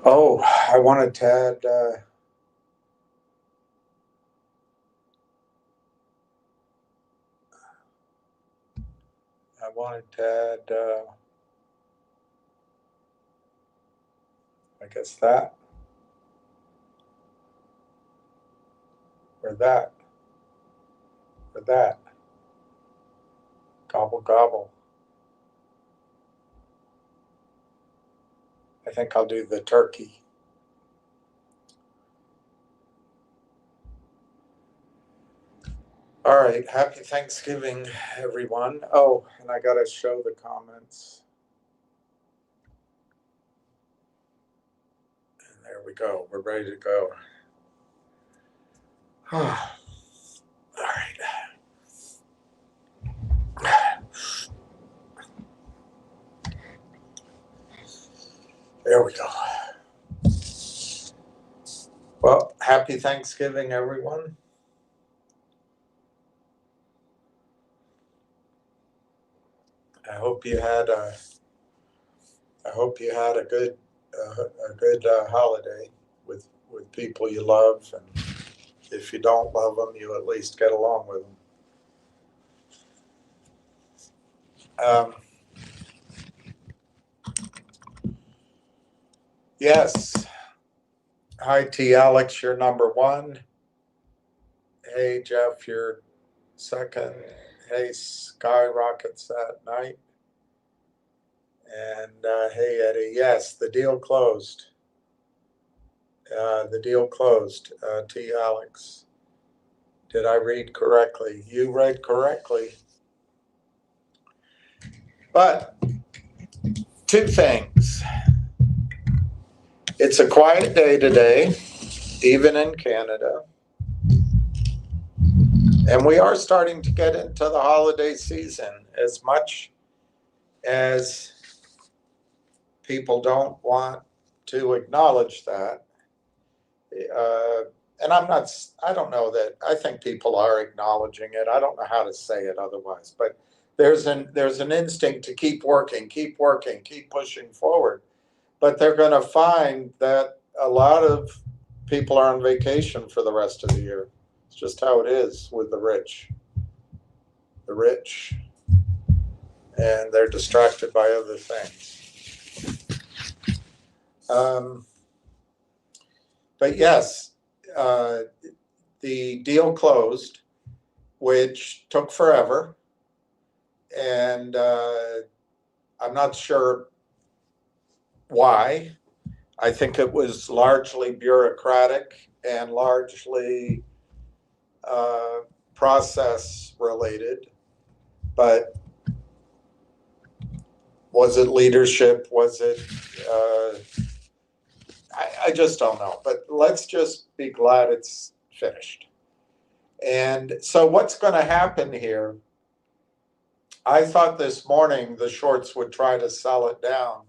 Oh, I wanted to add, I guess that, or that, or that. Gobble, gobble. I think I'll do the turkey. All right. Happy Thanksgiving, everyone. Oh, and I got to show the comments. And there we go. We're ready to go. All right. There we go. Well, happy Thanksgiving, everyone. I hope you had a good holiday with people you love, and if you don't love them, you at least get along with them. Yes. Hi, T. Alex, you're number one. Hey, Jeff, you're second. Hey, Skyrockets that night. And hey, Eddie, yes, the deal closed. T. Alex. Did I read correctly? You read correctly. But two things. It's a quiet day today, even in Canada. And we are starting to get into the holiday season. As much as people don't want to acknowledge that. And I don't know that, I think people are acknowledging it. I don't know how to say it otherwise, but there's an instinct to keep working, keep pushing forward. But they're going to find that a lot of people are on vacation for the rest of the year. It's just how it is with the rich. And they're distracted by other things. But yes, the deal closed, which took forever. And I'm not sure why. I think it was largely bureaucratic and largely process related. But was it leadership? Was it? I just don't know. But let's just be glad it's finished. And so what's going to happen here? I thought this morning the shorts would try to sell it down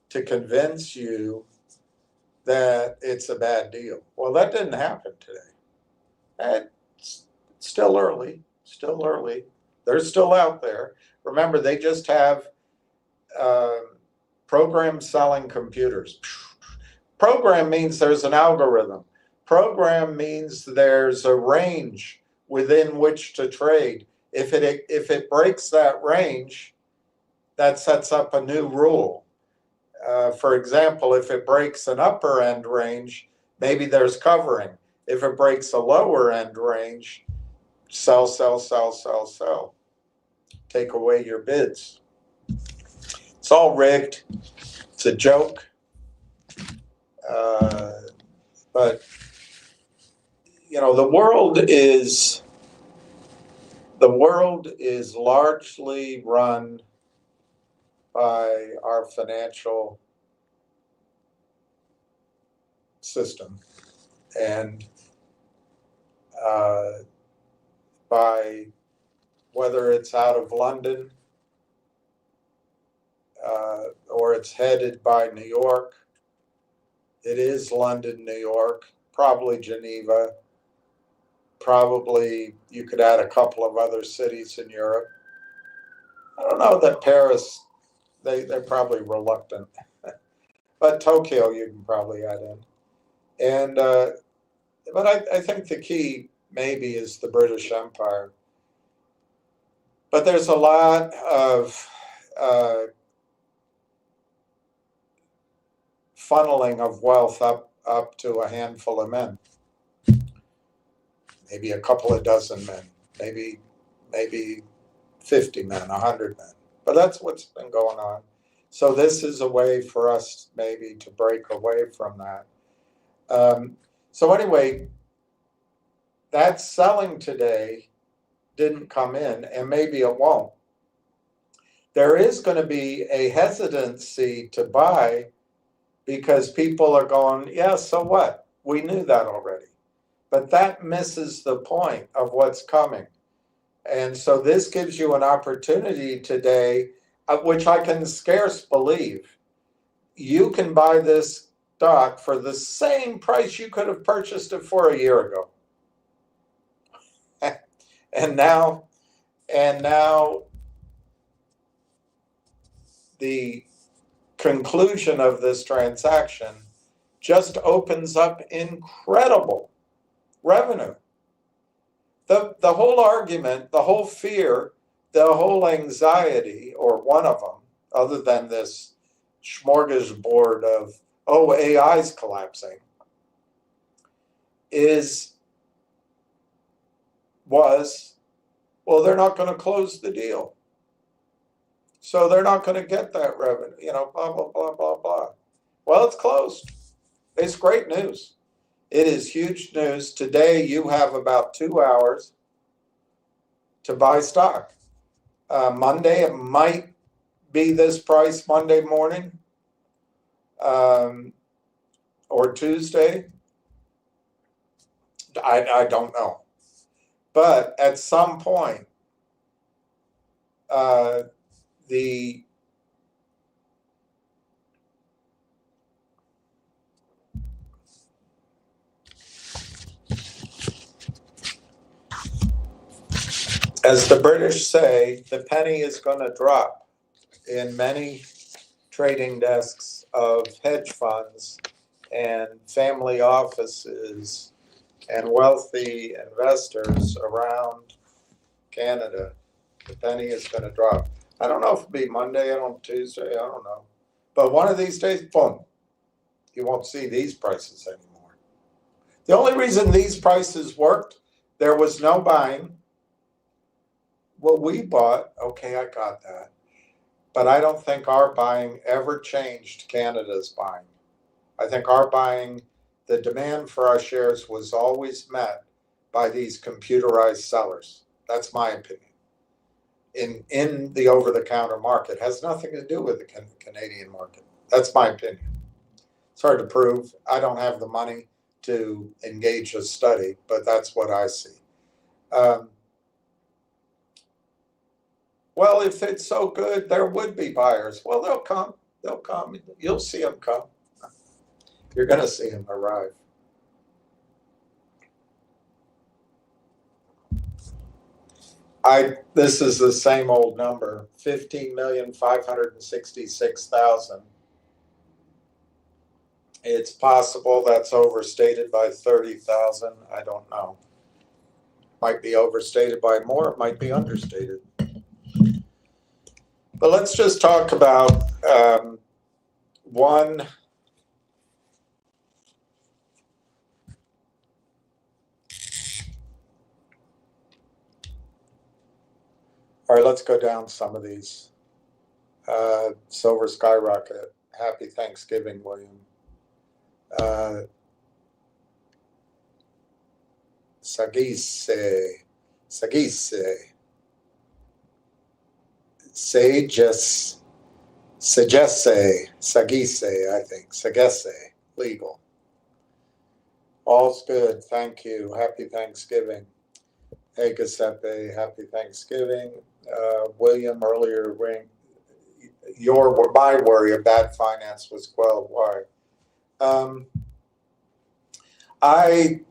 to convince you that it's a bad deal. Well, that didn't happen today. It's still early. They're still out there. Remember, they just have program selling computers. Program means there's an algorithm. Program means there's a range within which to trade. If it breaks that range, that sets up a new rule. For example, if it breaks an upper end range, maybe there's covering. If it breaks a lower end range, sell. Take away your bids. It's all rigged. It's a joke. But the world is largely run by our financial system and by whether it's out of London or it's headed by New York. It is London, New York, probably Geneva, probably you could add a couple of other cities in Europe. I don't know that Paris, they're probably reluctant. but Tokyo you can probably add in. And but I think the key maybe is the British Empire. But there's a lot of funneling of wealth up to a handful of men, maybe a couple of dozen men, maybe 50 men, 100 men. But that's what's been going on. So this is a way for us maybe to break away from that. So anyway, that selling today didn't come in, and maybe it won't. There is going to be a hesitancy to buy because people are going, yeah, so what? We knew that already. But that misses the point of what's coming. And so this gives you an opportunity today, which I can scarce believe. You can buy this stock for the same price you could have purchased it for a year ago. And now the conclusion of this transaction just opens up incredible revenue. The whole argument, the whole fear, the whole anxiety, or one of them, other than this smorgasbord of, oh, AI's collapsing, was, well, they're not going to close the deal. So they're not going to get that revenue, blah, blah, blah, blah, blah. Well, it's closed. It's great news. It is huge news. Today, you have about 2 hours to buy stock. Monday, it might be this price Monday morning or Tuesday. I don't know. But at some point, as the British say, the penny is going to drop in many trading desks of hedge funds and family offices and wealthy investors around Canada. The penny is going to drop. I don't know if it'll be Monday, I don't know, Tuesday, I don't know. But one of these days, boom, you won't see these prices anymore. The only reason these prices worked, there was no buying. Well, we bought, okay, I got that. But I don't think our buying ever changed Canada's buying. I think our buying, the demand for our shares was always met by these computerized sellers. That's my opinion. In the over-the-counter market. It has nothing to do with the Canadian market. That's my opinion. It's hard to prove. I don't have the money to engage a study, but that's what I see. Well, if it's so good, there would be buyers. Well, they'll come. They'll come. You'll see them come. You're going to see them arrive. This is the same old number, 15,566,000. It's possible that's overstated by 30,000. I don't know. Might be overstated by more, it might be understated. But let's just talk about one. All right, let's go down some of these. Silver skyrocket. Happy Thanksgiving, William. Sagise. Sagise, I think. Sagese, legal. All's good, thank you. Happy Thanksgiving. Hey, Giuseppe, happy Thanksgiving. William, earlier, my worry of bad finance was quelled. Why? I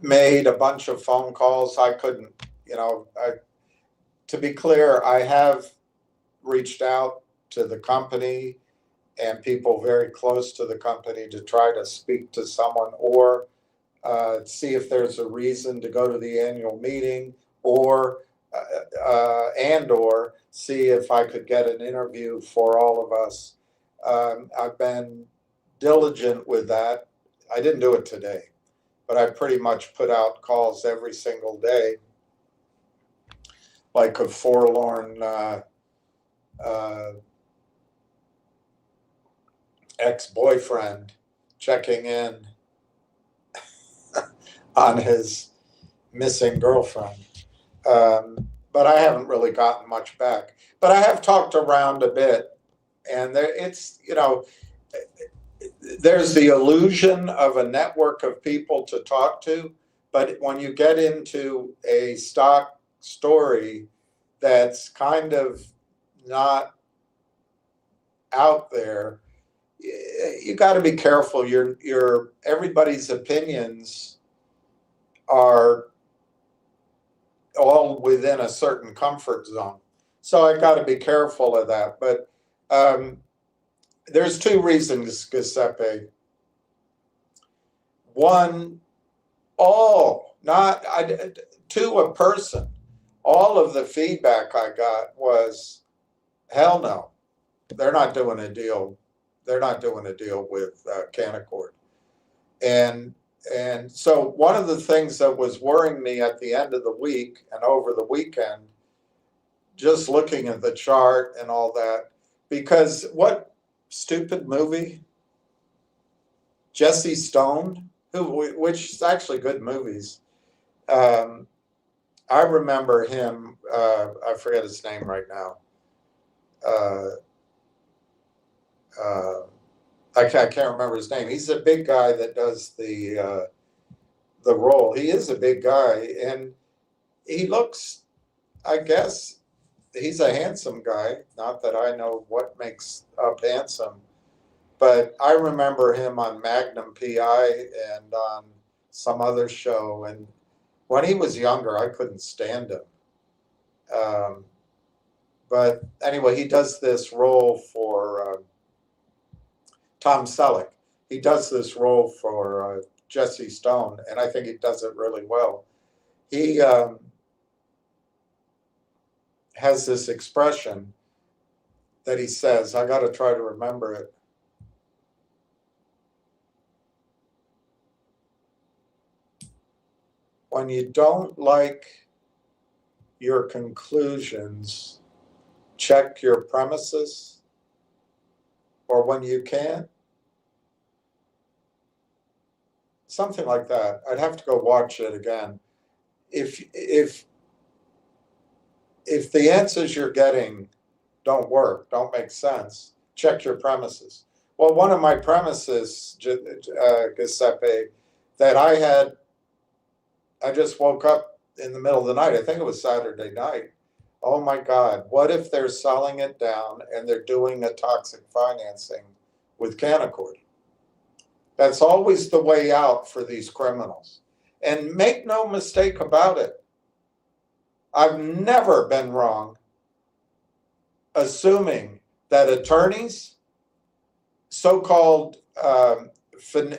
made a bunch of phone calls. I couldn't, to be clear, I have reached out to the company and people very close to the company to try to speak to someone, or see if there's a reason to go to the annual meeting, or or see if I could get an interview for all of us. I've been diligent with that. I didn't do it today, but I pretty much put out calls every single day, like a forlorn ex-boyfriend checking in on his missing girlfriend. But I haven't really gotten much back. But I have talked around a bit, and it's, there's the illusion of a network of people to talk to, but when you get into a stock story that's kind of not out there, you got to be careful. Your everybody's opinions are all within a certain comfort zone, so I got to be careful of that. But there's two reasons, Giuseppe. One, to a person, all of the feedback I got was, hell no, they're not doing a deal. They're not doing a deal with Canaccord. And so one of the things that was worrying me at the end of the week and over the weekend, just looking at the chart and all that, because what stupid movie? Jesse Stone, which is actually good movies. I remember him, I forget his name right now. I can't remember his name. He's a big guy that does the role. He is a big guy, and he looks, I guess, he's a handsome guy. Not that I know what makes up handsome, but I remember him on Magnum PI and on some other show. And when he was younger, I couldn't stand him. But anyway, he does this role for Tom Selleck. He does this role for Jesse Stone, and I think he does it really well. He has this expression that he says, I got to try to remember it. When you don't like your conclusions, check your premises. Or when you can't, something like that. I'd have to go watch it again. If the answers you're getting don't work, don't make sense, check your premises. Well, one of my premises, Giuseppe, that I just woke up in the middle of the night. I think it was Saturday night. Oh my God, what if they're selling it down and they're doing a toxic financing with Canaccord? That's always the way out for these criminals. And make no mistake about it, I've never been wrong assuming that attorneys, so-called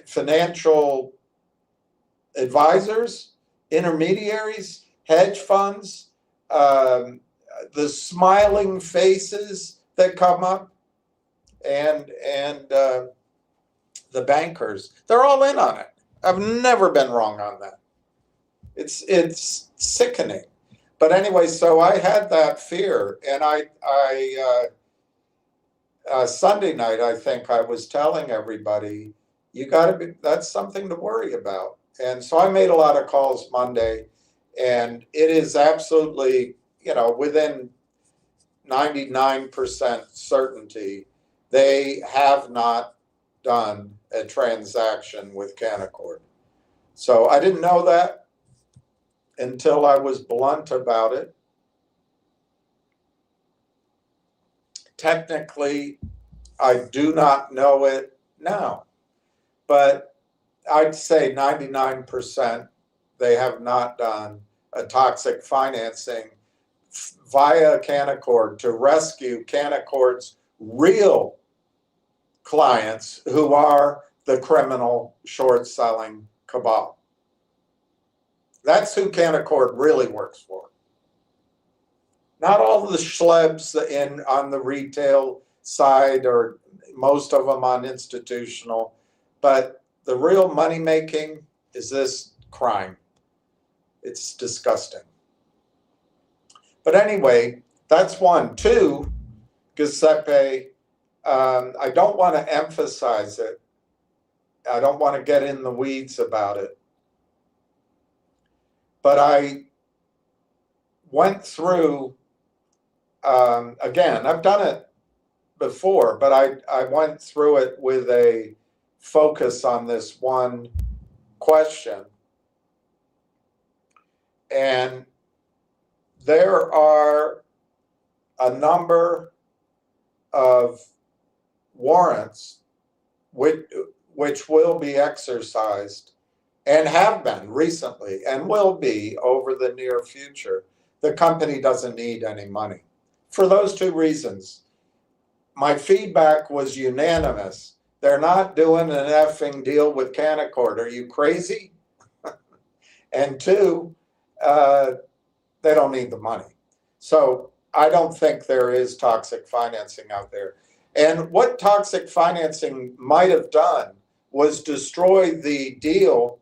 financial advisors, intermediaries, hedge funds, the smiling faces that come up, and the bankers, they're all in on it. I've never been wrong on that. It's sickening. But anyway, so I had that fear, and I Sunday night, I think I was telling everybody, that's something to worry about. And so I made a lot of calls Monday, and it is absolutely, within 99% certainty, they have not done a transaction with Canaccord. So I didn't know that until I was blunt about it. Technically, I do not know it now, but I'd say 99% they have not done a toxic financing via Canaccord to rescue Canaccord's real clients who are the criminal short selling cabal. That's who Canaccord really works for. Not all the schlebs on the retail side, or most of them on institutional, but the real money making is this crime. It's disgusting. But anyway, that's one. Two, Giuseppe, I don't want to emphasize it. I don't want to get in the weeds about it. But I went through, again, I've done it before, but I went through it with a focus on this one question. And there are a number of warrants which will be exercised and have been recently and will be over the near future. The company doesn't need any money. For those two reasons, my feedback was unanimous. They're not doing an effing deal with Canaccord. Are you crazy? And two, they don't need the money. So I don't think there is toxic financing out there. And what toxic financing might have done was destroy the deal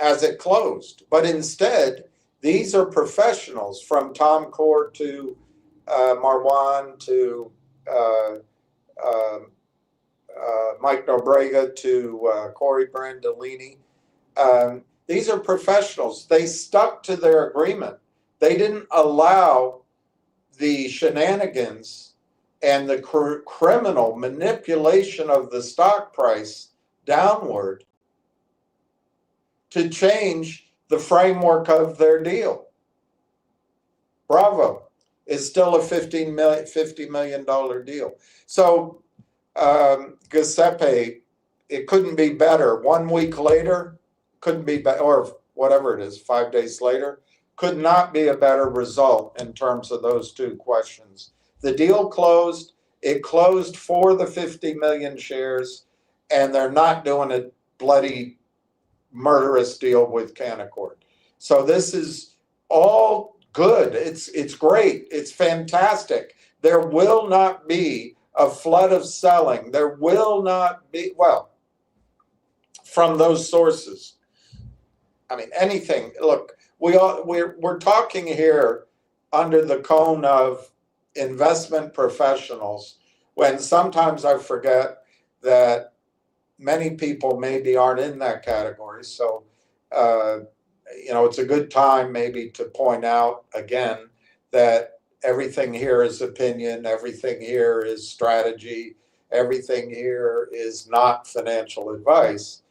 as it closed. But instead, these are professionals, from Tom Cord to Marwan to Mike Nobrega to Corey Brandolini. These are professionals. They stuck to their agreement. They didn't allow the shenanigans and the criminal manipulation of the stock price downward to change the framework of their deal. Bravo is still a $50 million deal. So Giuseppe, it couldn't be better. 1 week later, couldn't be better, or whatever it is, 5 days later, could not be a better result in terms of those two questions. The deal closed. It closed for the 50 million shares, and they're not doing a bloody murderous deal with Canaccord. So this is all good. It's great. It's fantastic. There will not be a flood of selling. There will not be, well, from those sources. I mean, anything. Look, we're talking here under the cone of investment professionals, when sometimes I forget that many people maybe aren't in that category. So, it's a good time maybe to point out again that everything here is opinion, everything here is strategy, everything here is not financial advice.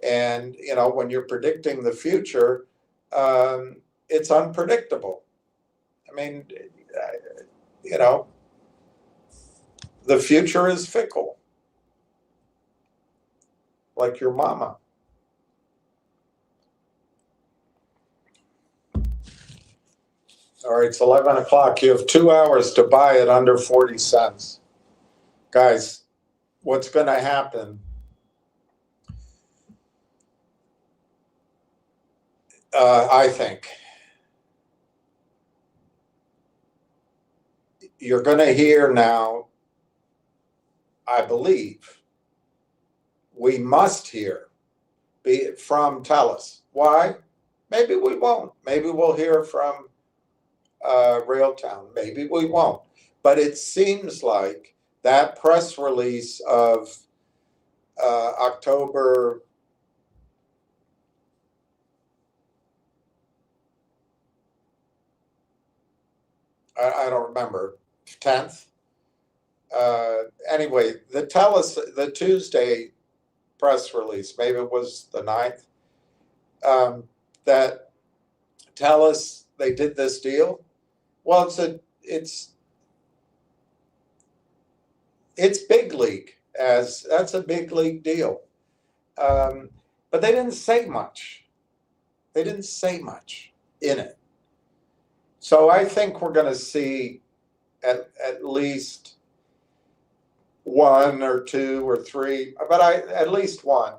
And, when you're predicting the future, it's unpredictable. I mean, the future is fickle, like your mama. All right, it's 11 o'clock. You have 2 hours to buy it under 40 cents. Guys, what's going to happen? I think you're going to hear now, I believe, we must hear from TELUS. Why? Maybe we won't. Maybe we'll hear from Railtown. Maybe we won't. But it seems like that press release of October I don't remember, 10th. Anyway, the TELUS, the Tuesday press release, maybe it was the 9th, that TELUS, they did this deal. Well, it's big league, as that's a big league deal. But they didn't say much. They didn't say much in it. So I think we're going to see at least one or two or three, but at least one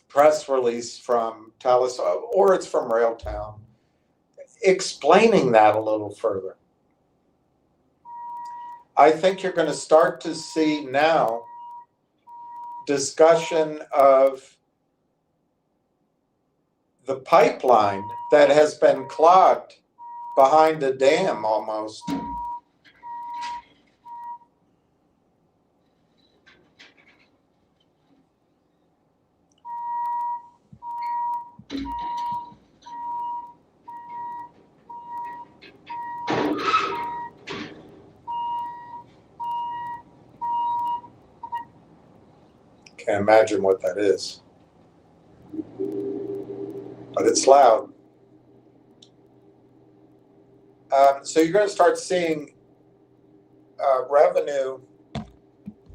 press release from TELUS, or it's from Railtown, explaining that a little further. I think you're going to start to see now discussion of the pipeline that has been clogged behind a dam almost. Can't imagine what that is, but it's loud. So you're going to start seeing revenue.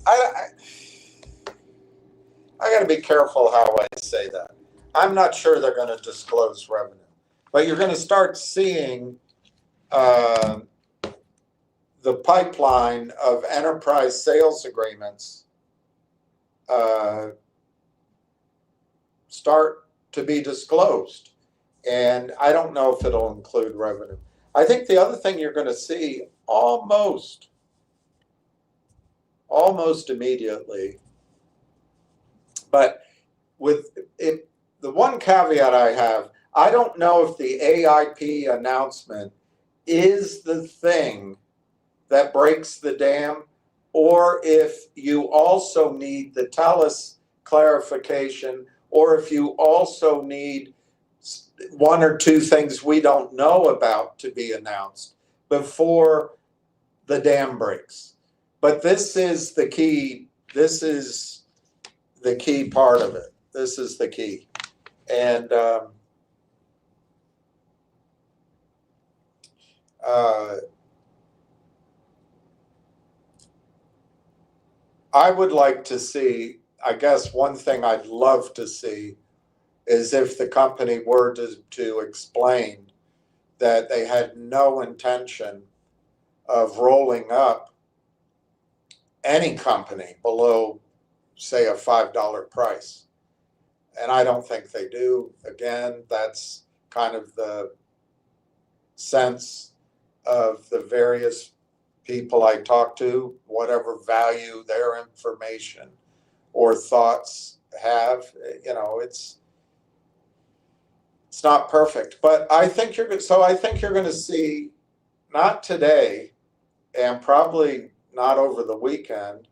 I got to be careful how I say that. I'm not sure they're going to disclose revenue, but you're going to start seeing the pipeline of enterprise sales agreements start to be disclosed. And I don't know if it'll include revenue. I think the other thing you're going to see almost immediately, but with it, the one caveat I have, I don't know if the AIP announcement is the thing that breaks the dam, or if you also need the TELUS clarification, or if you also need one or two things we don't know about to be announced before the dam breaks. But this is the key. This is the key part of it. This is the key. And I would like to see, I guess one thing I'd love to see is if the company were to explain that they had no intention of rolling up any company below, say, a $5 price. And I don't think they do. Again, that's kind of the sense of the various people I talk to, whatever value their information or thoughts have. You know, it's not perfect, but I think you're going to see, not today, and probably not over the weekend,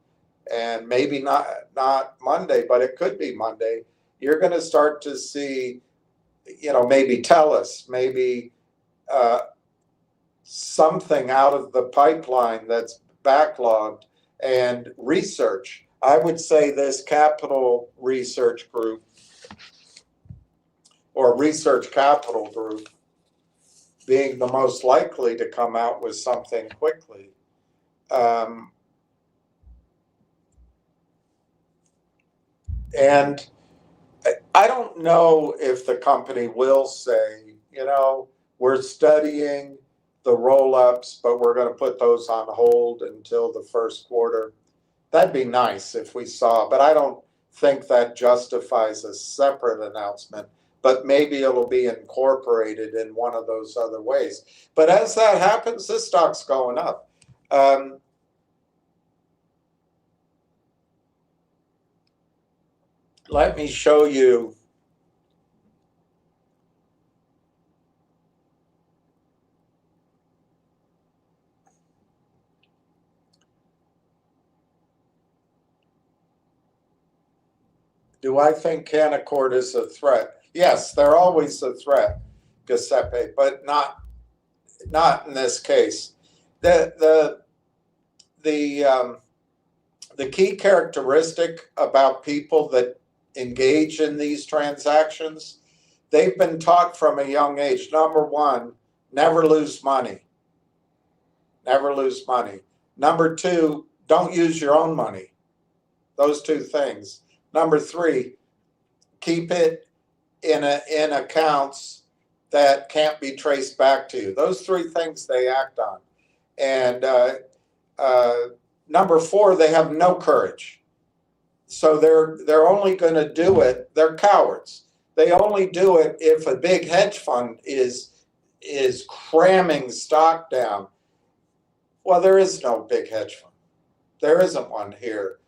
and maybe not Monday, but it could be Monday. You're going to start to see, you know, maybe TELUS, maybe something out of the pipeline that's backlogged, and research. I would say this Capital Research Group, or Research Capital Group, being the most likely to come out with something quickly. And I don't know if the company will say, you know, we're studying the roll-ups, but we're going to put those on hold until the first quarter. That'd be nice if we saw, but I don't think that justifies a separate announcement, but maybe it'll be incorporated in one of those other ways. But as that happens, this stock's going up. Let me show you. Do I think Canaccord is a threat? Yes, they're always a threat, Giuseppe, but not in this case. The key characteristic about people that engage in these transactions, they've been taught from a young age. Number one, never lose money. Never lose money. Number two, don't use your own money. Those two things. Number three, keep it in accounts that can't be traced back to you. Those three things they act on. And number four, they have no courage. So they're only going to do it. They're cowards. They only do it if a big hedge fund is cramming stock down. Well, there is no big hedge fund. There isn't one here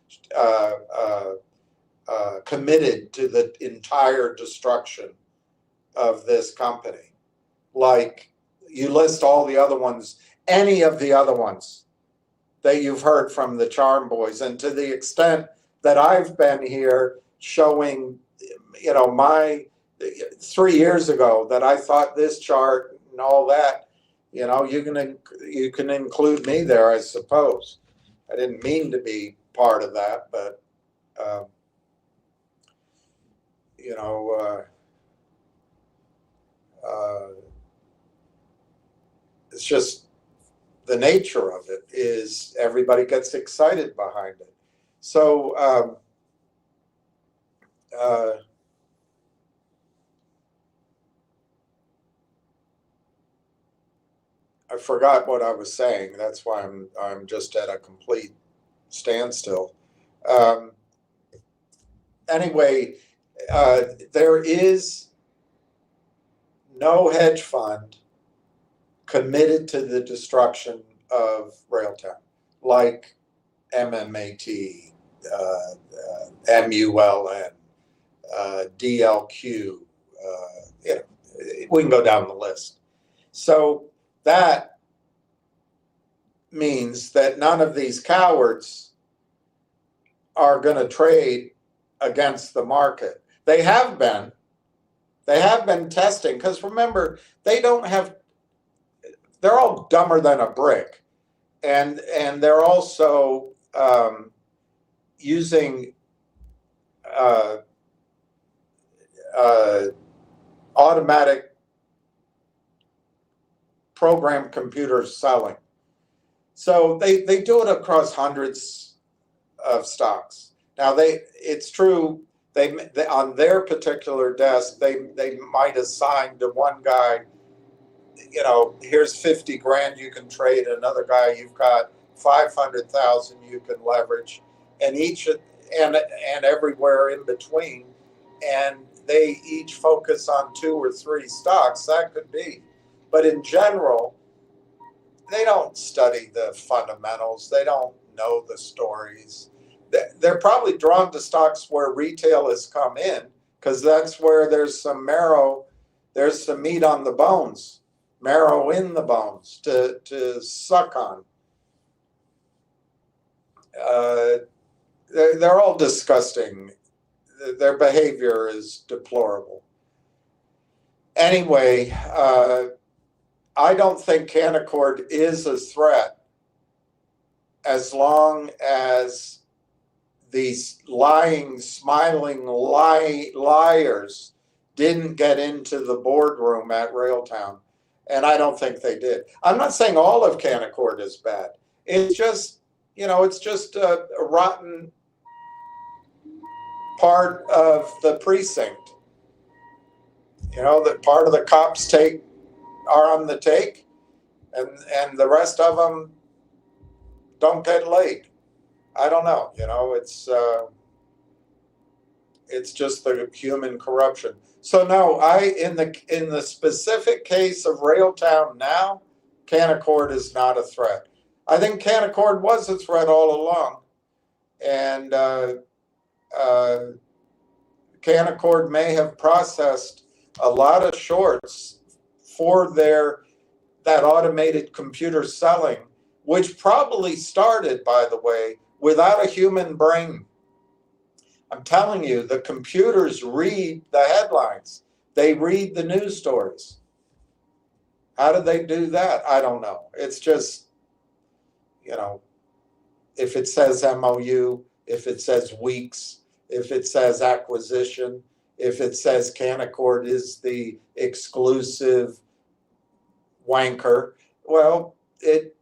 committed to the entire destruction of this company. Like, you list all the other ones, any of the other ones that you've heard from the Charm Boys, and to the extent that I've been here showing, my 3 years ago that I thought this chart and all that, you can include me there, I suppose. I didn't mean to be part of that, but it's just the nature of it is everybody gets excited behind it. So I forgot what I was saying. That's why I'm just at a complete standstill. Anyway, there is no hedge fund committed to the destruction of Railtown, like MMAT, MULN, DLQ. We can go down the list. So that means that none of these cowards are going to trade against the market. They have been testing, because remember, they're all dumber than a brick, and they're also using automatic program computers selling. So they do it across hundreds of stocks. Now it's true, they on their particular desk they might assign to one guy, here's 50 grand you can trade, another guy you've got 500,000 you can leverage, and each and everywhere in between, and they each focus on 2 or 3 stocks. That could be, but in general, they don't study the fundamentals. They don't know the stories. They're probably drawn to stocks where retail has come in, because that's where there's some marrow, there's some meat on the bones, marrow in the bones to suck on. They're all disgusting. Their behavior is deplorable. Anyway, I don't think Canaccord is a threat as long as these lying, smiling liars didn't get into the boardroom at Railtown. And I don't think they did. I'm not saying all of Canaccord is bad. It's just, it's just a rotten part of the precinct. That part of the cops are on the take, and the rest of them don't get laid. I don't know. It's just the human corruption. So no, in the specific case of Railtown now, Canaccord is not a threat. I think Canaccord was a threat all along, and Canaccord may have processed a lot of shorts for that automated computer selling, which probably started, by the way, without a human brain. I'm telling you, the computers read the headlines. They read the news stories. How do they do that? I don't know. It's just, if it says MOU, if it says weeks, if it says acquisition, if it says Canaccord is the exclusive wanker, well, it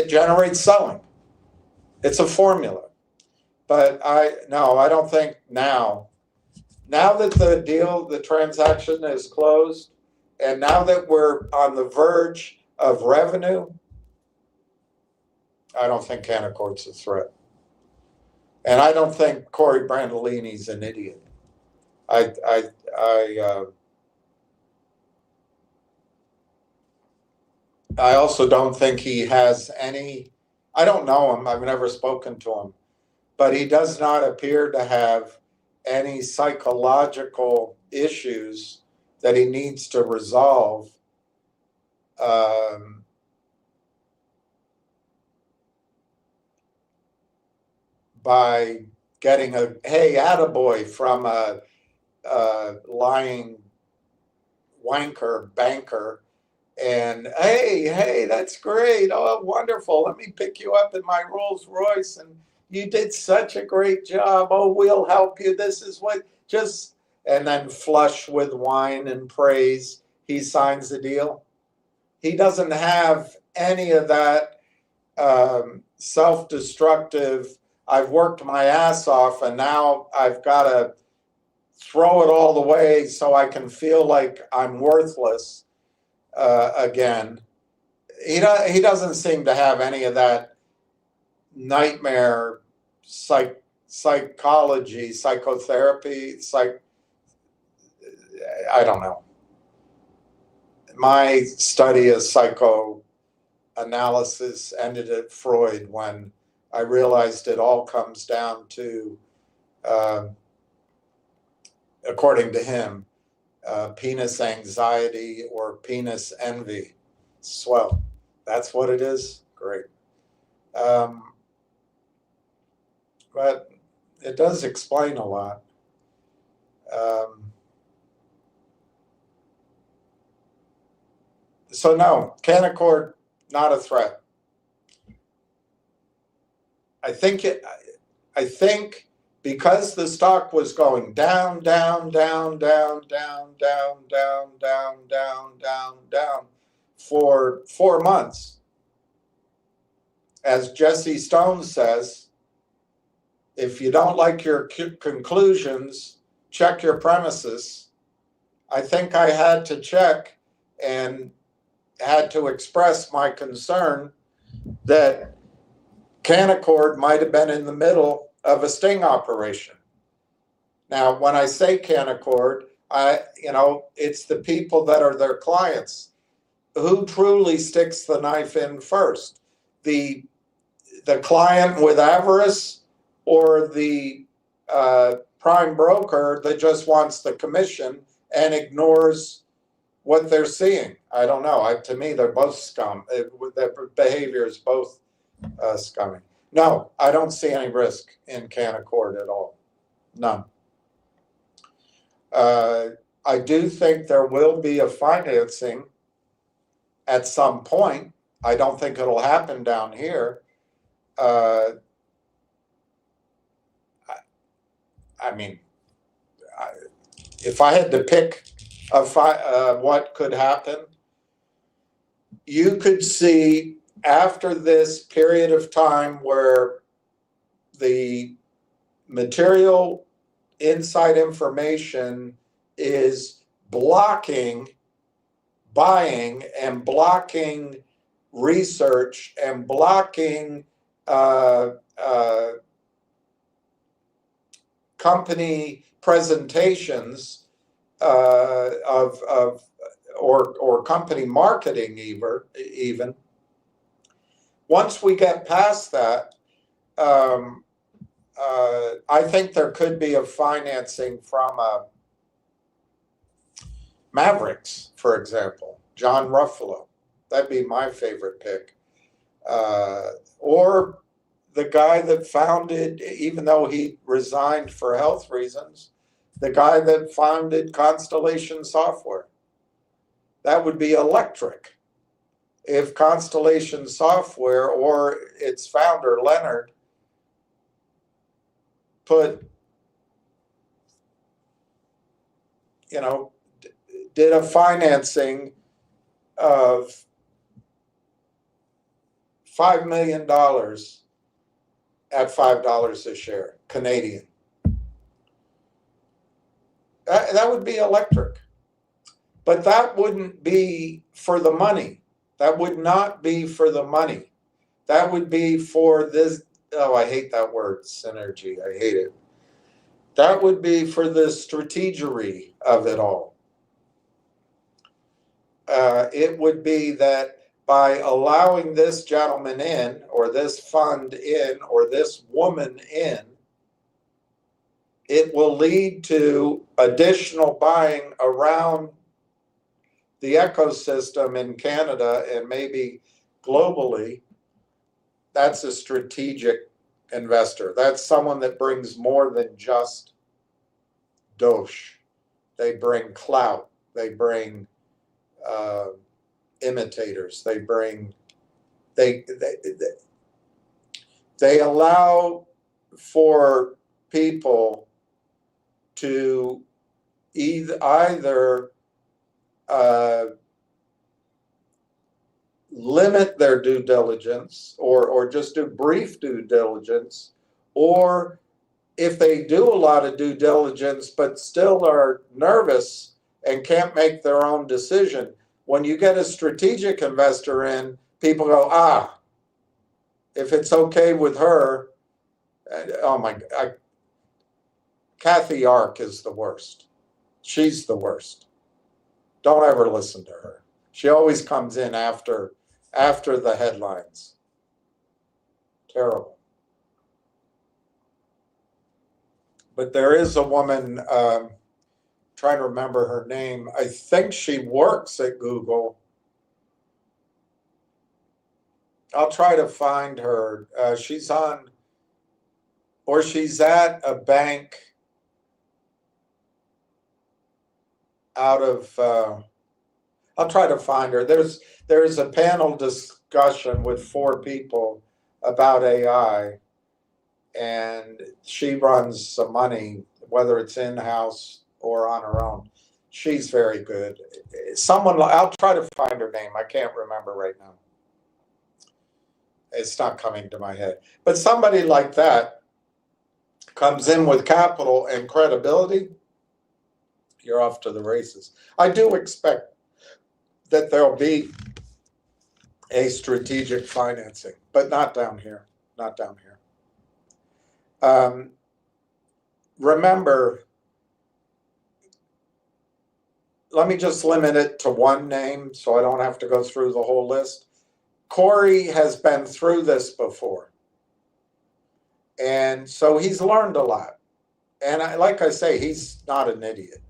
generates selling. It's a formula. But I don't think now that the transaction is closed, and now that we're on the verge of revenue, I don't think Canaccord's a threat. And I don't think Corey Brandolini's an idiot. I, I, I also don't think he has any, I don't know him, I've never spoken to him, but he does not appear to have any psychological issues that he needs to resolve by getting a hey attaboy from a lying wanker banker, and hey, that's great, oh wonderful, let me pick you up in my Rolls Royce, and you did such a great job, oh we'll help you, this is what just, and then flush with wine and praise, he signs the deal. He doesn't have any of that self-destructive, I've worked my ass off and now I've got to throw it all away so I can feel like I'm worthless again. He doesn't seem to have any of that nightmare psychology, psychotherapy, I don't know. My study of psychoanalysis ended at Freud when I realized it all comes down to, according to him, penis anxiety or penis envy. Swell. That's what it is? Great. But it does explain a lot. So no, Canaccord, not a threat. I think because the stock was going down for 4 months, as Jesse Stone says, if you don't like your conclusions, check your premises. I think I had to check and had to express my concern that Canaccord might have been in the middle of a sting operation. Now, when I say Canaccord, it's the people that are their clients. Who truly sticks the knife in first? The client with avarice or the prime broker that just wants the commission and ignores what they're seeing? I don't know. To me, they're both scum. Their behavior is both scummy. No, I don't see any risk in Canaccord at all. None. I do think there will be a financing at some point. I don't think it'll happen down here. If I had to pick what could happen, you could see after this period of time where the material inside information is blocking buying and blocking research and blocking company presentations or company marketing even. Once we get past that, I think there could be a financing from Mavericks, for example, John Ruffalo. That'd be my favorite pick. Or the guy that founded, even though he resigned for health reasons, the guy that founded Constellation Software. That would be electric. If Constellation Software or its founder, Leonard, did a financing of $5 million at $5 a share, Canadian. That would be electric. But that wouldn't be for the money. That would not be for the money. That would be for this, oh, I hate that word, synergy. I hate it. That would be for the strategery of it all. It would be that by allowing this gentleman in, or this fund in, or this woman in, it will lead to additional buying around the ecosystem in Canada and maybe globally. That's a strategic investor. That's someone that brings more than just dosh. They bring clout. They bring imitators. They allow for people to either limit their due diligence or just do brief due diligence, or if they do a lot of due diligence but still are nervous and can't make their own decision, when you get a strategic investor in, people go, if it's okay with her, oh my God, Kathy Ark is the worst. She's the worst. Don't ever listen to her. She always comes in after the headlines. Terrible. But there is a woman, trying to remember her name. I think she works at Google. I'll try to find her. She's at a bank out of, I'll try to find her. There's a panel discussion with 4 people about AI, and she runs some money, whether it's in-house or on her own. She's very good. I'll try to find her name. I can't remember right now. It's not coming to my head. But somebody like that comes in with capital and credibility, you're off to the races. I do expect that there'll be a strategic financing, but not down here. Not down here. Remember, let me just limit it to one name so I don't have to go through the whole list. Corey has been through this before, and so he's learned a lot. And like I say, he's not an idiot.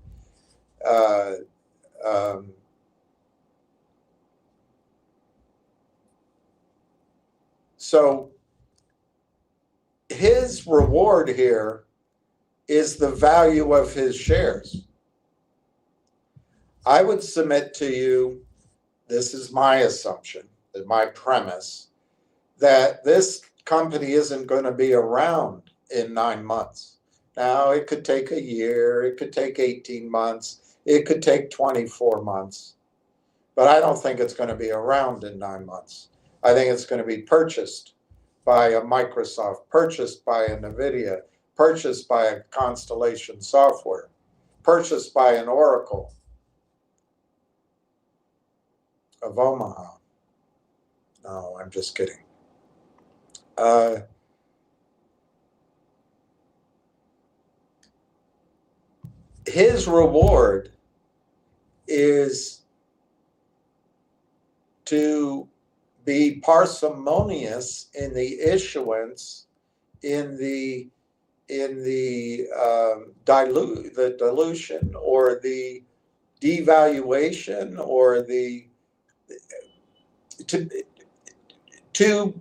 So his reward here is the value of his shares. I would submit to you, this is my assumption, my premise, that this company isn't going to be around in 9 months. Now, it could take a year, it could take 18 months, it could take 24 months, but I don't think it's going to be around in 9 months. I think it's going to be purchased by a Microsoft, purchased by a NVIDIA, purchased by a Constellation Software, purchased by an Oracle of Omaha. No, I'm just kidding. His reward is to be parsimonious in the issuance, in the dilution or the devaluation, or to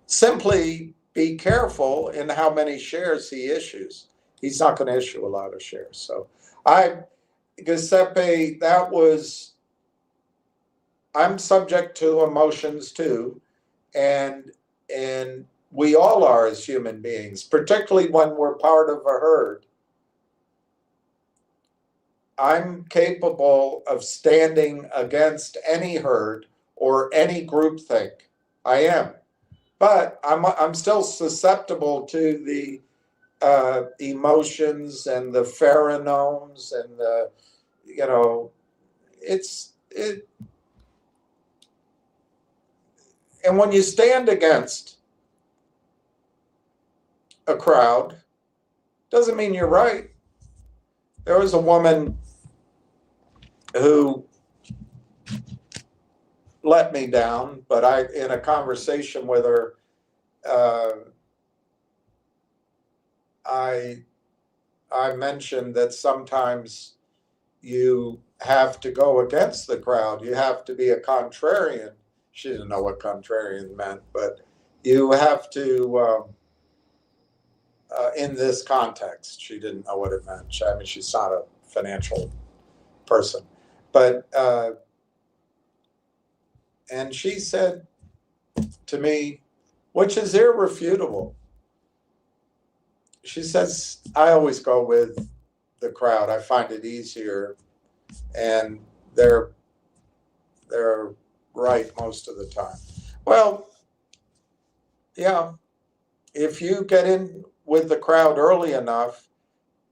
simply be careful in how many shares he issues. He's not going to issue a lot of shares. So Giuseppe, I'm subject to emotions too, and we all are as human beings, particularly when we're part of a herd. I'm capable of standing against any herd or any groupthink. I am, but I'm still susceptible to the emotions and the pheromones and the, And when you stand against a crowd, doesn't mean you're right. There was a woman who let me down, but in a conversation with her, I mentioned that sometimes you have to go against the crowd. You have to be a contrarian. She didn't know what contrarian meant, but you have to, in this context, she didn't know what it meant. I mean, she's not a financial person. But, and she said to me, which is irrefutable, she says, I always go with the crowd. I find it easier, and they're right most of the time. Well, yeah, if you get in with the crowd early enough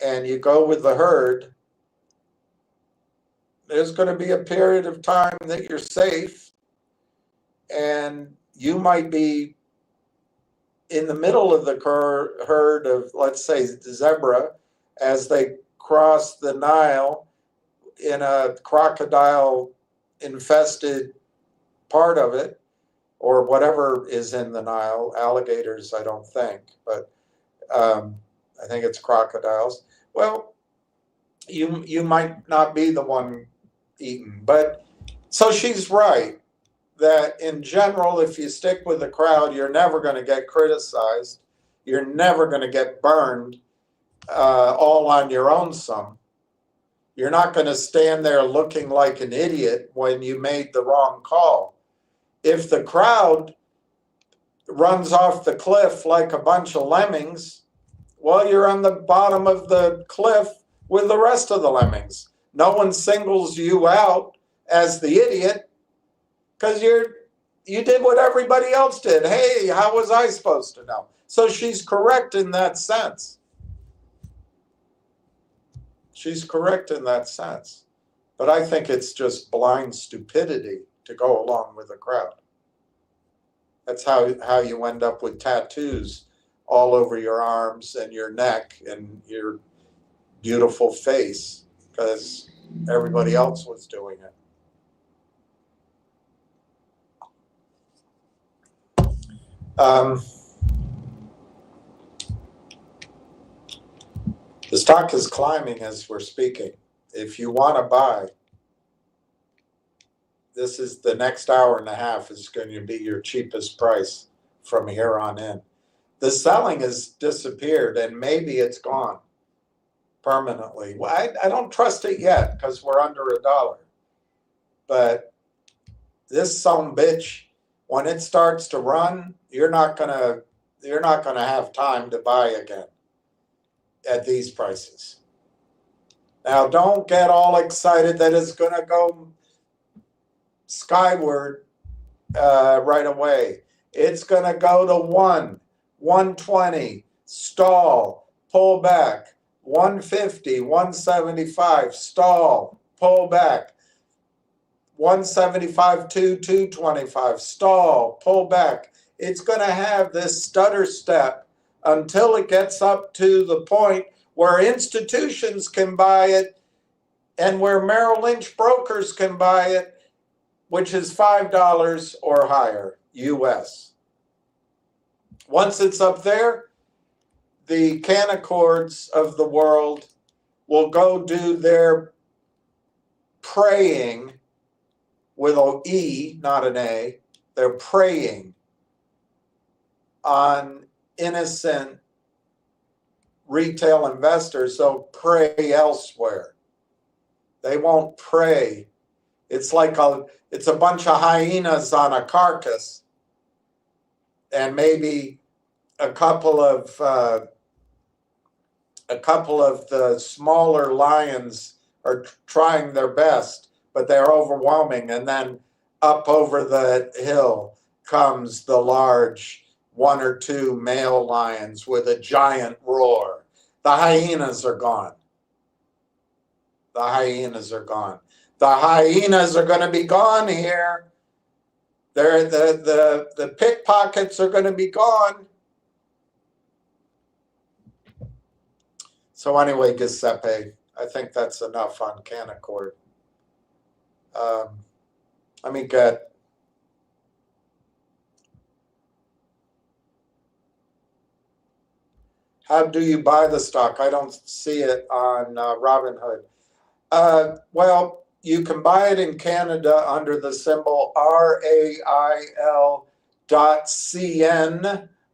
and you go with the herd, there's going to be a period of time that you're safe, and you might be in the middle of the herd of, let's say, zebra as they cross the Nile in a crocodile infested part of it, or whatever is in the Nile. Alligators, I don't think, but I think it's crocodiles. Well, you might not be the one eaten. But so she's right that in general, if you stick with the crowd, you're never going to get criticized. You're never going to get burned all on your own sum. You're not going to stand there looking like an idiot when you made the wrong call. If the crowd runs off the cliff like a bunch of lemmings, well, you're on the bottom of the cliff with the rest of the lemmings. No one singles you out as the idiot because you did what everybody else did. Hey, how was I supposed to know? So she's correct in that sense. She's correct in that sense. But I think it's just blind stupidity to go along with the crowd. That's how you end up with tattoos all over your arms and your neck and your beautiful face because everybody else was doing it. The stock is climbing as we're speaking. If you want to buy, this is the next hour and a half is going to be your cheapest price from here on in. The selling has disappeared and maybe it's gone permanently. Well, I don't trust it yet because we're under $1. But this son bitch, when it starts to run, you're not gonna have time to buy again at these prices. Now, don't get all excited that it's gonna go skyward right away. It's gonna go to 120, stall, pull back, 150, 175, stall, pull back, 175 to 225, stall, pull back. It's going to have this stutter step until it gets up to the point where institutions can buy it and where Merrill Lynch brokers can buy it, which is $5 or higher US. Once it's up there, the Canacords of the world will go do their praying with an E, not an A. They're preying on innocent retail investors. They'll prey elsewhere. They won't prey. It's like it's a bunch of hyenas on a carcass, and maybe a couple of the smaller lions are trying their best, but they're overwhelming. And then up over the hill comes the large 1 or 2 male lions with a giant roar. The hyenas are gone. The hyenas are gone. The hyenas are going to be gone here. The pickpockets are going to be gone. So anyway, Giuseppe, I think that's enough on Canaccord. Let me get, how do you buy the stock? I don't see it on Robinhood. Well, you can buy it in Canada under the symbol RAIL.CN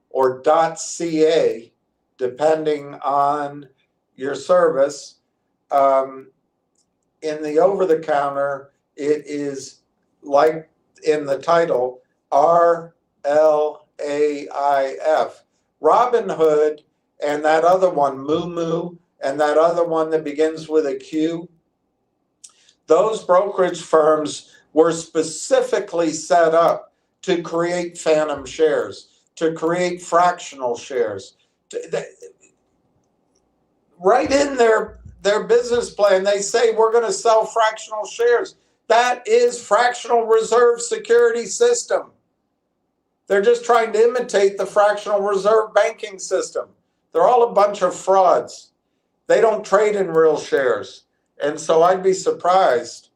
or .ca, depending on your service. In the over-the-counter, it is like in the title, RLAIF. Robinhood and that other one, Moo, and that other one that begins with a Q, those brokerage firms were specifically set up to create phantom shares, to create fractional shares. Right in their business plan, they say we're going to sell fractional shares. That is fractional reserve security system. They're just trying to imitate the fractional reserve banking system. They're all a bunch of frauds. They don't trade in real shares. And so I'd be surprised,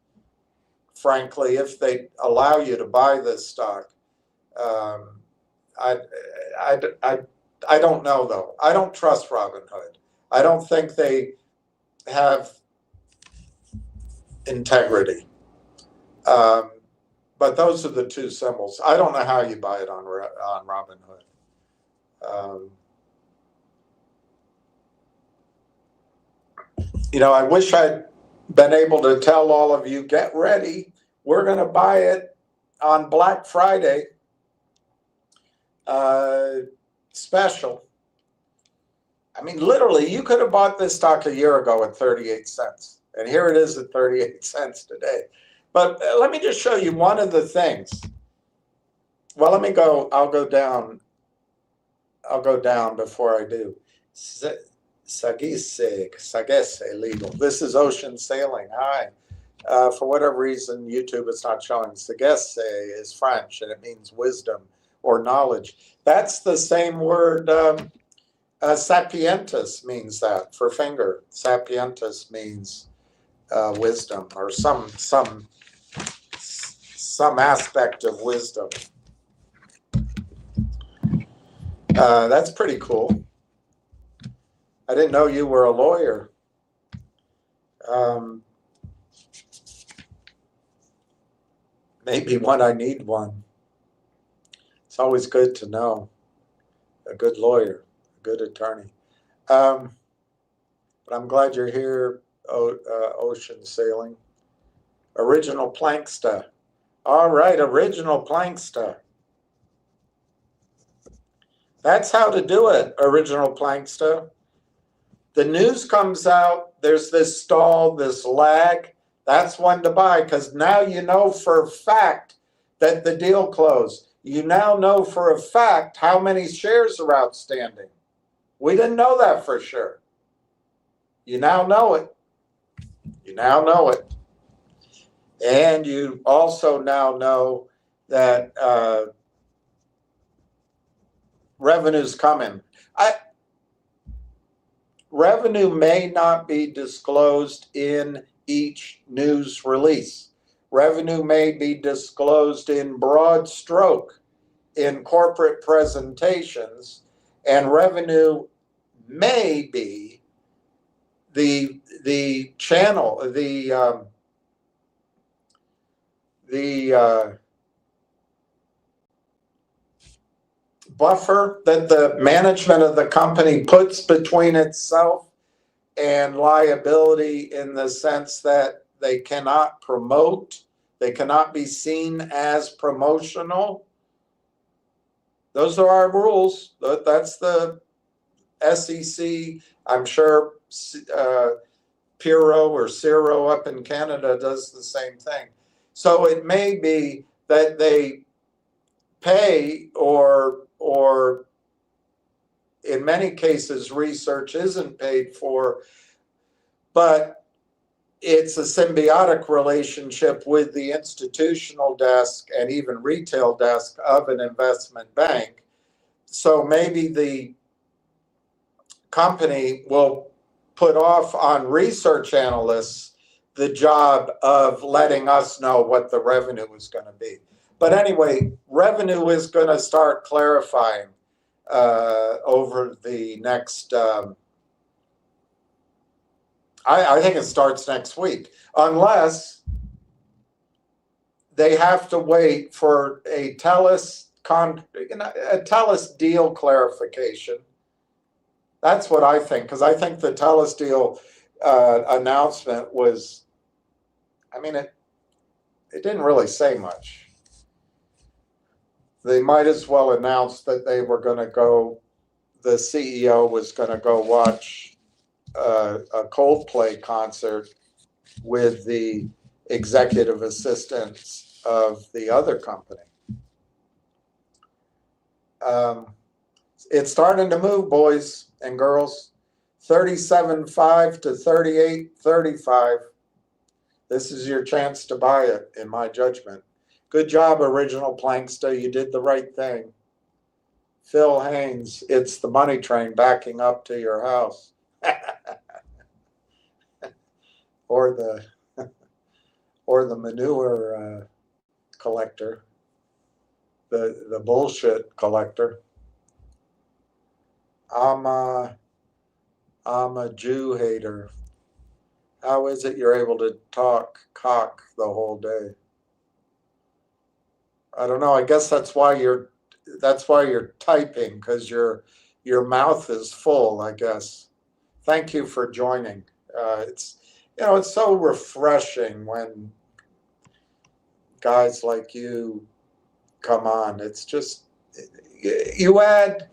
frankly, if they allow you to buy this stock. I don't know, though. I don't trust Robinhood. I don't think they have integrity. But those are the two symbols. I don't know how you buy it on Robinhood. I wish I'd been able to tell all of you, get ready. We're going to buy it on Black Friday special. I mean, literally, you could have bought this stock a year ago at 38 cents. And here it is at 38 cents today. But let me just show you one of the things. Well, let me go. I'll go down before I do. Sagesse legal. This is Ocean Sailing. Hi. For whatever reason, YouTube is not showing. Sagesse is French, and it means wisdom or knowledge. That's the same word. Sapientus means that for finger. Sapientus means wisdom or some aspect of wisdom. That's pretty cool. I didn't know you were a lawyer. Maybe when I need one. It's always good to know a good lawyer, a good attorney. But I'm glad you're here, Ocean Sailing. Original Planksta. All right, Original Planksta. That's how to do it, Original Planksta. The news comes out, there's this stall, this lag. That's when to buy, because now you know for a fact that the deal closed. You now know for a fact how many shares are outstanding. We didn't know that for sure. You now know it. You now know it. And you also now know that revenue's coming. Revenue may not be disclosed in each news release. Revenue may be disclosed in broad stroke in corporate presentations, and revenue may be the channel, the buffer that the management of the company puts between itself and liability, in the sense that they cannot promote, they cannot be seen as promotional. Those are our rules. That's the SEC. I'm sure Piro or Ciro up in Canada does the same thing. So it may be that they pay, or in many cases research isn't paid for, but it's a symbiotic relationship with the institutional desk and even retail desk of an investment bank. So maybe the company will put off on research analysts the job of letting us know what the revenue is going to be. But anyway, revenue is going to start clarifying over the next, I think it starts next week, unless they have to wait for a TELUS deal clarification. That's what I think, because I think the TELUS deal announcement was, I mean, it didn't really say much. They might as well announce that they were going to go, the CEO was going to go watch a Coldplay concert with the executive assistants of the other company. It's starting to move, boys and girls. 37.5 to 38.35. This is your chance to buy it, in my judgment. Good job, Original Planksta. You did the right thing. Phil Haynes, it's the money train backing up to your house. or the manure collector, the bullshit collector. I'm a Jew hater. How is it you're able to talk cock the whole day? I don't know. I guess that's why you're typing, because your mouth is full, I guess. Thank you for joining. It's so refreshing when guys like you come on. It's just you add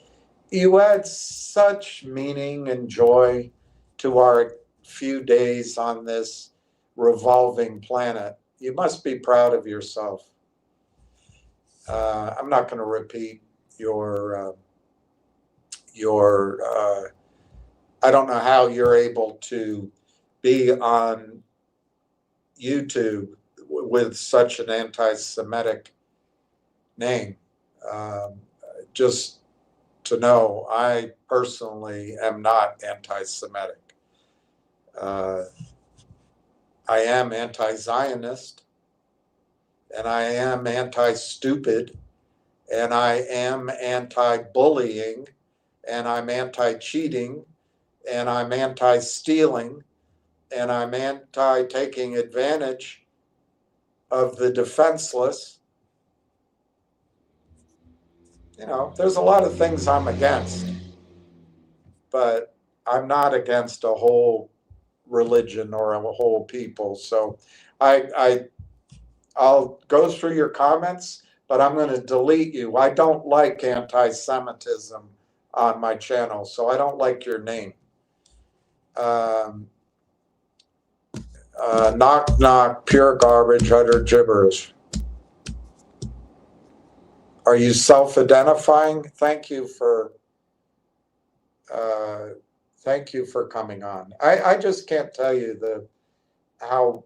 such meaning and joy to our few days on this revolving planet. You must be proud of yourself. I'm not going to repeat your I don't know how you're able to be on YouTube with such an anti-Semitic name. Just to know, I personally am not anti-Semitic. I am anti-Zionist, and I am anti-stupid, and I am anti-bullying, and I'm anti-cheating, and I'm anti-stealing, and I'm anti-taking advantage of the defenseless. There's a lot of things I'm against, but I'm not against a whole religion or a whole people. So I'll go through your comments, but I'm going to delete you. I don't like anti-Semitism on my channel, so I don't like your name. Knock, knock, pure garbage, utter gibberish. Are you self-identifying? Thank you for coming on. I just can't tell you how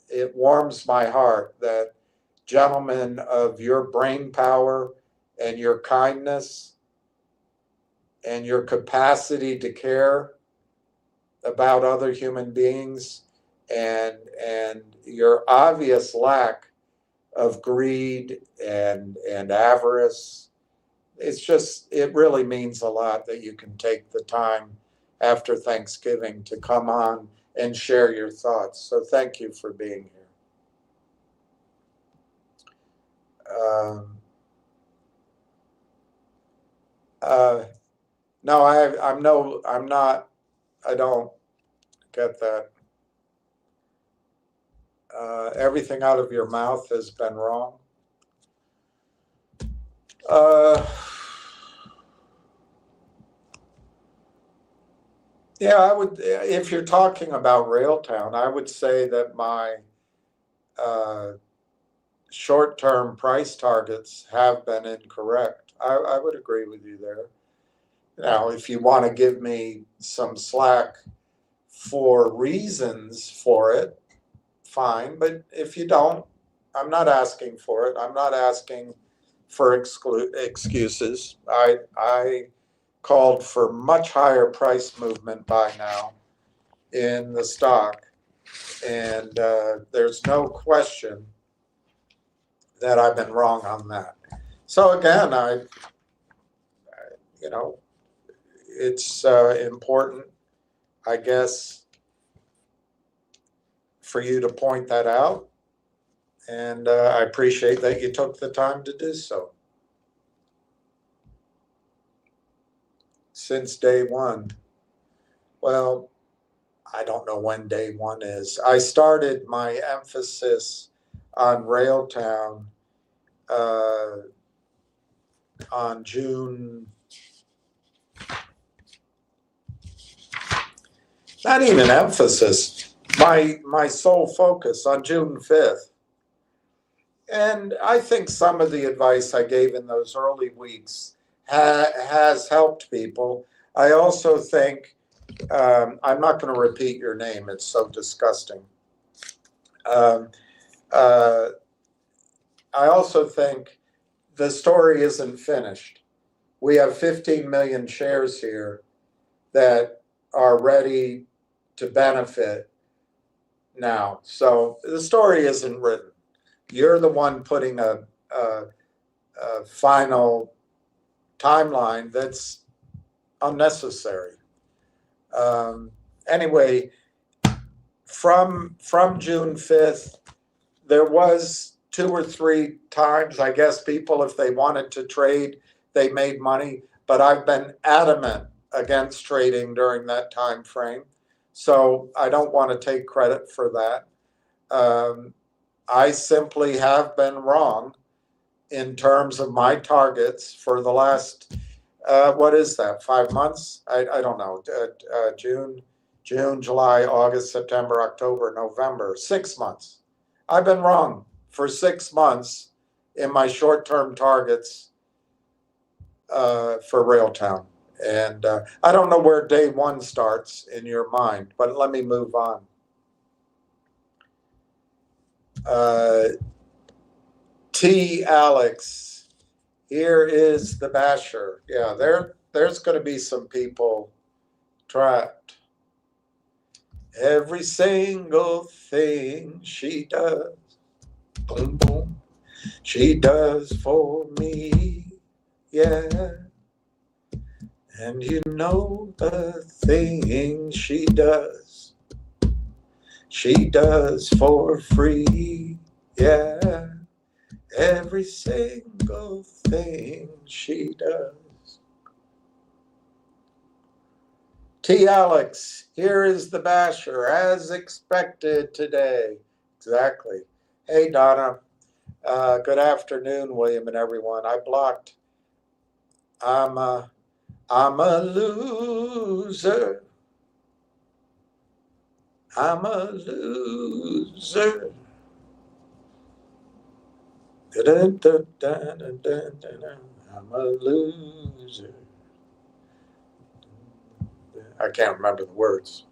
it warms my heart that gentlemen of your brain power and your kindness and your capacity to care about other human beings and your obvious lack of greed and avarice. It really means a lot that you can take the time after Thanksgiving to come on and share your thoughts. So thank you for being here. No, I'm not. I don't get that. Everything out of your mouth has been wrong. Yeah, I would. If you're talking about Railtown, I would say that my short-term price targets have been incorrect. I would agree with you there. Now, if you want to give me some slack for reasons for it, fine. But if you don't, I'm not asking for it. I'm not asking for excuses. I called for much higher price movement by now in the stock, and there's no question that I've been wrong on that. So again, you know, it's important, I guess, for you to point that out, and I appreciate that you took the time to do so. Since day one, well, I don't know when day one is. I started my emphasis on Railtown on June, not even emphasis, my sole focus on June 5th. And I think some of the advice I gave in those early weeks has helped people. I also think, I'm not going to repeat your name, it's so disgusting. I also think the story isn't finished. We have 15 million shares here that are ready to benefit now. So the story isn't written. You're the one putting a final timeline that's unnecessary. Anyway, from June 5th, there was 2 or 3 times, I guess, people, if they wanted to trade, they made money. But I've been adamant against trading during that time frame, so I don't want to take credit for that. I simply have been wrong in terms of my targets for the last, what is that, 5 months? I don't know, June, July, August, September, October, November, 6 months. I've been wrong for 6 months in my short-term targets for Railtown. And I don't know where day one starts in your mind, but let me move on. T. Alex, here is the basher. Yeah, there's going to be some people trapped. Every single thing she does, boom, boom, she does for me, yeah. And you know the things she does for free, yeah. Every single thing she does. T. Alex, here is the basher, as expected today. Exactly. Hey, Donna. Good afternoon, William and everyone. I blocked. I'm a loser. I'm a loser. I'm a loser. I can't remember the words.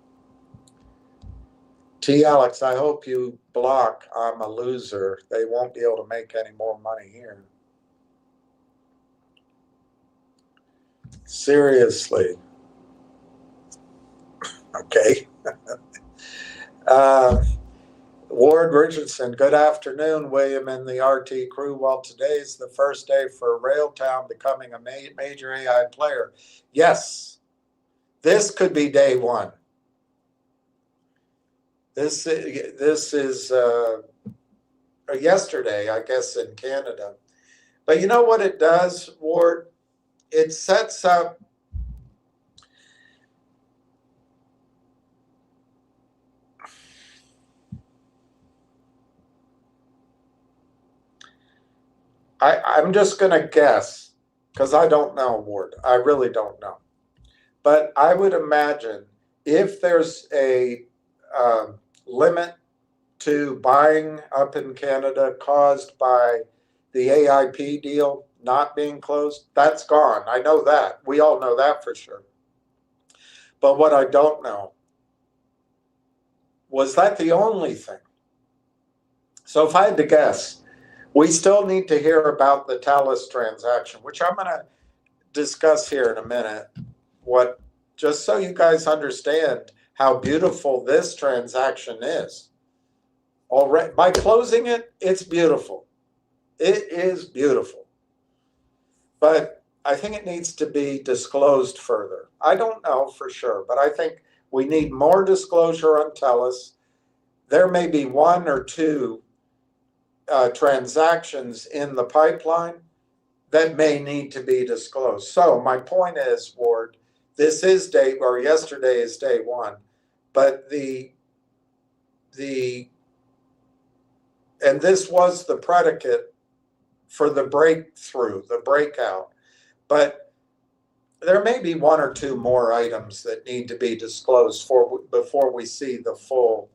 T. Alex, I hope you block I'm a loser. They won't be able to make any more money here. Seriously. Okay. Ward Richardson, good afternoon, William and the RT crew. Well, today's the first day for Railtown becoming a major AI player. Yes, this could be day one. This is yesterday, I guess, in Canada. But you know what it does, Ward? It sets up I'm just going to guess, because I don't know, Ward. I really don't know. But I would imagine if there's a limit to buying up in Canada caused by the AIP deal not being closed, that's gone. I know that. We all know that for sure. But what I don't know Was that the only thing? So if I had to guess, we still need to hear about the Thales transaction, which I'm going to discuss here in a minute. Just so you guys understand how beautiful this transaction is. Already, by closing it, it's beautiful. It is beautiful. But I think it needs to be disclosed further. I don't know for sure, but I think we need more disclosure on Thales. There may be one or two transactions in the pipeline that may need to be disclosed. So my point is, Ward, this is yesterday is day one, but and this was the predicate for the breakthrough, the breakout. But there may be one or two more items that need to be disclosed before we see the full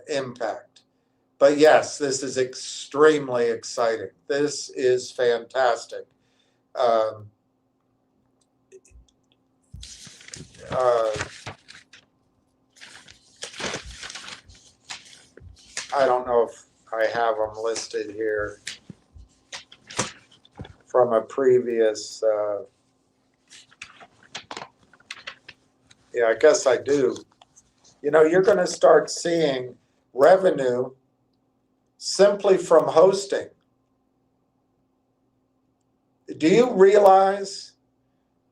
impact. But yes, this is extremely exciting. This is fantastic. I don't know if I have them listed here from a previous, yeah, I guess I do. You know, you're going to start seeing revenue simply from hosting. Do you realize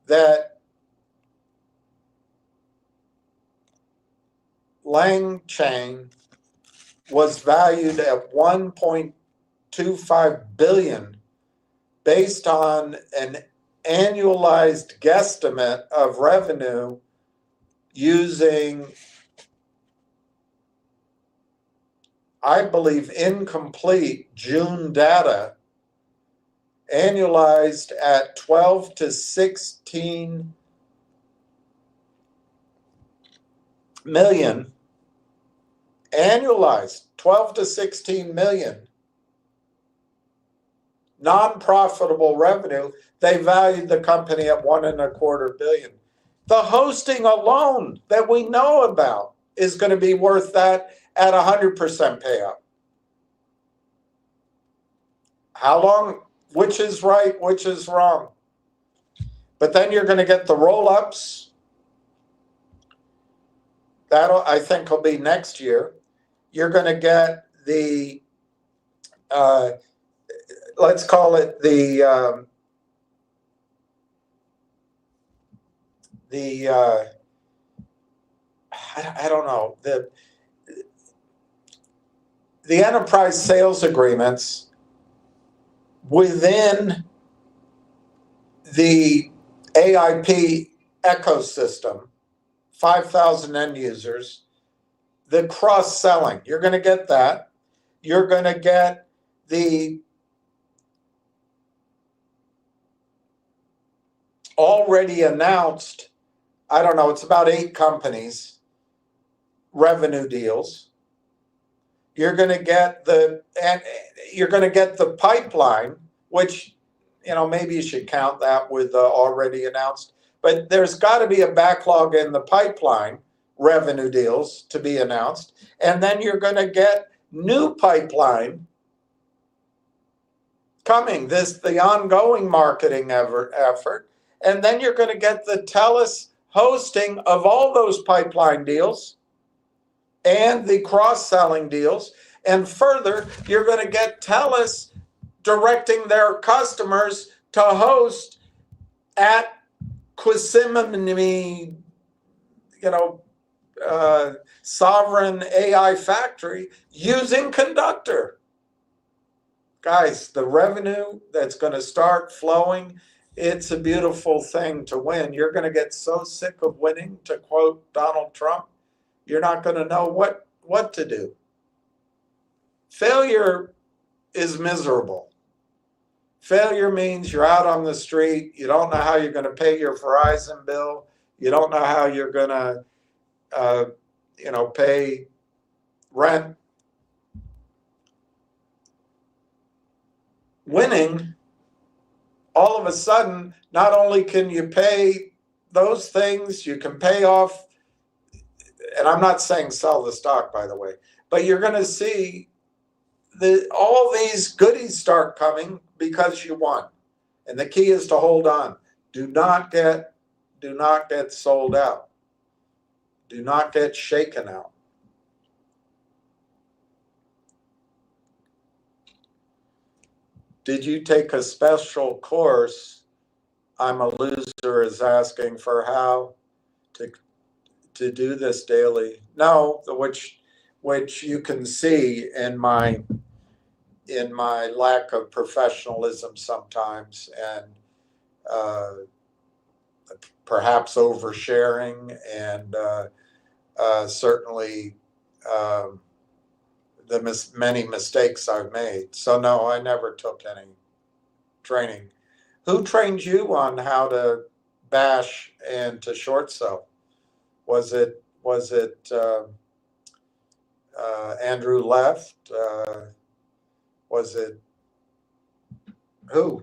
that LangChain was valued at 1.25 billion based on an annualized guesstimate of revenue using, I believe, incomplete June data, annualized at 12 to 16 million, annualized 12 to 16 million non-profitable revenue. They valued the company at 1.25 billion. The hosting alone that we know about is going to be worth that at 100% payout. How long? Which is right, which is wrong? But then you're going to get the roll-ups. That'll, I think, will be next year. You're going to get the, let's call it the I don't know, the enterprise sales agreements within the AIP ecosystem, 5,000 end users, the cross-selling, you're going to get that. You're going to get the already announced, I don't know, it's about 8 companies, revenue deals. You're going to get the pipeline, which, you know, maybe you should count that with already announced, but there's got to be a backlog in the pipeline, revenue deals to be announced. And then you're going to get new pipeline coming, the ongoing marketing effort. And then you're going to get the Thales hosting of all those pipeline deals and the cross-selling deals. And further, you're going to get Thales directing their customers to host at Quisimini, sovereign AI factory using Conductor. Guys, the revenue that's going to start flowing, it's a beautiful thing to win. You're going to get so sick of winning, to quote Donald Trump, you're not going to know what to do. Failure is miserable. Failure means you're out on the street. You don't know how you're going to pay your Verizon bill. You don't know how you're going to, pay rent. Winning, all of a sudden, not only can you pay those things, you can pay off and I'm not saying sell the stock, by the way, but you're going to see all these goodies start coming because you won. And the key is to hold on. Do not get sold out. Do not get shaken out. Did you take a special course? I'm a loser is asking for how to do this daily. No, which you can see in my lack of professionalism sometimes, and perhaps oversharing, and certainly the many mistakes I've made. So no, I never took any training. Who trained you on how to bash and to short sell? Was it Andrew Left? Was it who?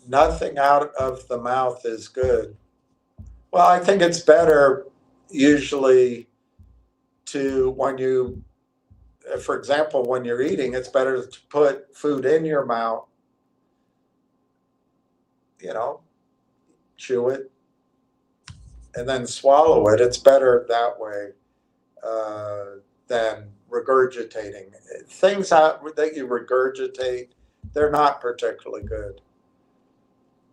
Nothing out of the mouth is good. Well, I think it's better usually to, when you, for example, when you're eating, it's better to put food in your mouth, chew it, and then swallow it. It's better that way than regurgitating. Things that you regurgitate, they're not particularly good.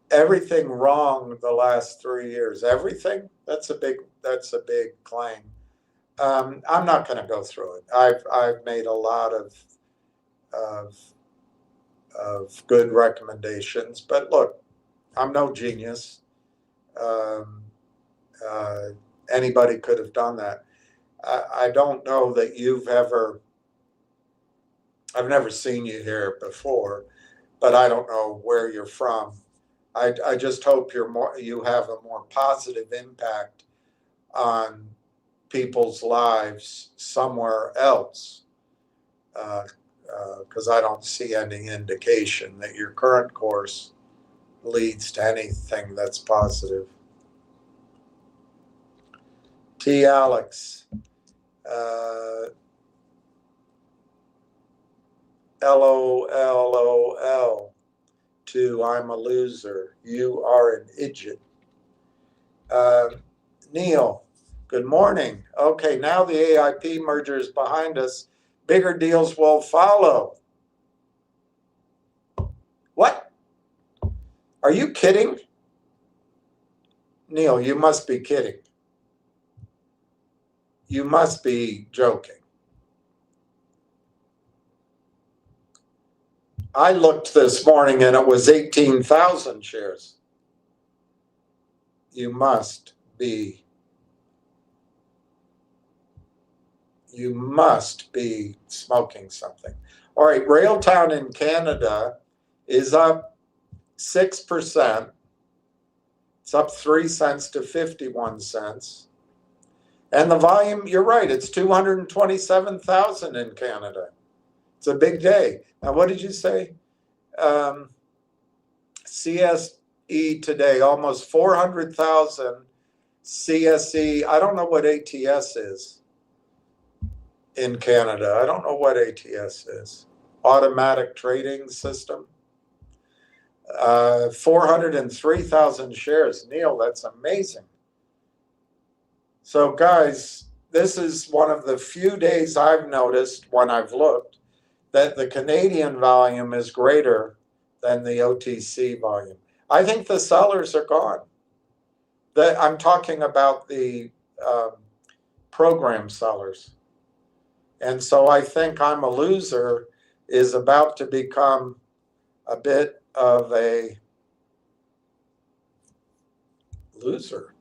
Everything wrong the last 3 years. Everything? That's a big claim. I'm not going to go through it. I've made a lot of good recommendations, but look, I'm no genius. Anybody could have done that. I don't know that I've never seen you here before, but I don't know where you're from. I just hope you have a more positive impact on people's lives somewhere else, because I don't see any indication that your current course leads to anything that's positive. T. Alex, LOL to I'm a loser. You are an idiot. Neil, good morning. Okay, now the AIP merger is behind us. Bigger deals will follow. What? Are you kidding? Neil, you must be kidding. You must be joking. I looked this morning and it was 18,000 shares. You must be smoking something. All right, Railtown in Canada is up 6%. It's up 3 cents to 51 cents. And the volume, you're right, it's 227,000 in Canada. It's a big day. Now, what did you say? CSE today, almost 400,000. CSE, I don't know what ATS is in Canada. I don't know what ATS is. Automatic trading system. 403,000 shares. Neil, that's amazing. So guys, this is one of the few days I've noticed when I've looked that the Canadian volume is greater than the OTC volume. I think the sellers are gone. I'm talking about the program sellers. And so I think I'm a loser is about to become a bit of a loser.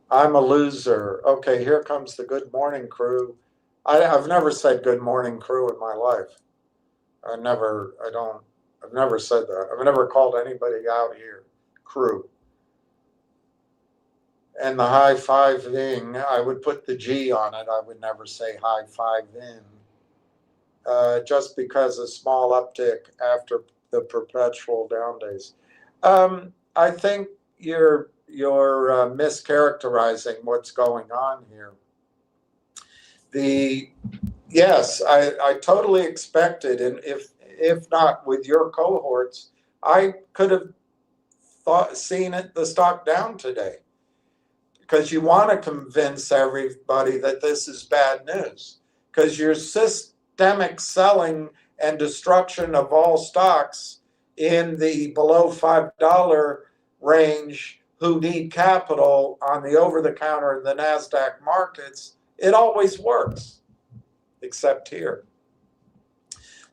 I'm a loser. Okay, here comes the good morning crew. I've never said good morning crew in my life. I've never said that. I've never called anybody out here crew. And the high fiving, I would put the G on it. I would never say high five in. Just because a small uptick after the perpetual down days. I think you're mischaracterizing what's going on here. Yes, I totally expected, and if not with your cohorts, I could have seen the stock down today, because you want to convince everybody that this is bad news, because your systemic selling and destruction of all stocks in the below $5 range who need capital on the over-the-counter in the NASDAQ markets, it always works, except here.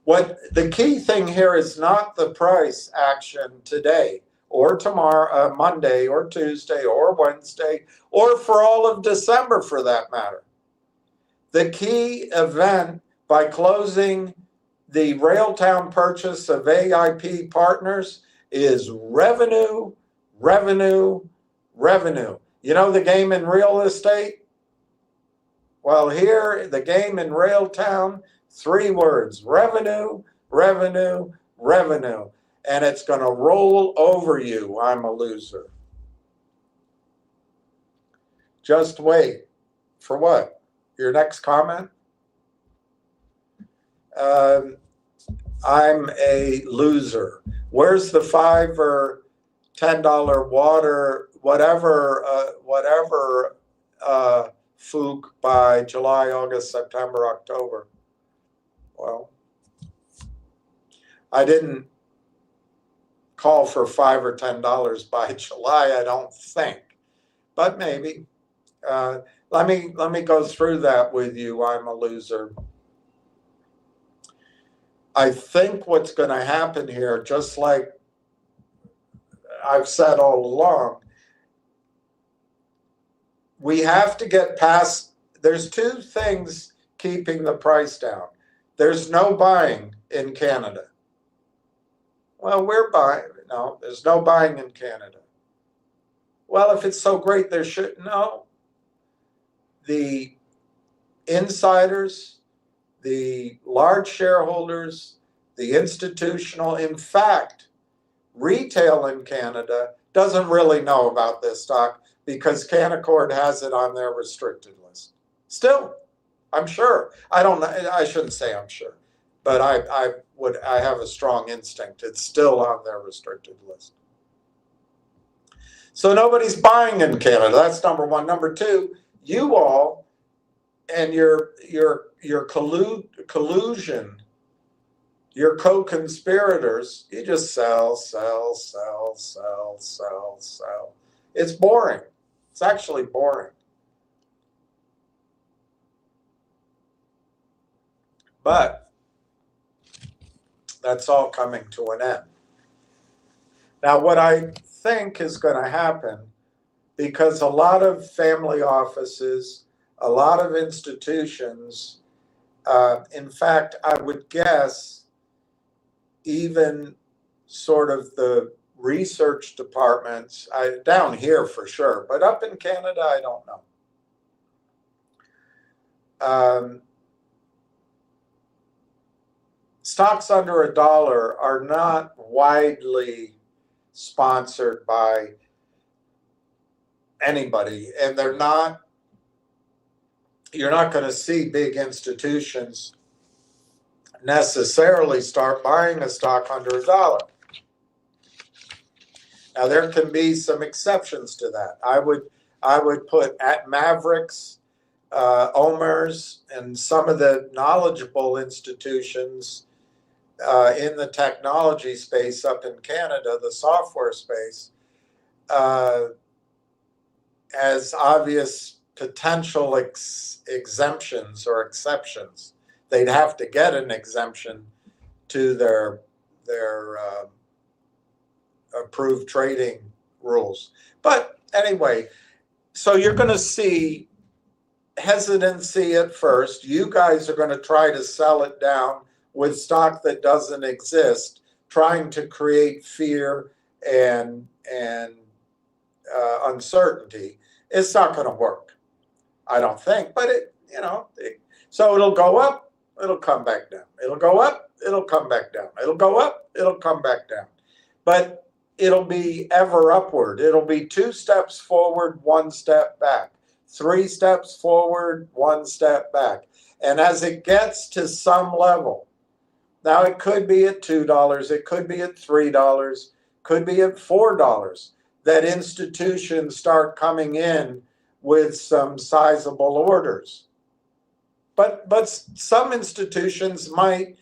What the key thing here is not the price action today or tomorrow, Monday or Tuesday or Wednesday, or for all of December for that matter. The key event by closing the Railtown purchase of AIP Partners is revenue, revenue, revenue. You know the game in real estate? Well, here, the game in Railtown, 3 words: revenue, revenue, revenue. And it's going to roll over you. I'm a loser. Just wait. For what? Your next comment? I'm a loser. Where's the $5 or $10 water, whatever Fook by July, August, September, October? Well, I didn't call for $5 or $10 by July, I don't think, but maybe. Let me go through that with you. I'm a loser. I think what's going to happen here, just like I've said all along, we have to get past, there's 2 things keeping the price down. There's no buying in Canada. Well, we're buying. No, there's no buying in Canada. Well, if it's so great, there should. No. The insiders, the large shareholders, the institutional, in fact, retail in Canada doesn't really know about this stock because Canaccord has it on their restricted list. Still, I'm sure. I don't know. I shouldn't say I'm sure, but I have a strong instinct. It's still on their restricted list. So nobody's buying in Canada. That's number one. Number two, you all and your collusion, your co-conspirators, you just sell, sell, sell, sell, sell, sell. It's boring. It's actually boring. But that's all coming to an end. Now, what I think is going to happen, because a lot of family offices, a lot of institutions, in fact, I would guess even sort of the research departments, down here for sure, but up in Canada, I don't know. Stocks under $1 are not widely sponsored by anybody, and you're not going to see big institutions necessarily start buying a stock under $1. Now there can be some exceptions to that. I would put at Mavericks, OMERS, and some of the knowledgeable institutions in the technology space up in Canada, the software space, as obvious potential exemptions or exceptions. They'd have to get an exemption to their approved trading rules. But anyway, so you're going to see hesitancy at first. You guys are going to try to sell it down with stock that doesn't exist, trying to create fear and uncertainty. It's not going to work, I don't think. But so it'll go up, it'll come back down. It'll go up, it'll come back down. It'll go up, it'll come back down. But it'll be ever upward. It'll be 2 steps forward, 1 step back. 3 steps forward, 1 step back. And as it gets to some level, now it could be at $2, it could be at $3, could be at $4, that institutions start coming in with some sizable orders. But some institutions might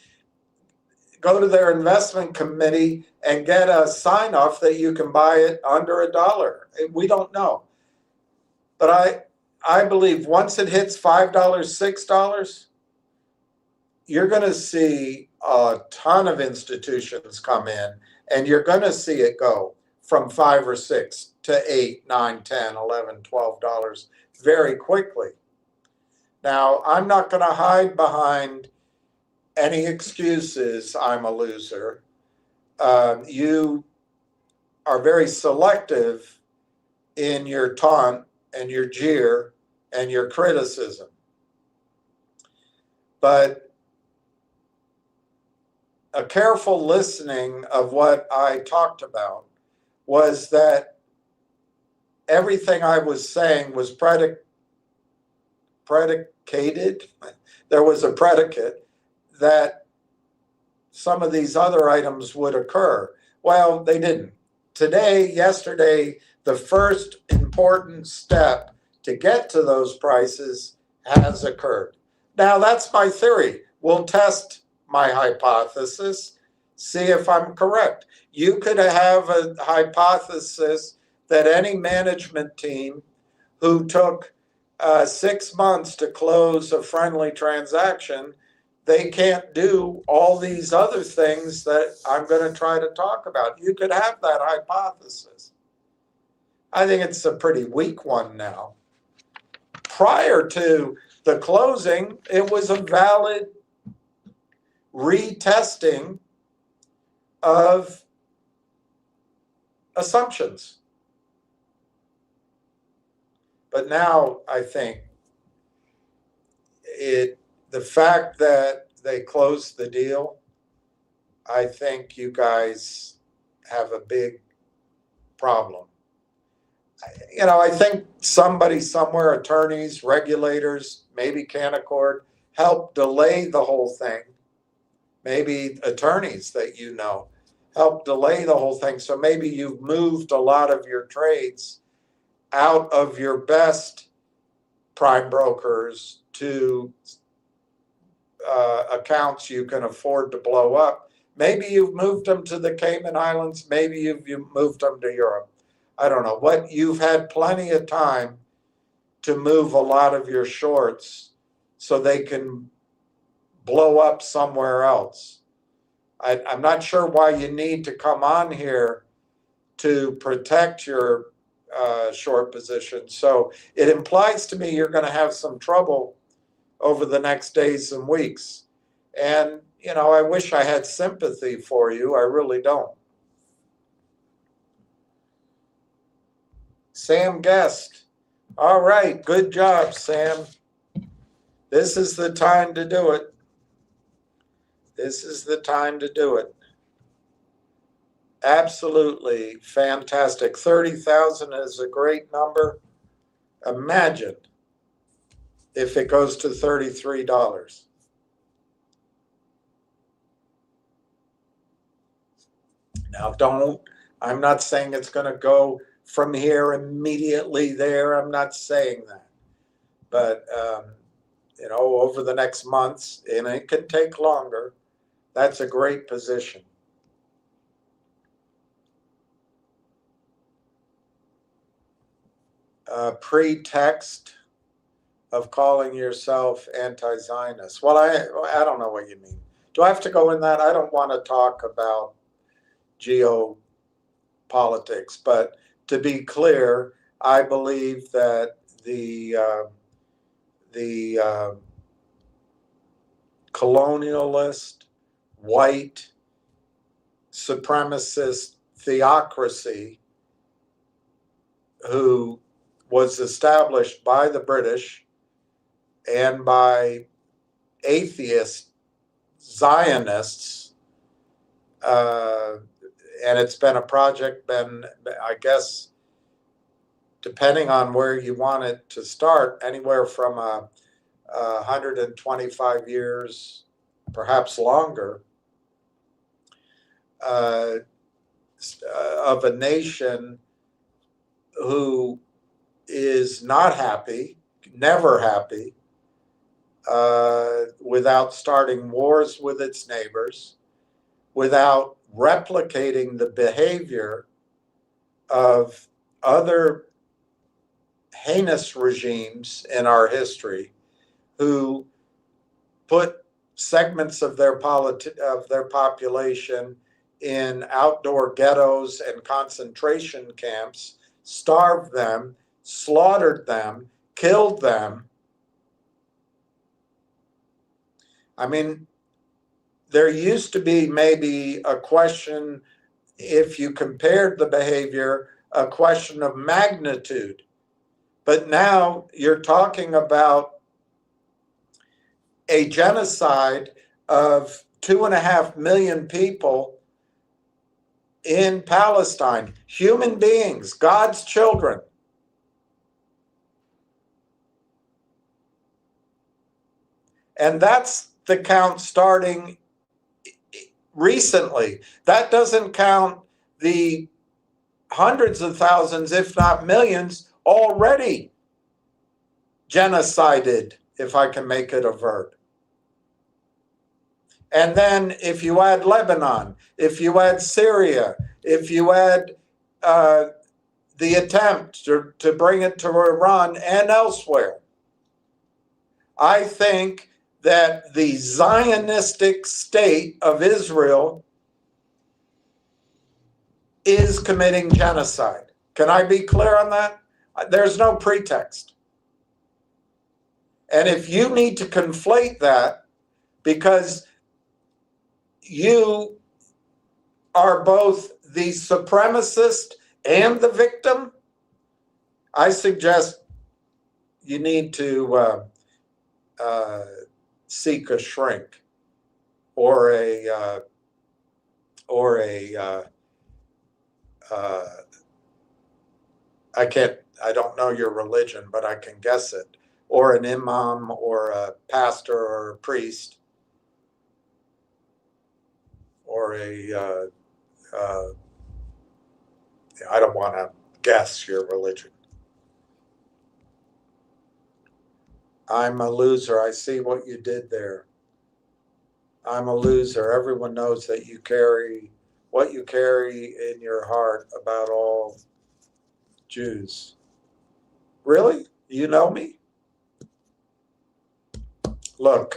go to their investment committee and get a sign off that you can buy it under $1. We don't know. But I believe once it hits $5, $6, you're going to see a ton of institutions come in, and you're going to see it go from 5 or 6 to 8, 9, 10, 11, $12 very quickly. Now, I'm not going to hide behind any excuses. I'm a loser. You are very selective in your taunt and your jeer and your criticism. But a careful listening of what I talked about was that everything I was saying was predicated. There was a predicate that some of these other items would occur. Well, they didn't. Yesterday, the first important step to get to those prices has occurred. Now, that's my theory. We'll test my hypothesis, see if I'm correct. You could have a hypothesis that any management team who took 6 months to close a friendly transaction, they can't do all these other things that I'm going to try to talk about. You could have that hypothesis. I think it's a pretty weak one now. Prior to the closing, it was a valid retesting of assumptions. But now I think the fact that they closed the deal, I think you guys have a big problem. I think somebody somewhere, attorneys, regulators, maybe Canaccord, helped delay the whole thing. Maybe attorneys that helped delay the whole thing. So maybe you've moved a lot of your trades out of your best prime brokers to accounts you can afford to blow up. Maybe you've moved them to the Cayman Islands. Maybe you've moved them to Europe. I don't know. You've had plenty of time to move a lot of your shorts so they can blow up somewhere else. I'm not sure why you need to come on here to protect your short position. So it implies to me you're going to have some trouble over the next days and weeks. And, I wish I had sympathy for you. I really don't. Sam Guest. All right. Good job, Sam. This is the time to do it. This is the time to do it. Absolutely fantastic. 30,000 is a great number. Imagine if it goes to $33. Now, I'm not saying it's going to go from here immediately there. I'm not saying that. But, over the next months, and it can take longer, that's a great position. Pretext of calling yourself anti-Zionist. Well, I don't know what you mean. Do I have to go in that? I don't want to talk about geopolitics, but to be clear, I believe that the colonialist, white, supremacist theocracy who was established by the British and by atheist Zionists And it's been a project, I guess, depending on where you want it to start, anywhere from 125 years, perhaps longer, of a nation who is not happy, never happy, without starting wars with its neighbors, without replicating the behavior of other heinous regimes in our history who put segments of their population in outdoor ghettos and concentration camps, starved them, slaughtered them, killed them. I mean, there used to be maybe a question, if you compared the behavior, a question of magnitude. But now you're talking about a genocide of 2.5 million people in Palestine, human beings, God's children. And that's the count starting recently. That doesn't count the hundreds of thousands, if not millions, already genocided, if I can make it a verb. And then if you add Lebanon, if you add Syria, if you add the attempt to bring it to Iran and elsewhere, I think that the Zionistic state of Israel is committing genocide. Can I be clear on that? There's no pretext. And if you need to conflate that because you are both the supremacist and the victim, I suggest you need to seek a shrink or I don't know your religion, but I can guess it, or an imam or a pastor or a priest or I don't want to guess your religion. I'm a loser. I see what you did there. I'm a loser. Everyone knows that you carry what you carry in your heart about all Jews. Really? You know me? Look,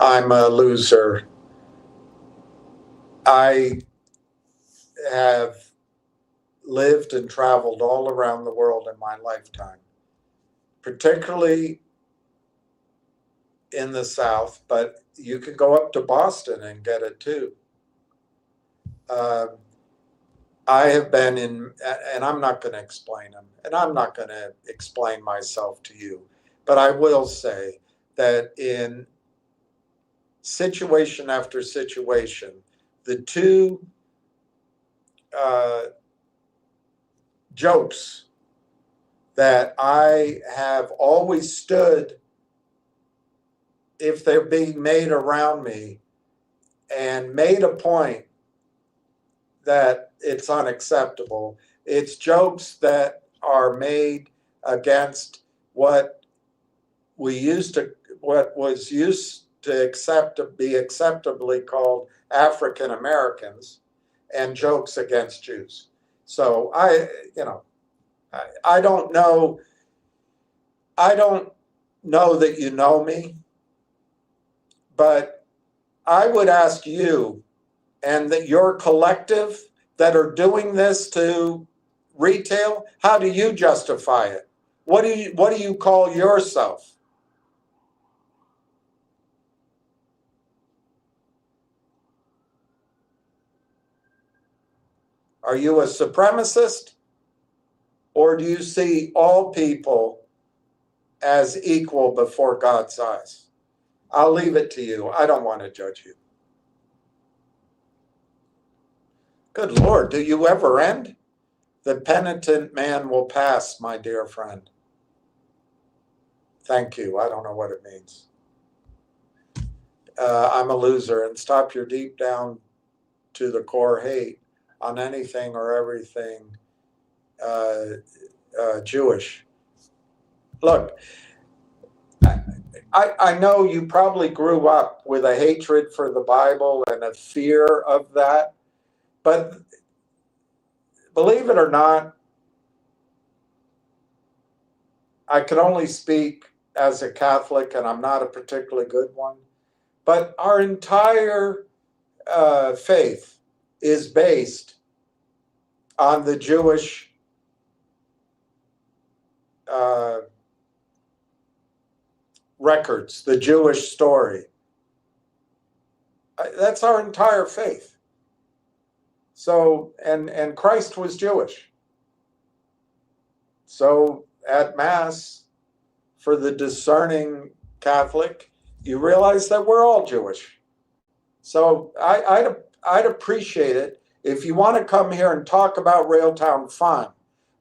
I'm a loser. I have lived and traveled all around the world in my lifetime, particularly in the South, but you can go up to Boston and get it too. I have been in, and I'm not going to explain them, and I'm not going to explain myself to you, but I will say that in situation after situation, the two jokes that I have always stood, if they're being made around me, and made a point that it's unacceptable. It's jokes that are made against what was used to be acceptably called African Americans, and jokes against Jews. So I don't know that you know me, but I would ask you and that your collective that are doing this to retail, how do you justify it? What do you call yourself? Are you a supremacist? Or do you see all people as equal before God's eyes? I'll leave it to you. I don't want to judge you. Good Lord, do you ever end? The penitent man will pass, my dear friend. Thank you. I don't know what it means. I'm a loser, and stop your deep down to the core hate on anything or everything Jewish. Look, I know you probably grew up with a hatred for the Bible and a fear of that, but believe it or not, I can only speak as a Catholic, and I'm not a particularly good one, but our entire faith is based on the Jewish records, the Jewish story. That's our entire faith. So, and Christ was Jewish. So at Mass, for the discerning Catholic, you realize that we're all Jewish. So I'd appreciate it if you want to come here and talk about Railtown, fine.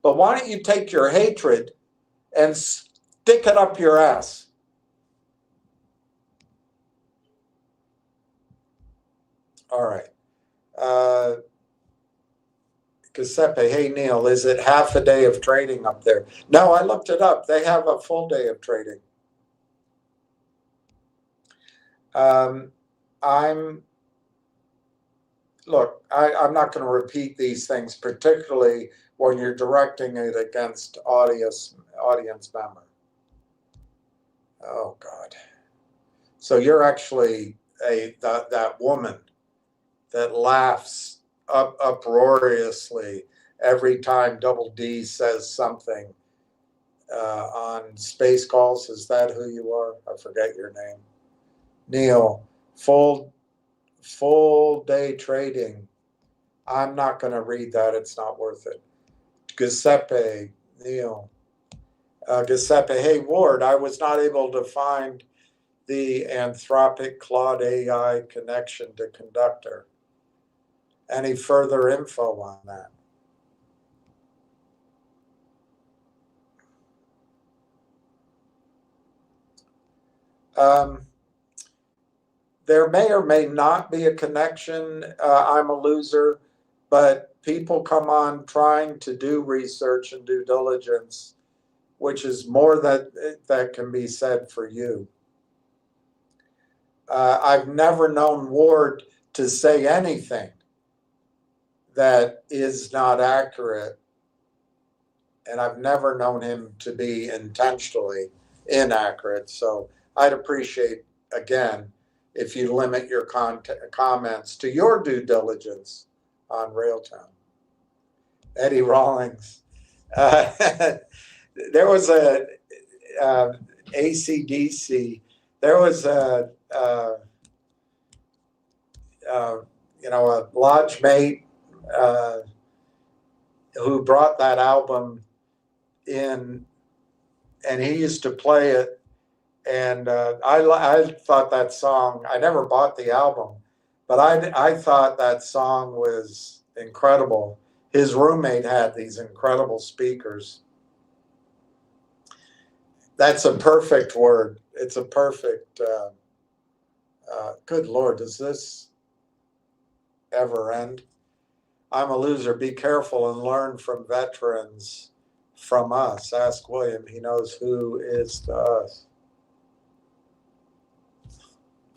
But why don't you take your hatred and stick it up your ass? All right. Giuseppe, hey Neil, is it half a day of trading up there? No, I looked it up. They have a full day of trading. I'm not going to repeat these things, particularly when you're directing it against audience member. Oh God! So you're actually that woman that laughs uproariously every time Double D says something on space calls. Is that who you are? I forget your name. Neil, full day trading. I'm not going to read that. It's not worth it. Giuseppe, Neil. Giuseppe, hey Ward, I was not able to find the Anthropic Claude AI connection to Conductor. Any further info on that? There may or may not be a connection. I'm a loser, but people come on trying to do research and due diligence, which is more that can be said for you. I've never known Ward to say anything that is not accurate, and I've never known him to be intentionally inaccurate. So I'd appreciate, again, if you limit your comments to your due diligence on Railtown. Eddie Rawlings. There was a AC/DC. There was a lodge mate who brought that album in, and he used to play it. And I thought that song, I never bought the album, but I thought that song was incredible. His roommate had these incredible speakers. That's a perfect word. It's a perfect, good Lord, does this ever end? I'm a loser. Be careful and learn from veterans, from us. Ask William. He knows who is to us.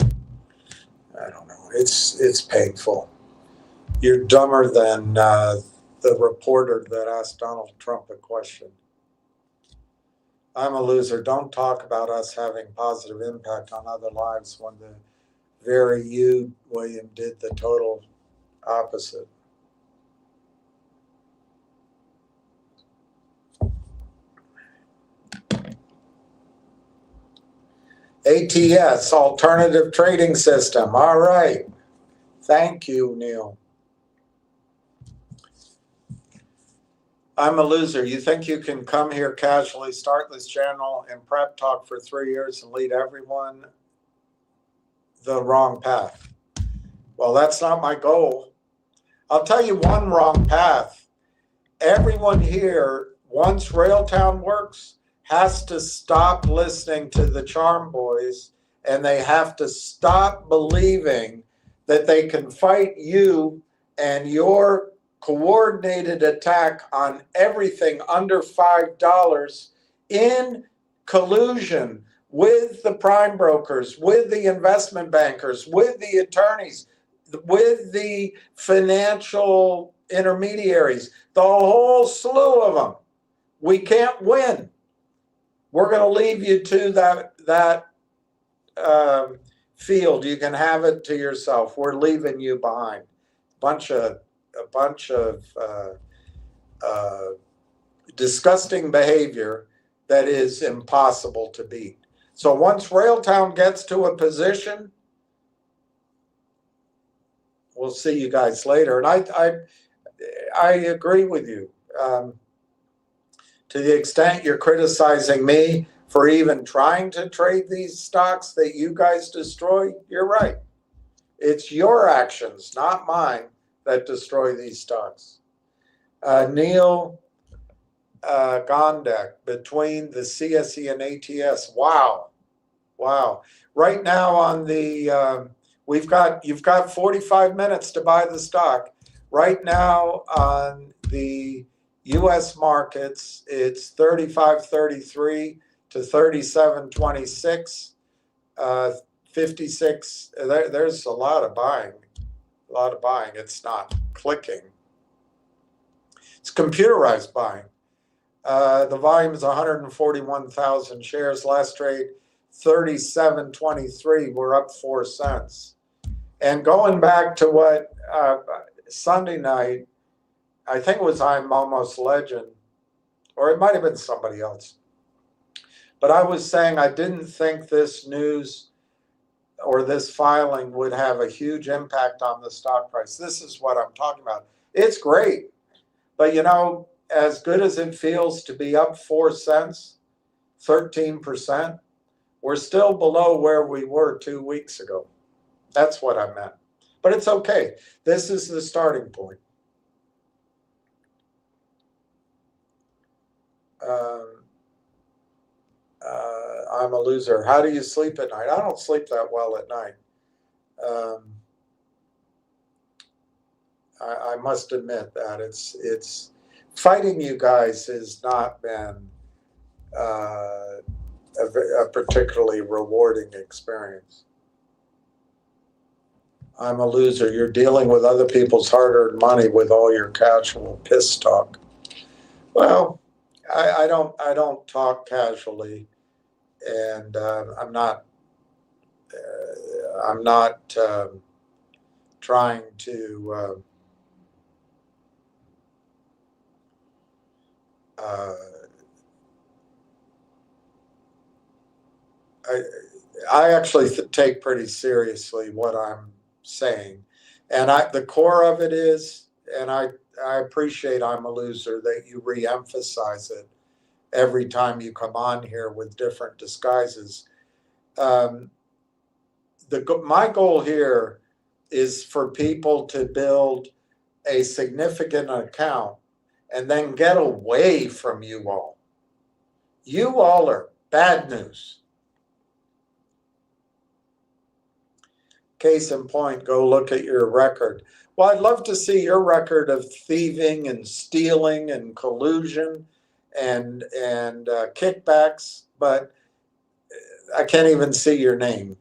I don't know. It's painful. You're dumber than the reporter that asked Donald Trump a question. I'm a loser. Don't talk about us having positive impact on other lives when the very you, William, did the total opposite. ATS, Alternative Trading System. All right. Thank you, Neil. I'm a loser. You think you can come here casually, start this channel, and prep talk for 3 years and lead everyone the wrong path? Well, that's not my goal. I'll tell you one wrong path. Everyone here, once Railtown works, has to stop listening to the Charm Boys, and they have to stop believing that they can fight you and your coordinated attack on everything under $5 in collusion with the prime brokers, with the investment bankers, with the attorneys, with the financial intermediaries, the whole slew of them. We can't win. We're going to leave you to that field. You can have it to yourself. We're leaving you behind. A bunch of disgusting behavior that is impossible to beat. So once Railtown gets to a position, we'll see you guys later. And I agree with you. To the extent you're criticizing me for even trying to trade these stocks that you guys destroy, you're right. It's your actions, not mine, that destroy these stocks. Neil Gondek, between the CSE and ATS. Wow. Right now on the, you've got 45 minutes to buy the stock. Right now on the U.S. markets, it's 35.33 to 37.26, 56. There's a lot of buying. It's not clicking. It's computerized buying. The volume is 141,000 shares. Last trade, 37.23. We're up 4 cents. And going back to what Sunday night, I think it was I'm Almost Legend, or it might have been somebody else. But I was saying I didn't think this news or this filing would have a huge impact on the stock price. This is what I'm talking about. It's great. But, you know, as good as it feels to be up 4 cents, 13%, we're still below where we were 2 weeks ago. That's what I meant. But it's okay. This is the starting point. I'm a loser. How do you sleep at night? I don't sleep that well at night. I must admit that it's fighting you guys has not been a particularly rewarding experience. I'm a loser. You're dealing with other people's hard-earned money with all your casual piss talk. Well, I don't talk casually, and I'm not trying to I actually take pretty seriously what I'm saying, and the core of it is, and I appreciate I'm a loser that you re-emphasize it every time you come on here with different disguises. My goal here is for people to build a significant account and then get away from you all. You all are bad news. Case in point, go look at your record. Well, I'd love to see your record of thieving and stealing and collusion and kickbacks, but I can't even see your name.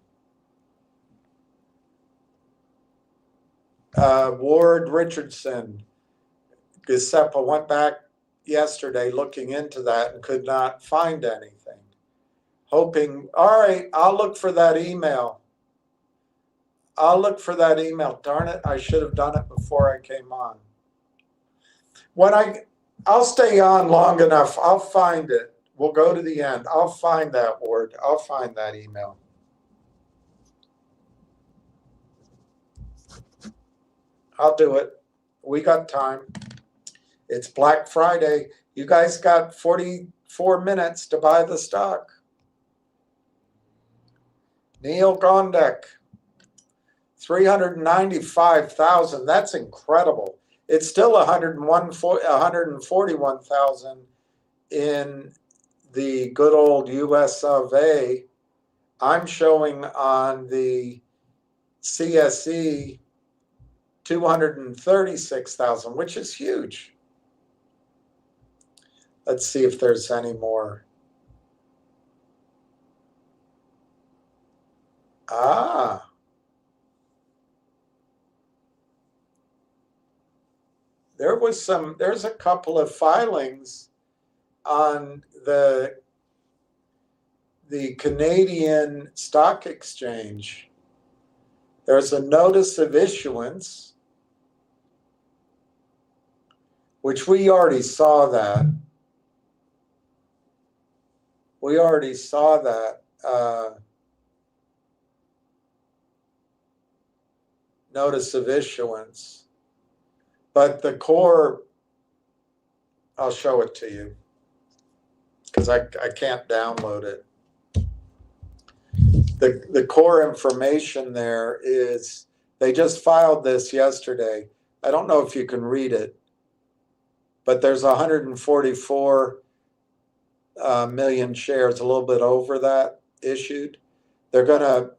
Ward Richardson, Giuseppe went back yesterday looking into that and could not find anything. Hoping, all right, I'll look for that email. Darn it, I should have done it before I came on. I'll stay on long enough. I'll find it. We'll go to the end. I'll find that word. I'll find that email. I'll do it. We got time. It's Black Friday. You guys got 44 minutes to buy the stock. Neil Gondek, 395,000. That's incredible. It's still 141,000 in the good old US of A. I'm showing on the CSE 236,000, which is huge. Let's see if there's any more. There's a couple of filings on the Canadian Stock Exchange. There's a notice of issuance, which we already saw that. We already saw that notice of issuance. But the core, I'll show it to you because I can't download it. The core information there is, they just filed this yesterday. I don't know if you can read it, but there's 144 million shares, a little bit over that, issued. They're going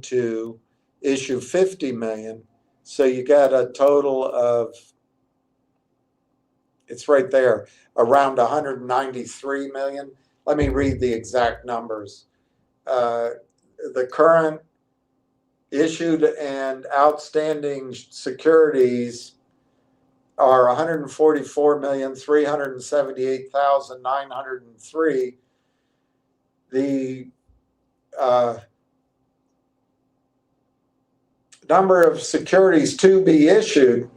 to issue 50 million. So you got a total of, it's right there, around 193 million. Let me read the exact numbers. The current issued and outstanding securities are 144,378,903. The number of securities to be issued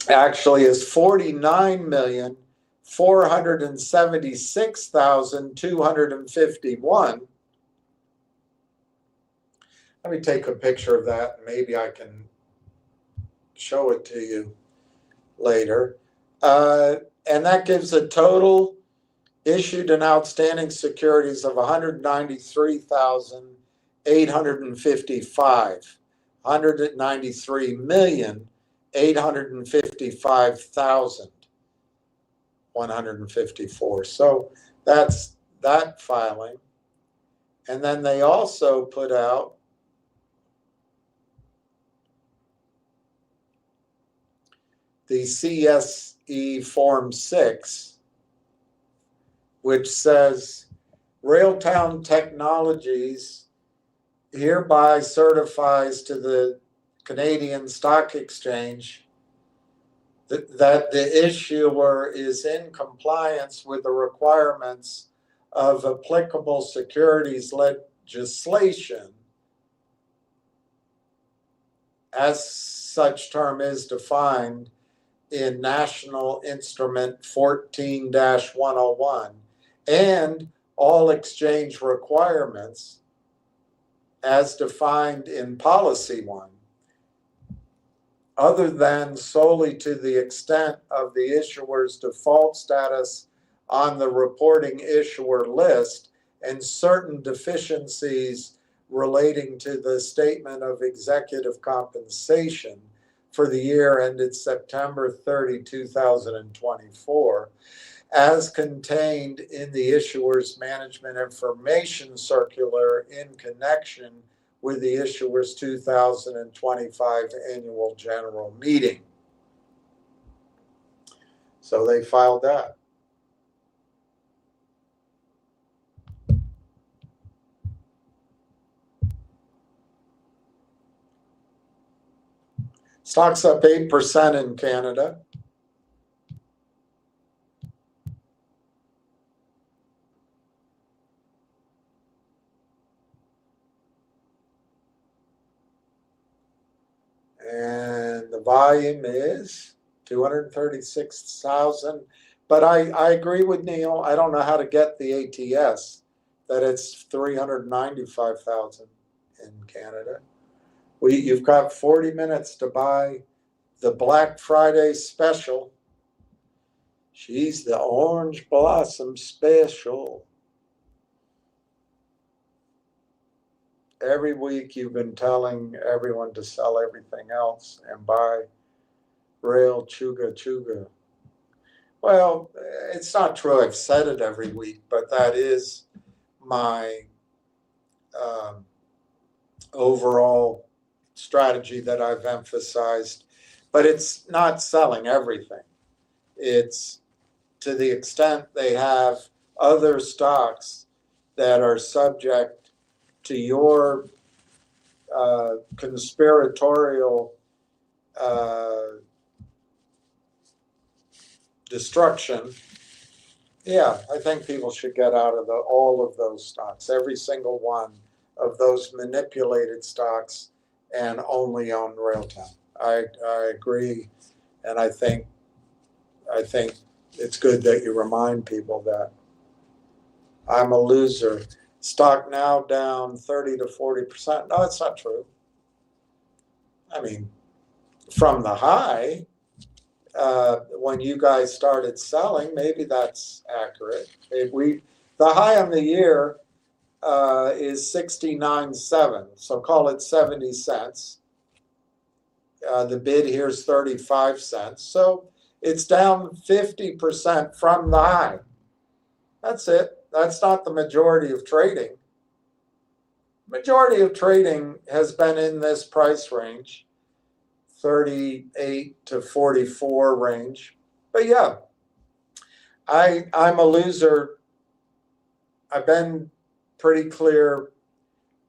actually is 49,476,251. Let me take a picture of that and maybe I can show it to you later. And that gives a total issued and outstanding securities of 193,855. 193,855,154. So that's that filing. And then they also put out the CSE Form 6, which says Railtown Technologies hereby certifies to the Canadian Stock Exchange that the issuer is in compliance with the requirements of applicable securities legislation, as such term is defined in National Instrument 14-101, and all exchange requirements as defined in Policy 1, other than solely to the extent of the issuer's default status on the reporting issuer list and certain deficiencies relating to the statement of executive compensation for the year ended September 30, 2024, as contained in the issuer's management information circular in connection with the issuer's 2025 annual general meeting. So they filed that. Stock's up 8% in Canada. And the volume is 236,000. But I agree with Neil. I don't know how to get the ATS, that it's 395,000 in Canada. You've got 40 minutes to buy the Black Friday special. She's the Orange Blossom Special. Every week you've been telling everyone to sell everything else and buy Rail Chuga Chuga. Well, it's not true. I've said it every week, but that is my um, overall strategy that I've emphasized. But it's not selling everything. It's to the extent they have other stocks that are subject to your conspiratorial destruction. Yeah, I think people should get out of all of those stocks, every single one of those manipulated stocks, and only own Railtown. I agree, and I think it's good that you remind people that I'm a loser. Stock now down 30 to 40%. No, it's not true. I mean, from the high, when you guys started selling, maybe that's accurate. The high on the year is 69.7, so call it 70 cents. The bid here is 35 cents, so it's down 50% from the high. That's it. That's not the majority of trading. Majority of trading has been in this price range, 38 to 44 range. But yeah, I'm a loser. I've been pretty clear.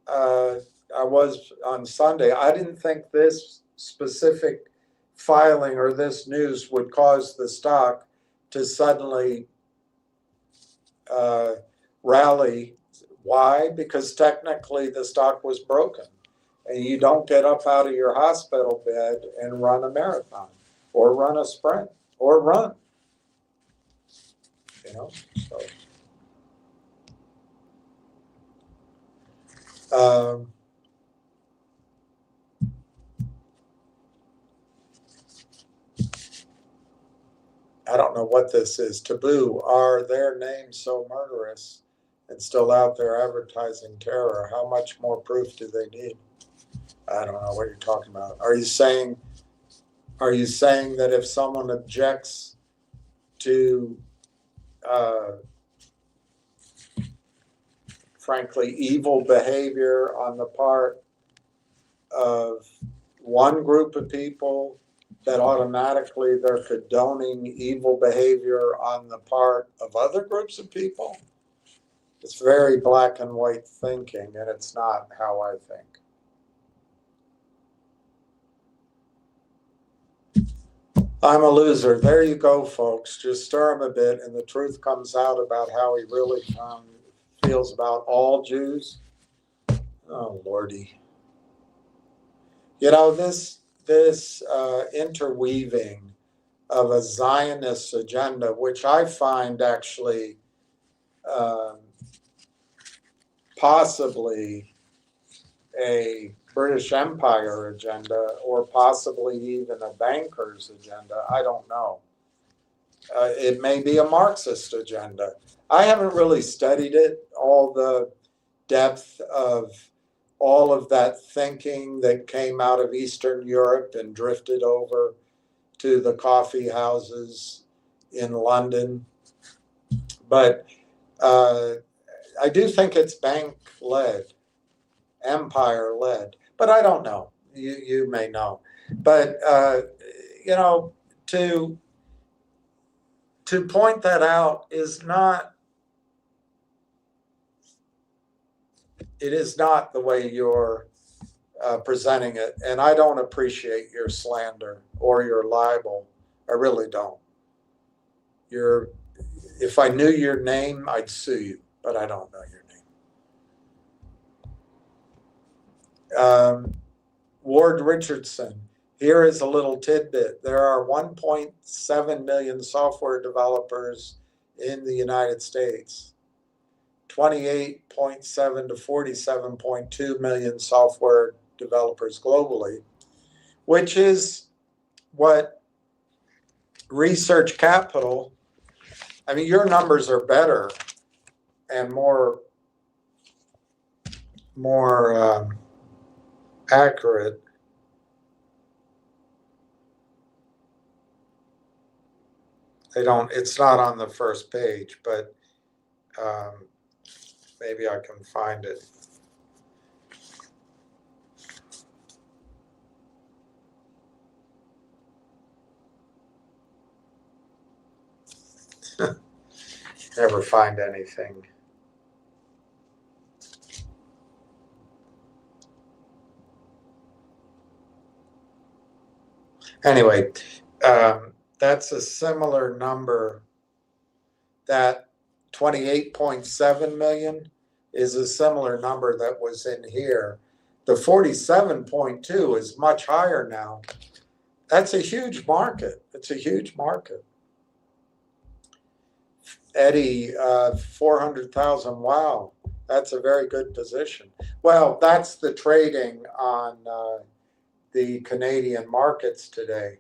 I was on Sunday. I didn't think this specific filing or this news would cause the stock to suddenly rally. Why? Because technically the stock was broken. And you don't get up out of your hospital bed and run a marathon or run a sprint or run. So I don't know what this is. Taboo. Are their names so murderous and still out there advertising terror? How much more proof do they need? I don't know what you're talking about. Are you saying that if someone objects to frankly evil behavior on the part of one group of people, that automatically they're condoning evil behavior on the part of other groups of people? It's very black and white thinking, and it's not how I think. I'm a loser. There you go, folks. Just stir him a bit, and the truth comes out about how he really feels about all Jews. Oh, Lordy. This interweaving of a Zionist agenda, which I find actually possibly a British Empire agenda, or possibly even a banker's agenda. I don't know. It may be a Marxist agenda. I haven't really studied it, all the depth of all of that thinking that came out of Eastern Europe and drifted over to the coffee houses in London. But I do think it's bank-led, empire-led. But I don't know. You may know. But, to point that out is not the way you're presenting it, and I don't appreciate your slander or your libel. I really don't. If I knew your name, I'd sue you, but I don't know your name. Ward Richardson, here is a little tidbit. There are 1.7 million software developers in the United States, 28.7 to 47.2 million software developers globally, which is what Research Capital, I mean, your numbers are better and more accurate. They don't, it's not on the first page, but maybe I can find it. Never find anything. Anyway, that's a similar number. That 28.7 million is a similar number that was in here. The 47.2 is much higher now. That's a huge market. It's a huge market. Eddie, 400,000. Wow, that's a very good position. Well, that's the trading on the Canadian markets today.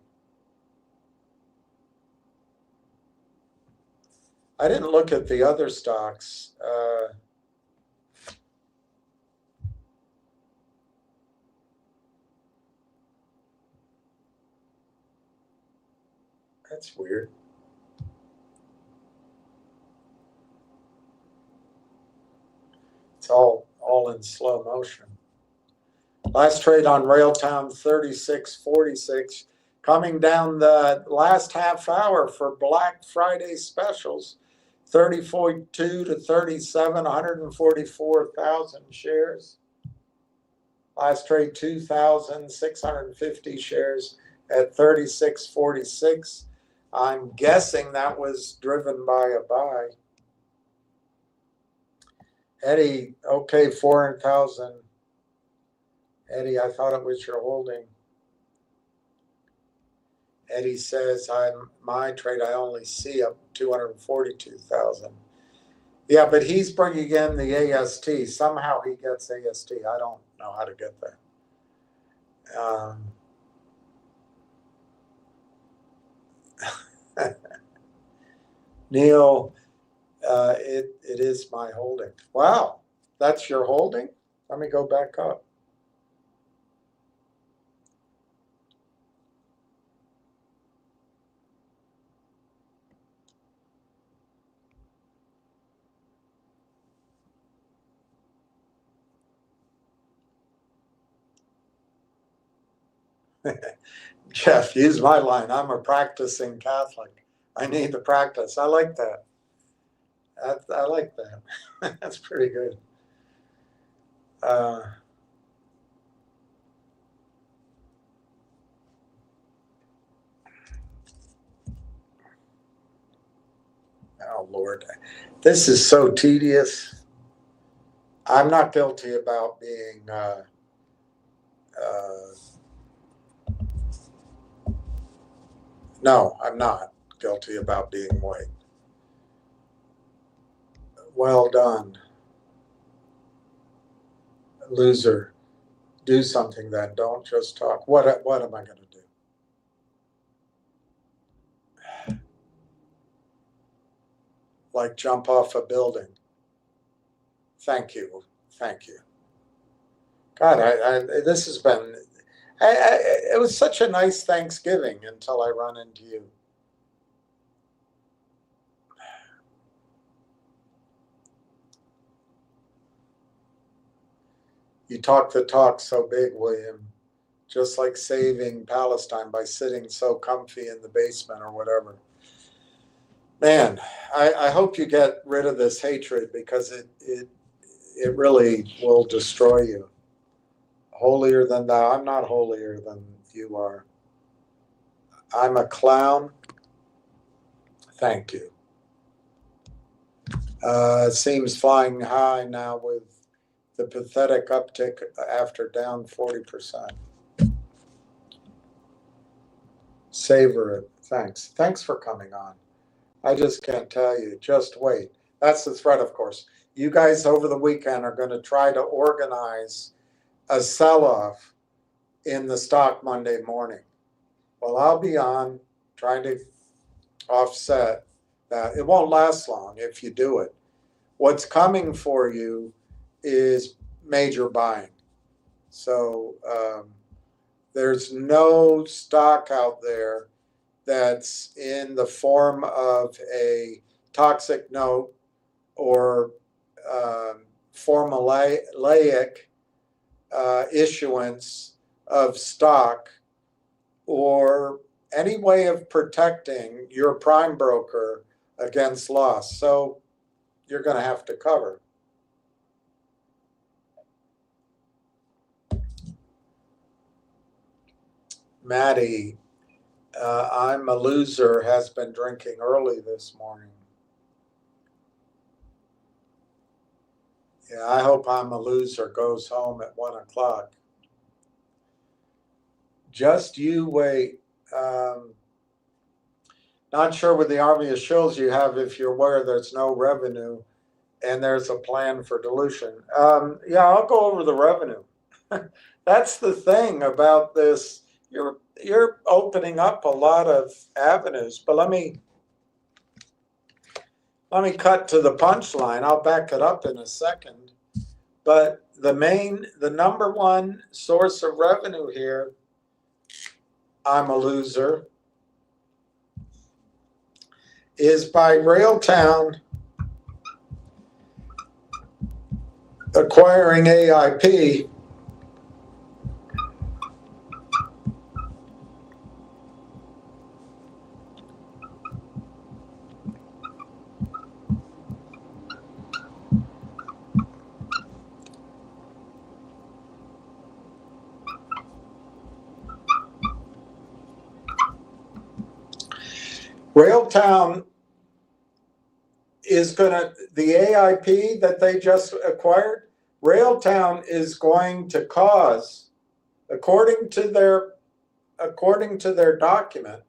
I didn't look at the other stocks. That's weird. It's all in slow motion. Last trade on Railtown, 36.46, coming down the last half hour for Black Friday specials, 30.2 to 37, 144,000 shares. Last trade, 2,650 shares at 36.46. I'm guessing that was driven by a buy. Eddie, okay, 400,000. Eddie, I thought it was your holding. Eddie says, my trade, I only see up 242,000. Yeah, but he's bringing in the AST. Somehow he gets AST. I don't know how to get that. Neil, it is my holding. Wow, that's your holding? Let me go back up. Jeff, use my line. I'm a practicing Catholic. I need to practice. I like that. I like that. That's pretty good. Oh, Lord. This is so tedious. I'm not guilty about being no, I'm not guilty about being white. Well done. Loser. Do something then. Don't just talk. What am I going to do? Like jump off a building. Thank you. Thank you. God, this has been, it was such a nice Thanksgiving until I run into you. You talk the talk so big, William, just like saving Palestine by sitting so comfy in the basement or whatever. Man, I hope you get rid of this hatred because it really will destroy you. Holier than thou. I'm not holier than you are. I'm a clown. Thank you. Seems flying high now with the pathetic uptick after down 40%. Savor it. Thanks. Thanks for coming on. I just can't tell you. Just wait. That's the threat, of course. You guys over the weekend are going to try to organize a sell-off in the stock Monday morning. Well, I'll be on trying to offset that. It won't last long if you do it. What's coming for you is major buying. So there's no stock out there that's in the form of a toxic note or formulaic issuance of stock, or any way of protecting your prime broker against loss. So you're going to have to cover. Maddie, I'm a loser, has been drinking early this morning. Yeah, I hope I'm a loser goes home at 1 o'clock. Just you wait. Not sure with the Army of Shills you have, if you're aware there's no revenue and there's a plan for dilution. Yeah, I'll go over the revenue. That's the thing about this. You're opening up a lot of avenues, but let me cut to the punchline. I'll back it up in a second. But the number one source of revenue here, I'm a loser, is by Railtown acquiring AIP. Railtown is the AIP that they just acquired, Railtown is going to cause, according to their document,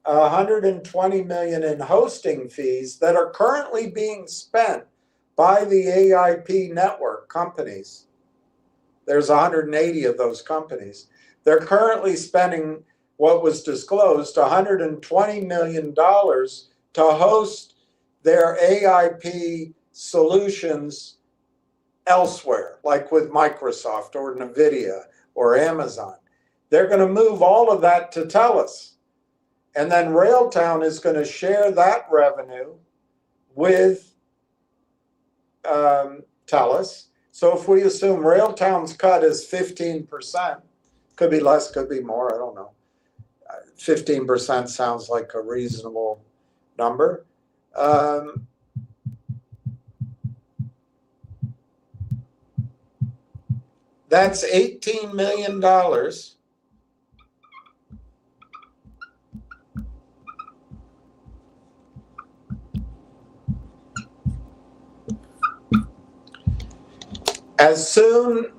120 million in hosting fees that are currently being spent by the AIP network companies. There's 180 of those companies. They're currently spending what was disclosed, $120 million to host their AIP solutions elsewhere, like with Microsoft or NVIDIA or Amazon. They're going to move all of that to TELUS. And then Railtown is going to share that revenue with TELUS. So if we assume Railtown's cut is 15%, could be less, could be more, I don't know. 15% sounds like a reasonable number. That's $18 million. As soon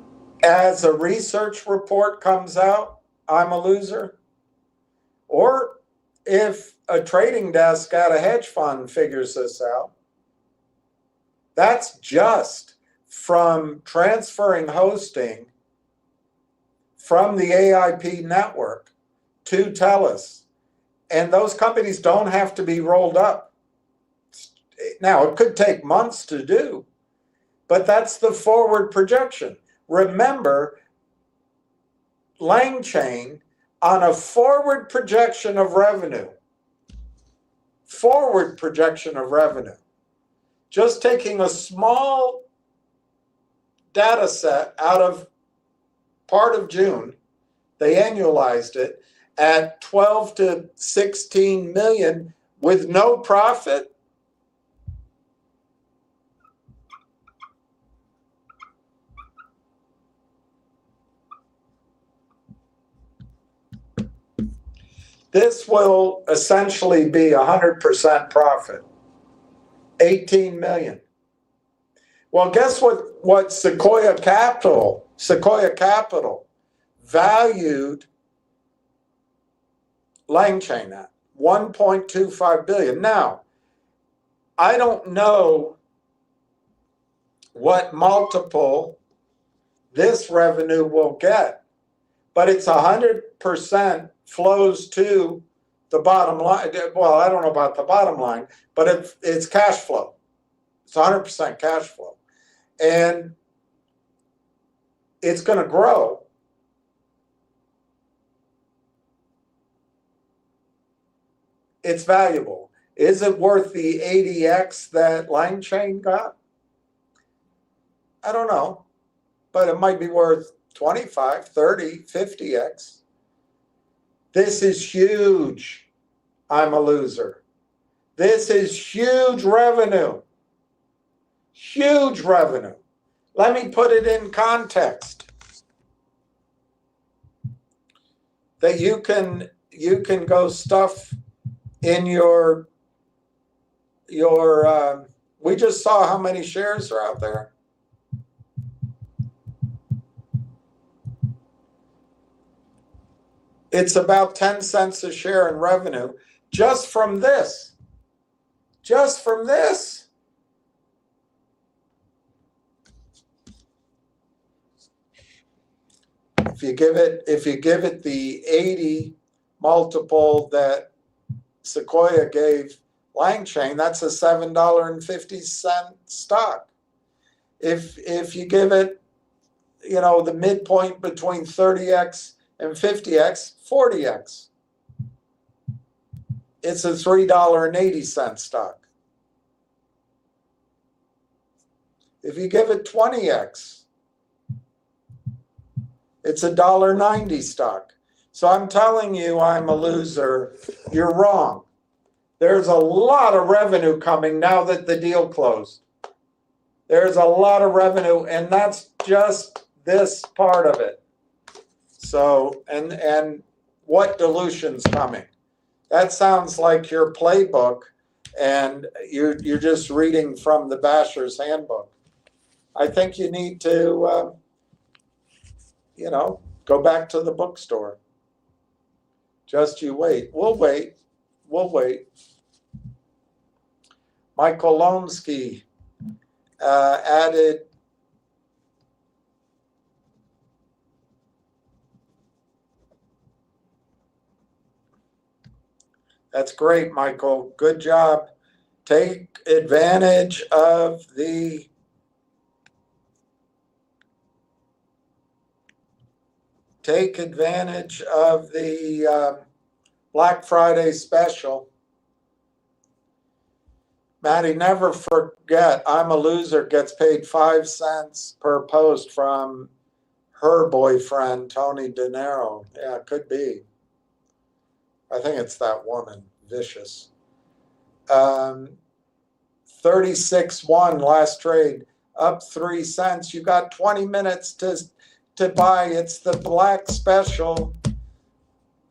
as a research report comes out, I'm a loser. Or if a trading desk at a hedge fund figures this out, that's just from transferring hosting from the AIP network to TELUS. And those companies don't have to be rolled up. Now, it could take months to do, but that's the forward projection. Remember, LangChain, on a forward projection of revenue, just taking a small data set out of part of June, they annualized it at 12 to 16 million with no profit. This will essentially be 100% profit, 18 million. Well, guess what Sequoia Capital valued LangChain at? 1.25 billion. Now, I don't know what multiple this revenue will get, but it's 100% flows to the bottom line. Well, I don't know about the bottom line, but it's cash flow. It's 100% cash flow. And it's going to grow. it's valuable. Is it worth the 80x that Lang Chain got? I don't know, but it might be worth 25, 30, 50x. This is huge. I'm a loser. This is huge revenue. Huge revenue. Let me put it in context. That you can go stuff in your we just saw how many shares are out there. It's about 10 cents a share in revenue just from this. Just from this. If you give it the 80 multiple that Sequoia gave Lang Chain, that's a $7.50 stock. If you give it, the midpoint between 30x and 50x, 40x. It's a $3.80 stock. If you give it 20x, it's a $1.90 stock. So I'm telling you I'm a loser. You're wrong. There's a lot of revenue coming now that the deal closed. There's a lot of revenue, and that's just this part of it. So, and what dilution's coming? That sounds like your playbook, and you're just reading from the Basher's Handbook. I think you need to, go back to the bookstore. Just you wait. We'll wait. We'll wait. Michael Lomsky added That's great, Michael. Good job. Take advantage of the Black Friday special. Maddie, never forget, I'm a loser gets paid 5 cents per post from her boyfriend, Tony De Niro. Yeah, it could be. I think it's that woman, vicious. 36.1 last trade, up 3 cents. You got 20 minutes to buy. It's the black special.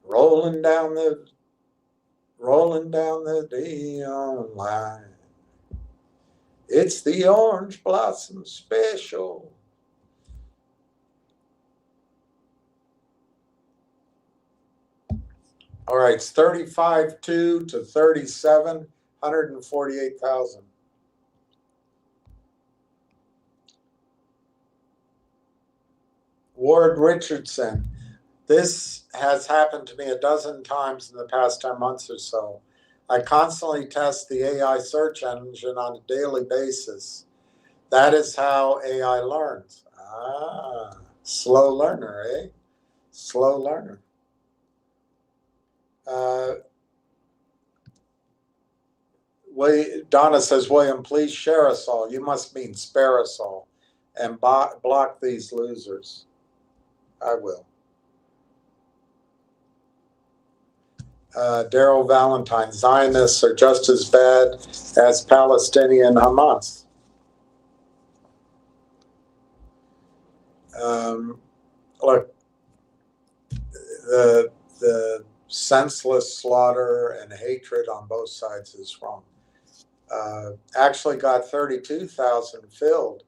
Rolling down the Dion line. It's the orange blossom special. All right, it's 35.2 to 37, 148,000. Ward Richardson. This has happened to me a dozen times in the past 10 months or so. I constantly test the AI search engine on a daily basis. That is how AI learns. Slow learner, eh? Slow learner. Donna says, William, please share us all. You must mean spare us all and block these losers. I will. Daryl Valentine, Zionists are just as bad as Palestinian Hamas. Look, the senseless slaughter and hatred on both sides is wrong. Actually got 32,000 filled.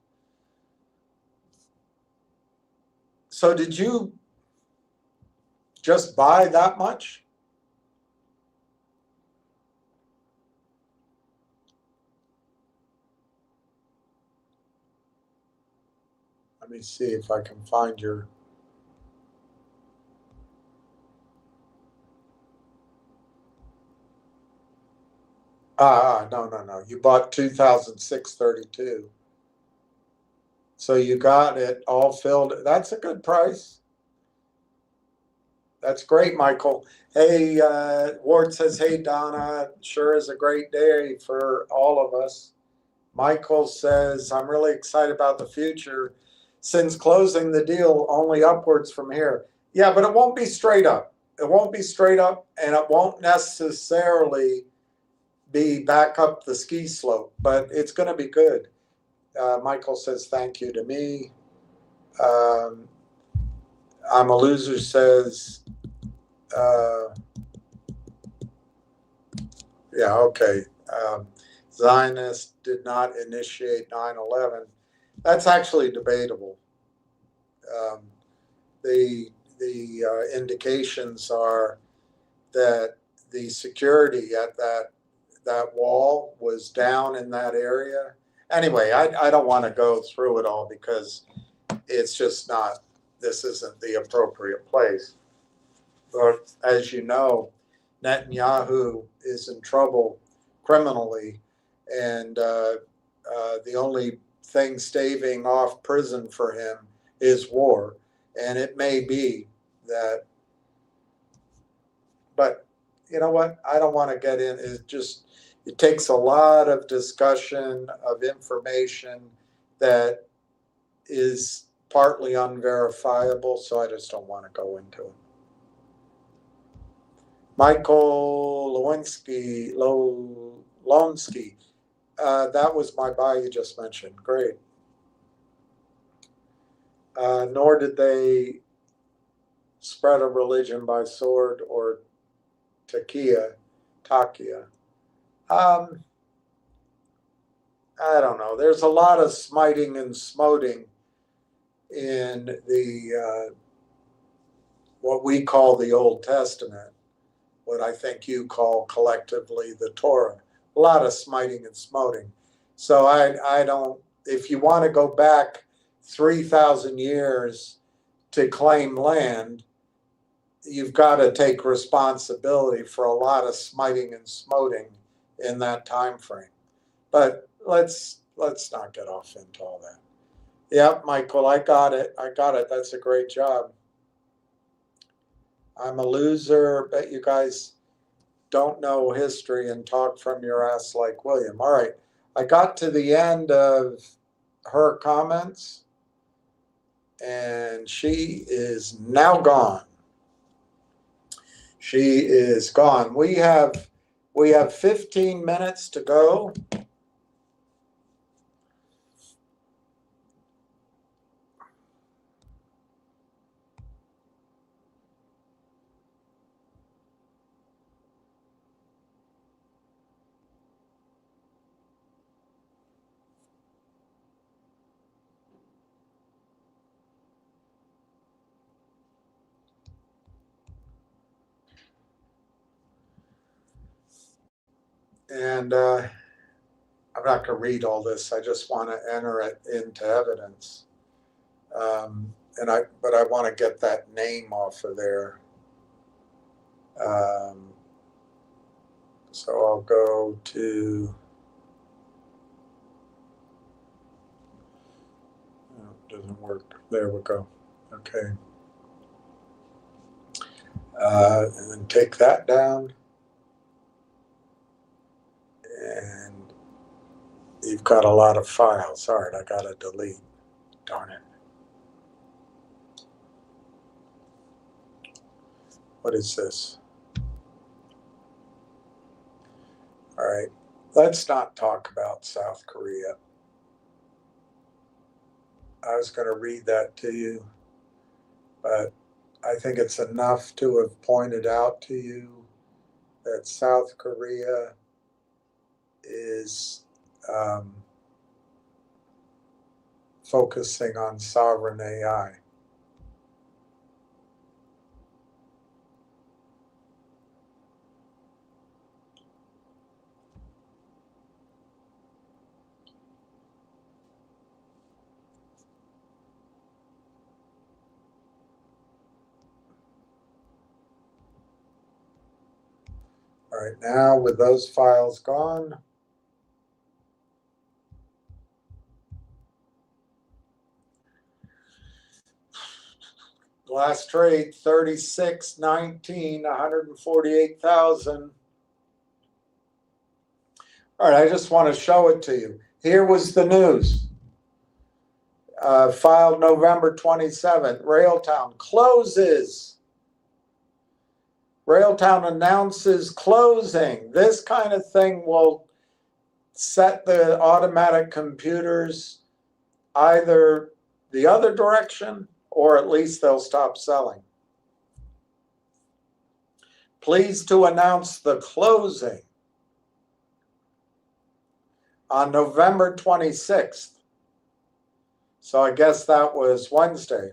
So did you just buy that much? Let me see if I can find your... No. You bought 2,632. So you got it all filled. That's a good price. That's great, Michael. Hey, Ward says, hey, Donna, sure is a great day for all of us. Michael says, I'm really excited about the future since closing the deal only upwards from here. Yeah, but it won't be straight up. It won't be straight up, and it won't necessarily be back up the ski slope, but it's going to be good. Michael says, thank you to me. Um, I'm a loser says, uh, yeah, okay. Zionists did not initiate 9/11. That's actually debatable. Um, the indications are that the security at that wall was down in that area. Anyway, I don't want to go through it all because it's just not. This isn't the appropriate place. But as you know, Netanyahu is in trouble criminally, and the only thing staving off prison for him is war. And it may be that, but you know what? I don't want to get in. It takes a lot of discussion of information that is partly unverifiable, so I just don't want to go into it. Michael Lonsky, that was my buy you just mentioned. Great. Nor did they spread a religion by sword or takia. Um, I don't know. There's a lot of smiting and smoting in the what we call the Old Testament, what I think you call collectively the Torah. A lot of smiting and smoting. So I don't. If you want to go back 3,000 years to claim land, you've got to take responsibility for a lot of smiting and smoting in that time frame. But let's not get off into all that. Yep, Michael, I got it. That's a great job. I'm a loser. Bet you guys don't know history and talk from your ass like William. All right. I got to the end of her comments and she is now gone. She is gone. We have 15 minutes to go. And I'm not going to read all this. I just want to enter it into evidence. But I want to get that name off of there. So I'll go to. Oh, it doesn't work. There we go. Okay. And then take that down. And you've got a lot of files. All right, I got to delete. Darn it. What is this? All right, let's not talk about South Korea. I was going to read that to you, but I think it's enough to have pointed out to you that South Korea is focusing on sovereign AI. All right, now with those files gone, Last trade, 36.19, 148,000. All right, I just want to show it to you. Here was the news. Filed November 27th. Railtown closes. Railtown announces closing. This kind of thing will set the automatic computers either the other direction, or at least they'll stop selling. Pleased to announce the closing on November 26th. So I guess that was Wednesday.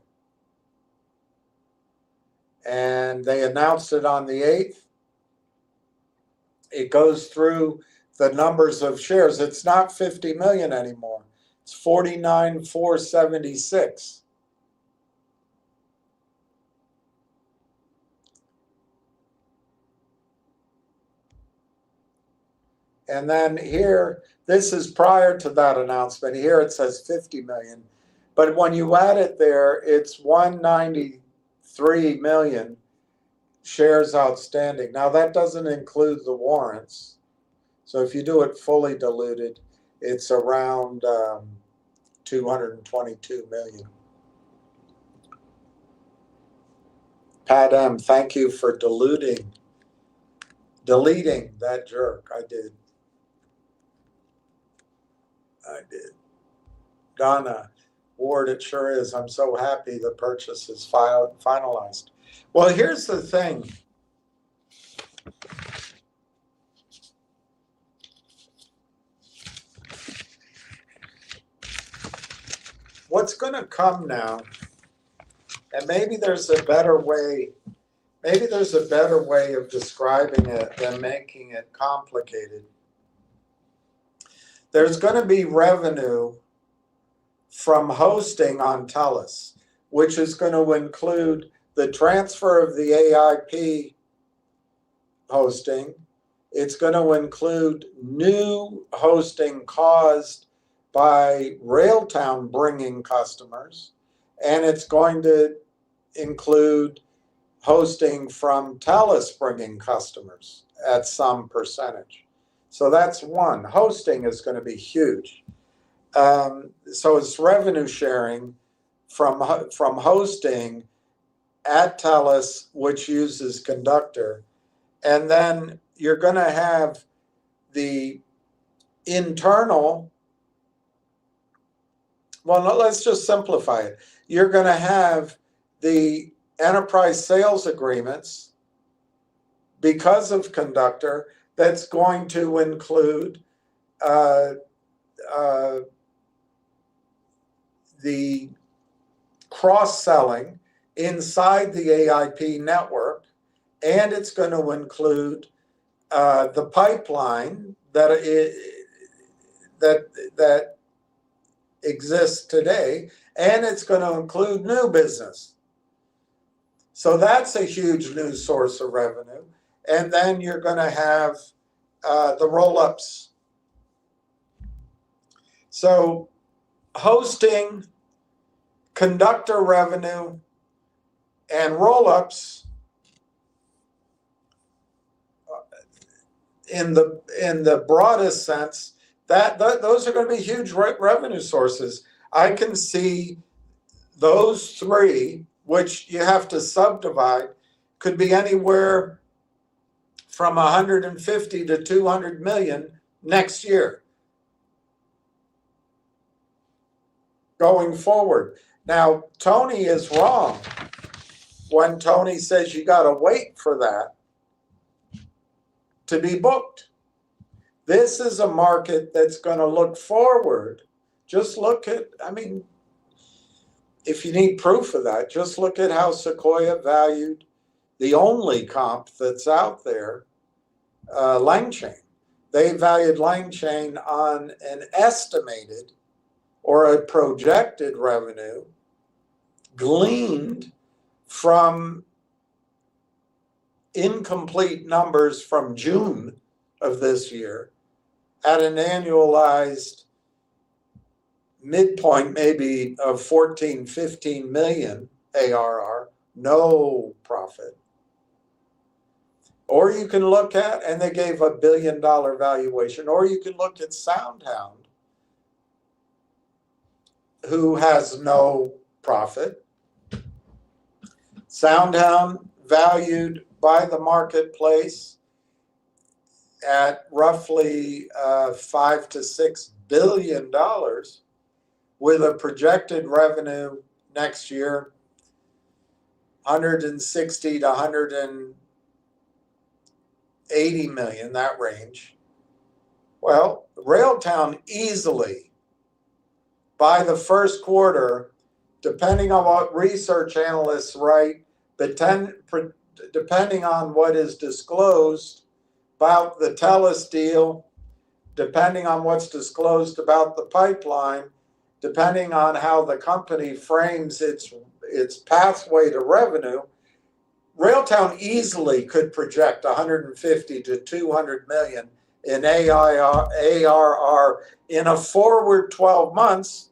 And they announced it on the 8th. It goes through the numbers of shares. It's not 50 million anymore. It's 49,476. And then here, this is prior to that announcement. Here it says 50 million. But when you add it there, it's 193 million shares outstanding. Now that doesn't include the warrants. So if you do it fully diluted, it's around 222 million. Pat M., thank you for deleting that jerk. I did. Donna Ward, it sure is. I'm so happy the purchase is finalized. Well, here's the thing. What's going to come now, and maybe there's a better way of describing it than making it complicated. There's going to be revenue from hosting on TELUS, which is going to include the transfer of the AIP hosting. It's going to include new hosting caused by Railtown bringing customers, and it's going to include hosting from TELUS bringing customers at some percentage. So that's one. Hosting is going to be huge. So it's revenue sharing from hosting at TELUS, which uses Conductor. And then you're going to have the internal, well, let's just simplify it. You're going to have the enterprise sales agreements because of Conductor that's going to include the cross-selling inside the AIP network, and it's going to include the pipeline that exists today, and it's going to include new business. So that's a huge new source of revenue. And then you're going to have the roll-ups. So hosting, Conductor revenue, and roll-ups in the broadest sense, those are going to be huge revenue sources. I can see those three, which you have to subdivide, could be anywhere from 150 to 200 million next year going forward. Now, Tony is wrong when Tony says you got to wait for that to be booked. This is a market that's going to look forward. Just look at, I mean, if you need proof of that, just look at how Sequoia valued the only comp that's out there, LangChain. They valued LangChain on an estimated or a projected revenue gleaned from incomplete numbers from June of this year at an annualized midpoint maybe of 14, 15 million ARR no profit. Or you can look at, and they gave $1 billion valuation, or you can look at SoundHound, who has no profit. SoundHound valued by the marketplace at roughly $5 to $6 billion, with a projected revenue next year 160 to 180 million, that range. Well, Railtown easily, by the first quarter, depending on what research analysts write, but depending on what is disclosed about the TELUS deal, depending on what's disclosed about the pipeline, depending on how the company frames its pathway to revenue, Railtown easily could project 150 to 200 million in ARR in a forward 12 months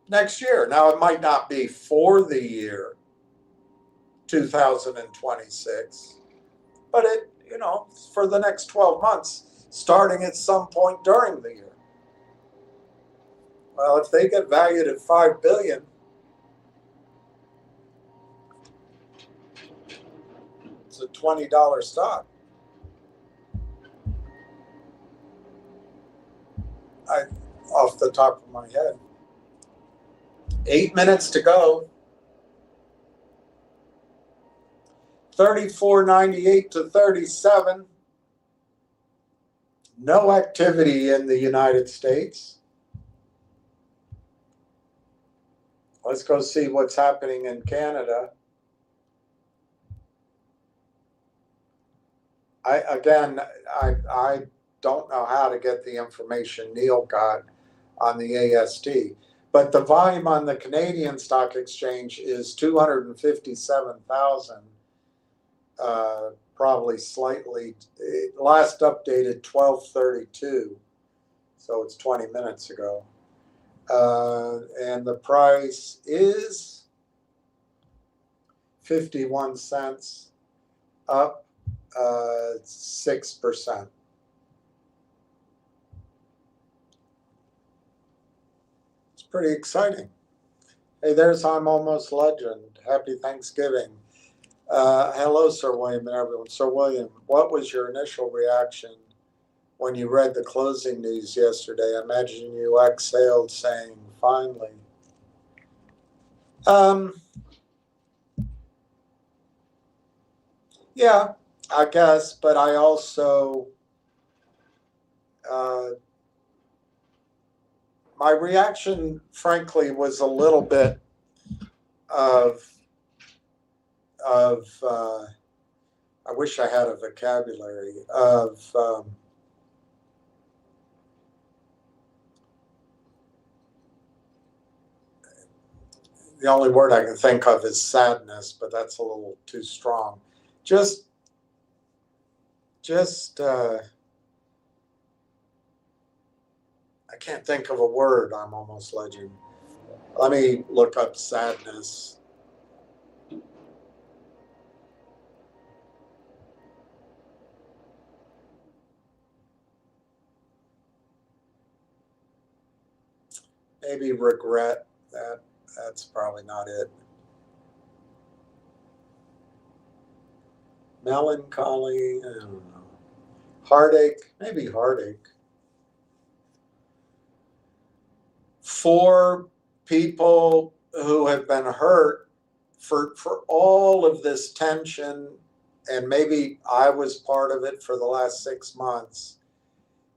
next year. Now, it might not be for the year 2026, but it, for the next 12 months, starting at some point during the year. Well, if they get valued at $5 billion, it's a $20 stock. Off the top of my head. 8 minutes to go. 34.98 to 37. No activity in the United States. Let's go see what's happening in Canada. I don't know how to get the information Neil got on the AST, but the volume on the Canadian Stock Exchange is 257,000, probably slightly, last updated 12:32, so it's 20 minutes ago. And the price is 51 cents, up 6%. It's pretty exciting. Hey, there's I'm Almost Legend. Happy Thanksgiving. Hello, Sir William and everyone. Sir William, what was your initial reaction when you read the closing news yesterday? I imagine you exhaled saying, finally. Yeah, I guess, but I also, my reaction, frankly, was a little bit of I wish I had a vocabulary of the only word I can think of is sadness, but that's a little too strong. Just I can't think of a word. I'm Almost Legend. Let me look up sadness. Maybe regret. That's probably not it. Melancholy, I don't know. Heartache, maybe heartache. For people who have been hurt for all of this tension, and maybe I was part of it for the last 6 months,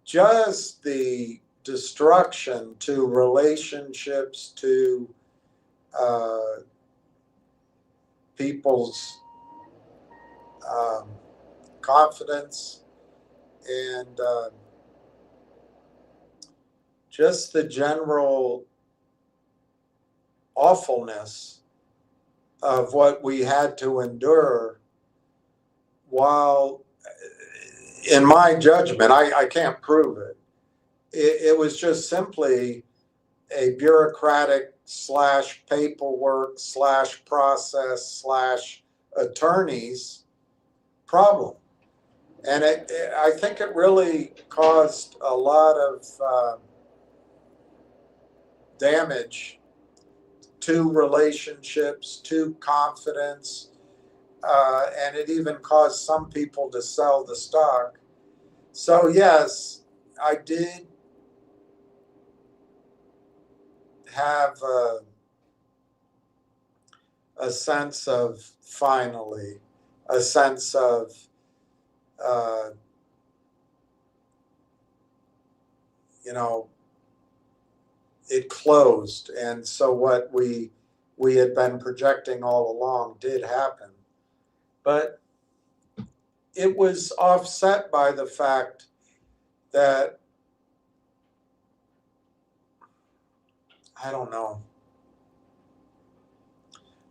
just the destruction to relationships, to people's confidence, and just the general awfulness of what we had to endure, while, in my judgment, I can't prove it, it was just simply a bureaucratic slash paperwork slash process slash attorneys problem. And I think it really caused a lot of damage to relationships, to confidence, and it even caused some people to sell the stock. So yes, I did have a sense of finally, a sense of you know, it closed, and so what we had been projecting all along did happen, but it was offset by the fact that, I don't know,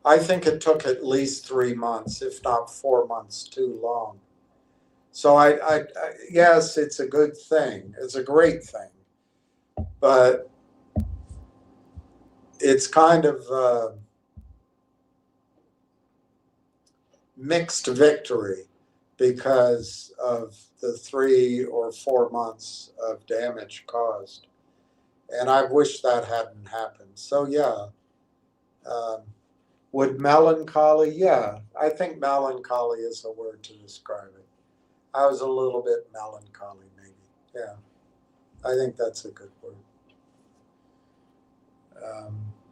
I think it took at least 3 months, if not 4 months too long. So I yes, it's a good thing. It's a great thing, but it's kind of mixed victory because of the 3 or 4 months of damage caused. And I wish that hadn't happened. So yeah, would melancholy? Yeah, I think melancholy is a word to describe it. I was a little bit melancholy, maybe. Yeah, I think that's a good word.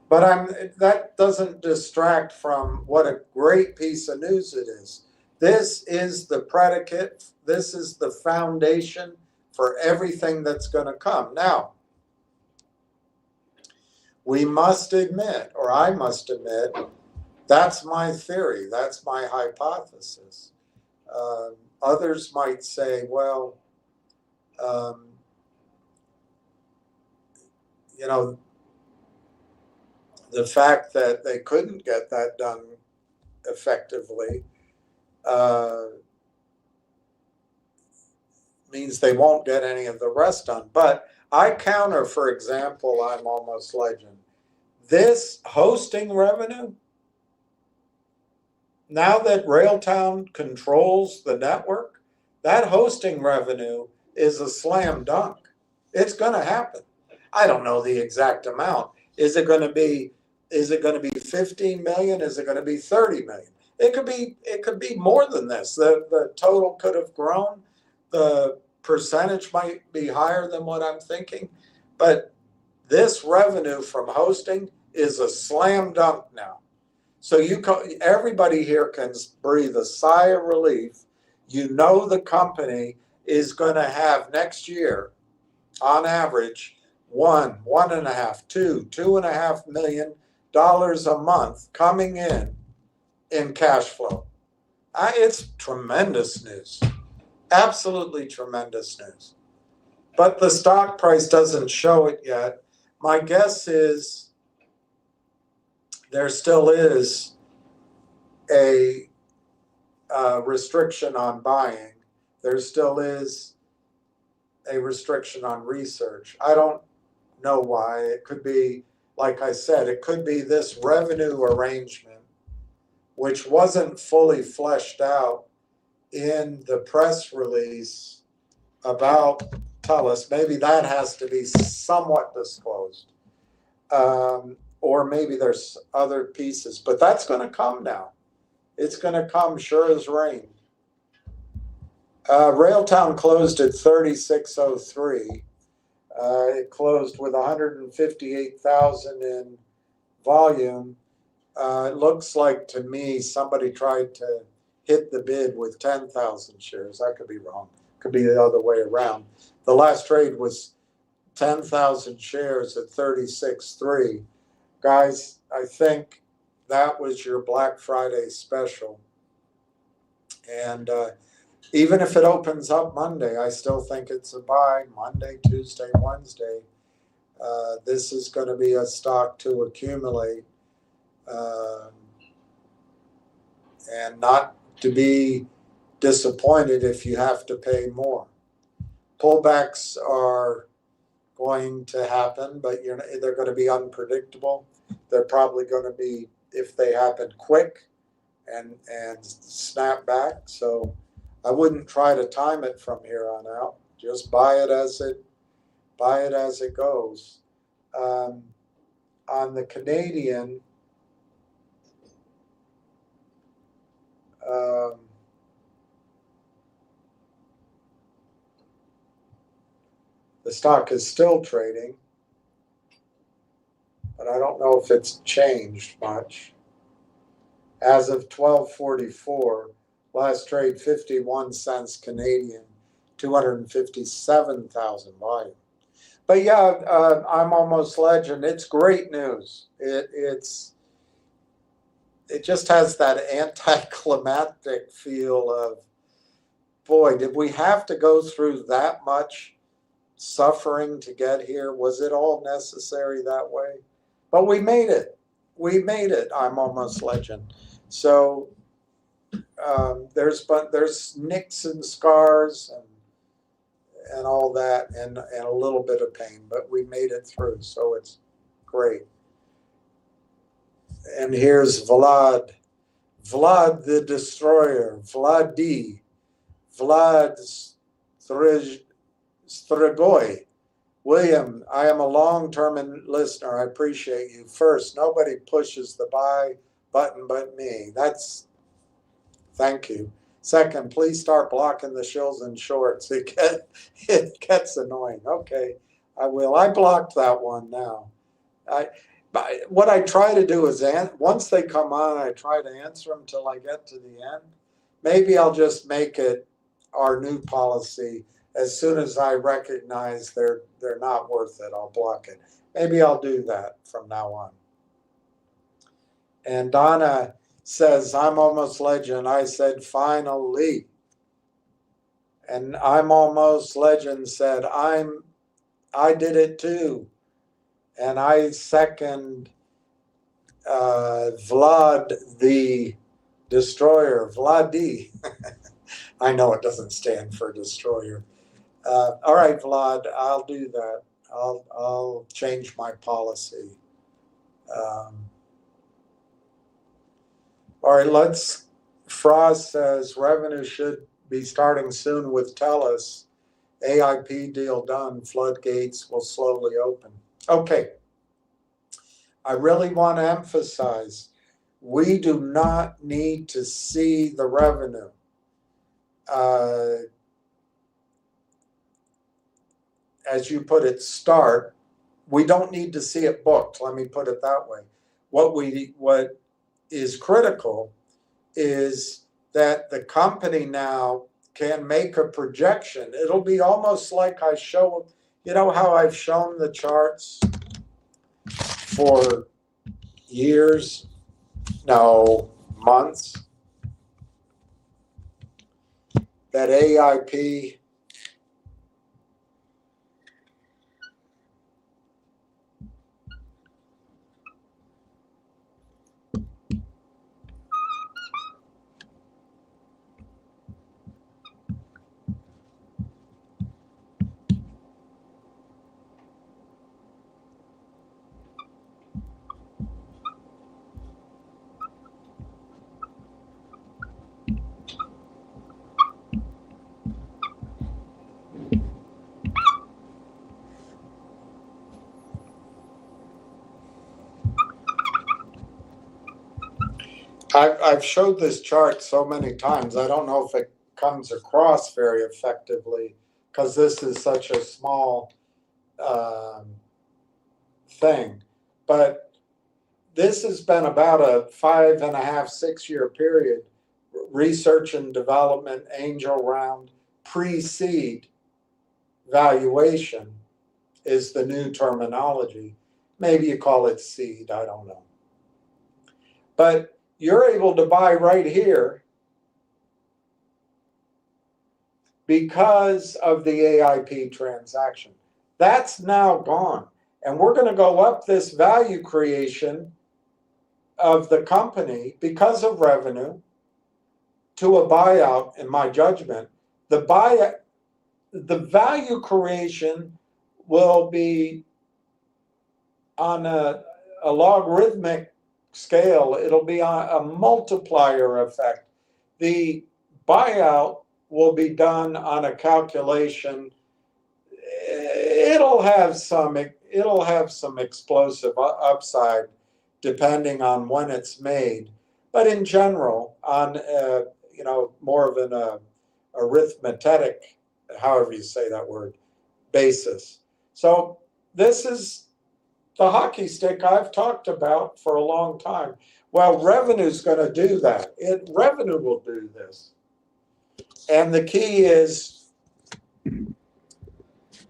But that doesn't distract from what a great piece of news it is. This is the predicate. This is the foundation for everything that's going to come. Now, we must admit, or I must admit, that's my theory. That's my hypothesis. Others might say, well, you know, the fact that they couldn't get that done effectively means they won't get any of the rest done. But I counter, for example, I'm almost legend. This hosting revenue, now that Railtown controls the network, that hosting revenue is a slam dunk. It's going to happen. I don't know the exact amount. Is it going to be 15 million? Is it going to be 30 million? It could be more than this. The total could have grown. The percentage might be higher than what I'm thinking, but this revenue from hosting is a slam dunk now. So everybody here can breathe a sigh of relief. You know the company is going to have next year, on average, $1.5, $2.5 million a month coming in cash flow. It's tremendous news, absolutely tremendous news. But the stock price doesn't show it yet. My guess is there still is a restriction on buying. There still is a restriction on research. I don't know why. It could be, like I said, it could be this revenue arrangement, which wasn't fully fleshed out in the press release about Tullis. Maybe that has to be somewhat disclosed. Or maybe there's other pieces, but that's going to come now. It's going to come sure as rain. Railtown closed at 3603. It closed with 158,000 in volume. It looks like to me somebody tried to hit the bid with 10,000 shares. I could be wrong. Could be the other way around. The last trade was 10,000 shares at 36.3. Guys, I think that was your Black Friday special. And even if it opens up Monday, I still think it's a buy. Monday, Tuesday, Wednesday. This is going to be a stock to accumulate and not to be disappointed if you have to pay more. Pullbacks are going to happen, but they're going to be unpredictable. They're probably going to be, if they happen, quick and snap back. So I wouldn't try to time it from here on out. Just buy it as it goes. On the Canadian, the stock is still trading, but I don't know if it's changed much. As of 12:44, last trade 51 cents Canadian, 257,000 volume. But yeah, I'm almost legend. It's great news. It just has that anticlimactic feel of, boy, did we have to go through that much suffering to get here? Was it all necessary that way? But we made it. We made it. I'm almost legend. So there's nicks and scars and all that, and a little bit of pain, but we made it through, so it's great. And here's Vlad the Destroyer, Vlad Strigoi. William, I am a long-term listener. I appreciate you. First, nobody pushes the buy button but me. Thank you. Second, please start blocking the shills and shorts. It gets annoying. Okay, I will. I blocked that one now. What I try to do is, once they come on, I try to answer them till I get to the end. Maybe I'll just make it our new policy. As soon as I recognize they're not worth it, I'll block it. Maybe I'll do that from now on. And Donna says, I'm almost legend. I said, finally. And I'm almost legend said, I did it too. And I second Vlad the Destroyer, Vlad D. I know it doesn't stand for destroyer. All right, Vlad, I'll do that. I'll change my policy. All right, Frost says revenue should be starting soon with TELUS. AIP deal done, floodgates will slowly open. Okay, I really want to emphasize, we do not need to see the revenue. As you put it, start. We don't need to see it booked. Let me put it that way. What is critical is that the company now can make a projection. It'll be almost like I show, how I've shown the charts for years, no, months, that AIP I've showed this chart so many times. I don't know if it comes across very effectively because this is such a small thing. But this has been about a 5.5, 6 year period. Research and development, angel round, pre-seed valuation is the new terminology. Maybe you call it seed, I don't know. But you're able to buy right here because of the AIP transaction. That's now gone. And we're going to go up this value creation of the company because of revenue to a buyout, in my judgment. The value creation will be on a logarithmic scale. It'll be on a multiplier effect. The buyout will be done on a calculation. It'll have some explosive upside depending on when it's made, but in general, on more of an arithmetic, however you say that word, basis. So this is the hockey stick I've talked about for a long time. Well, revenue's going to do that. Revenue will do this. And the key is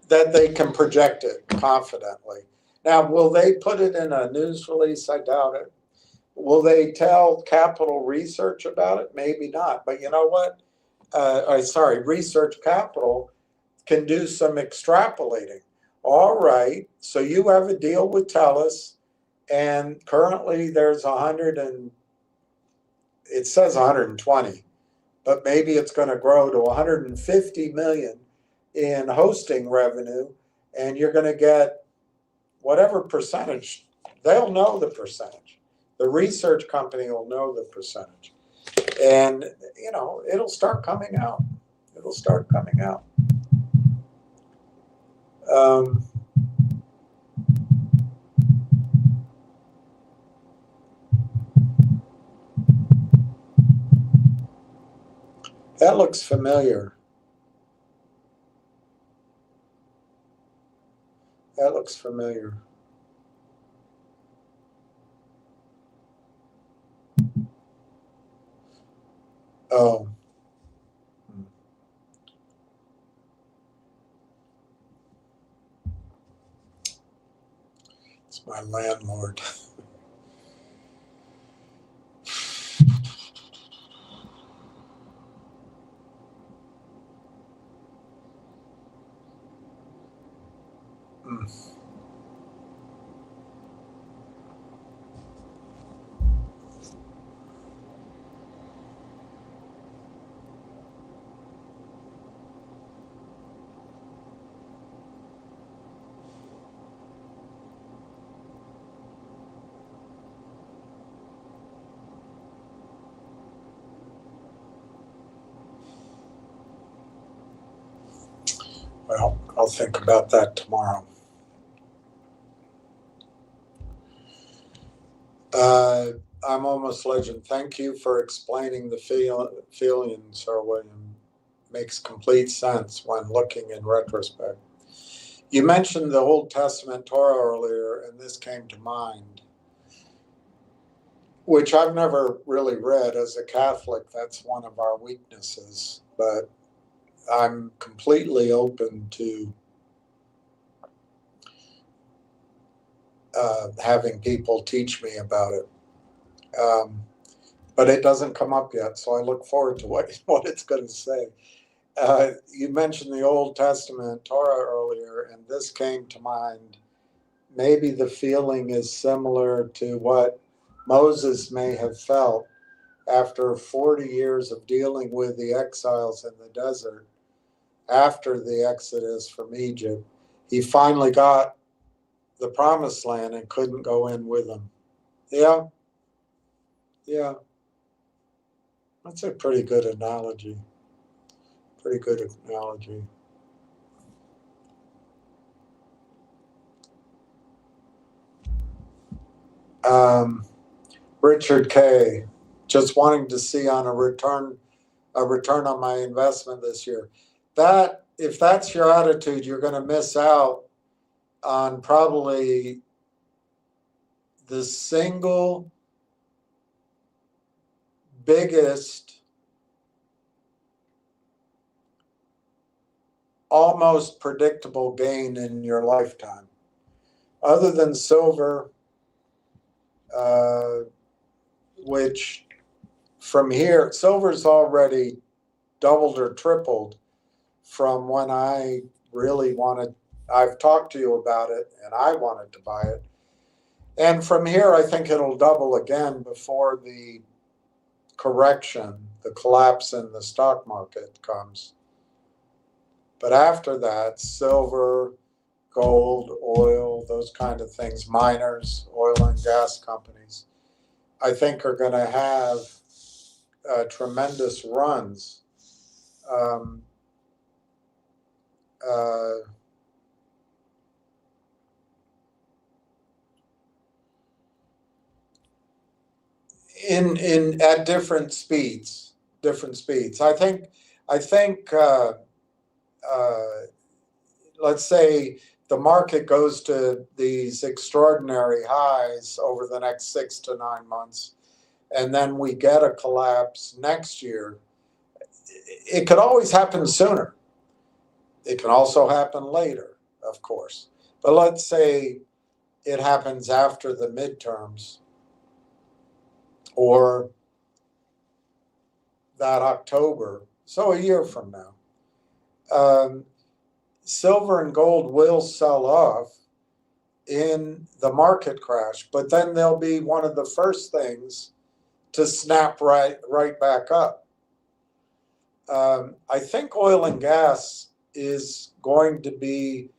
that they can project it confidently. Now, will they put it in a news release? I doubt it. Will they tell Capital Research about it? Maybe not. But you know what? Research Capital can do some extrapolating. All right, so you have a deal with TELUS, and currently there's it says 120, but maybe it's going to grow to 150 million in hosting revenue, and you're going to get whatever percentage. They'll know the percentage. The research company will know the percentage, and it'll start coming out. It'll start coming out. That looks familiar. That looks familiar. Oh. It's my landlord. Well, I'll think about that tomorrow. I'm almost legend. Thank you for explaining the feeling, Sir William. Makes complete sense when looking in retrospect. You mentioned the Old Testament Torah earlier, and this came to mind, which I've never really read. As a Catholic, that's one of our weaknesses, but I'm completely open to having people teach me about it. But it doesn't come up yet, so I look forward to what it's going to say. You mentioned the Old Testament Torah earlier, and this came to mind. Maybe the feeling is similar to what Moses may have felt after 40 years of dealing with the exiles in the desert. After the exodus from Egypt, he finally got the promised land and couldn't go in with them. Yeah. That's a pretty good analogy. Richard K. Just wanting to see on a return on my investment this year. That, if that's your attitude, you're going to miss out on probably the single biggest, almost predictable gain in your lifetime. Other than silver, which from here, silver's already doubled or tripled from when I really wanted. I've talked to you about it, and I wanted to buy it. And from here, I think it'll double again before the correction, the collapse in the stock market comes. But after that, silver, gold, oil, those kind of things, miners, oil and gas companies, I think are going to have tremendous runs. Uh, in at different speeds. I think let's say the market goes to these extraordinary highs over the next 6 to 9 months, and then we get a collapse next year. It could always happen sooner. It can also happen later, of course. But let's say it happens after the midterms or that October, so a year from now. Silver and gold will sell off in the market crash, but then they'll be one of the first things to snap right back up. I think oil and gas is going to be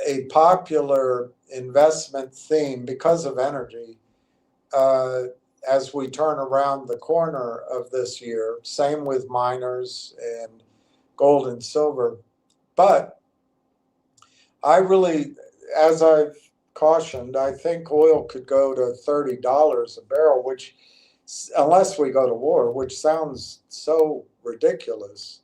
a popular investment theme because of energy as we turn around the corner of this year. Same with miners and gold and silver. But I really, as I've cautioned, I think oil could go to $30 a barrel, which, unless we go to war, which sounds so ridiculous,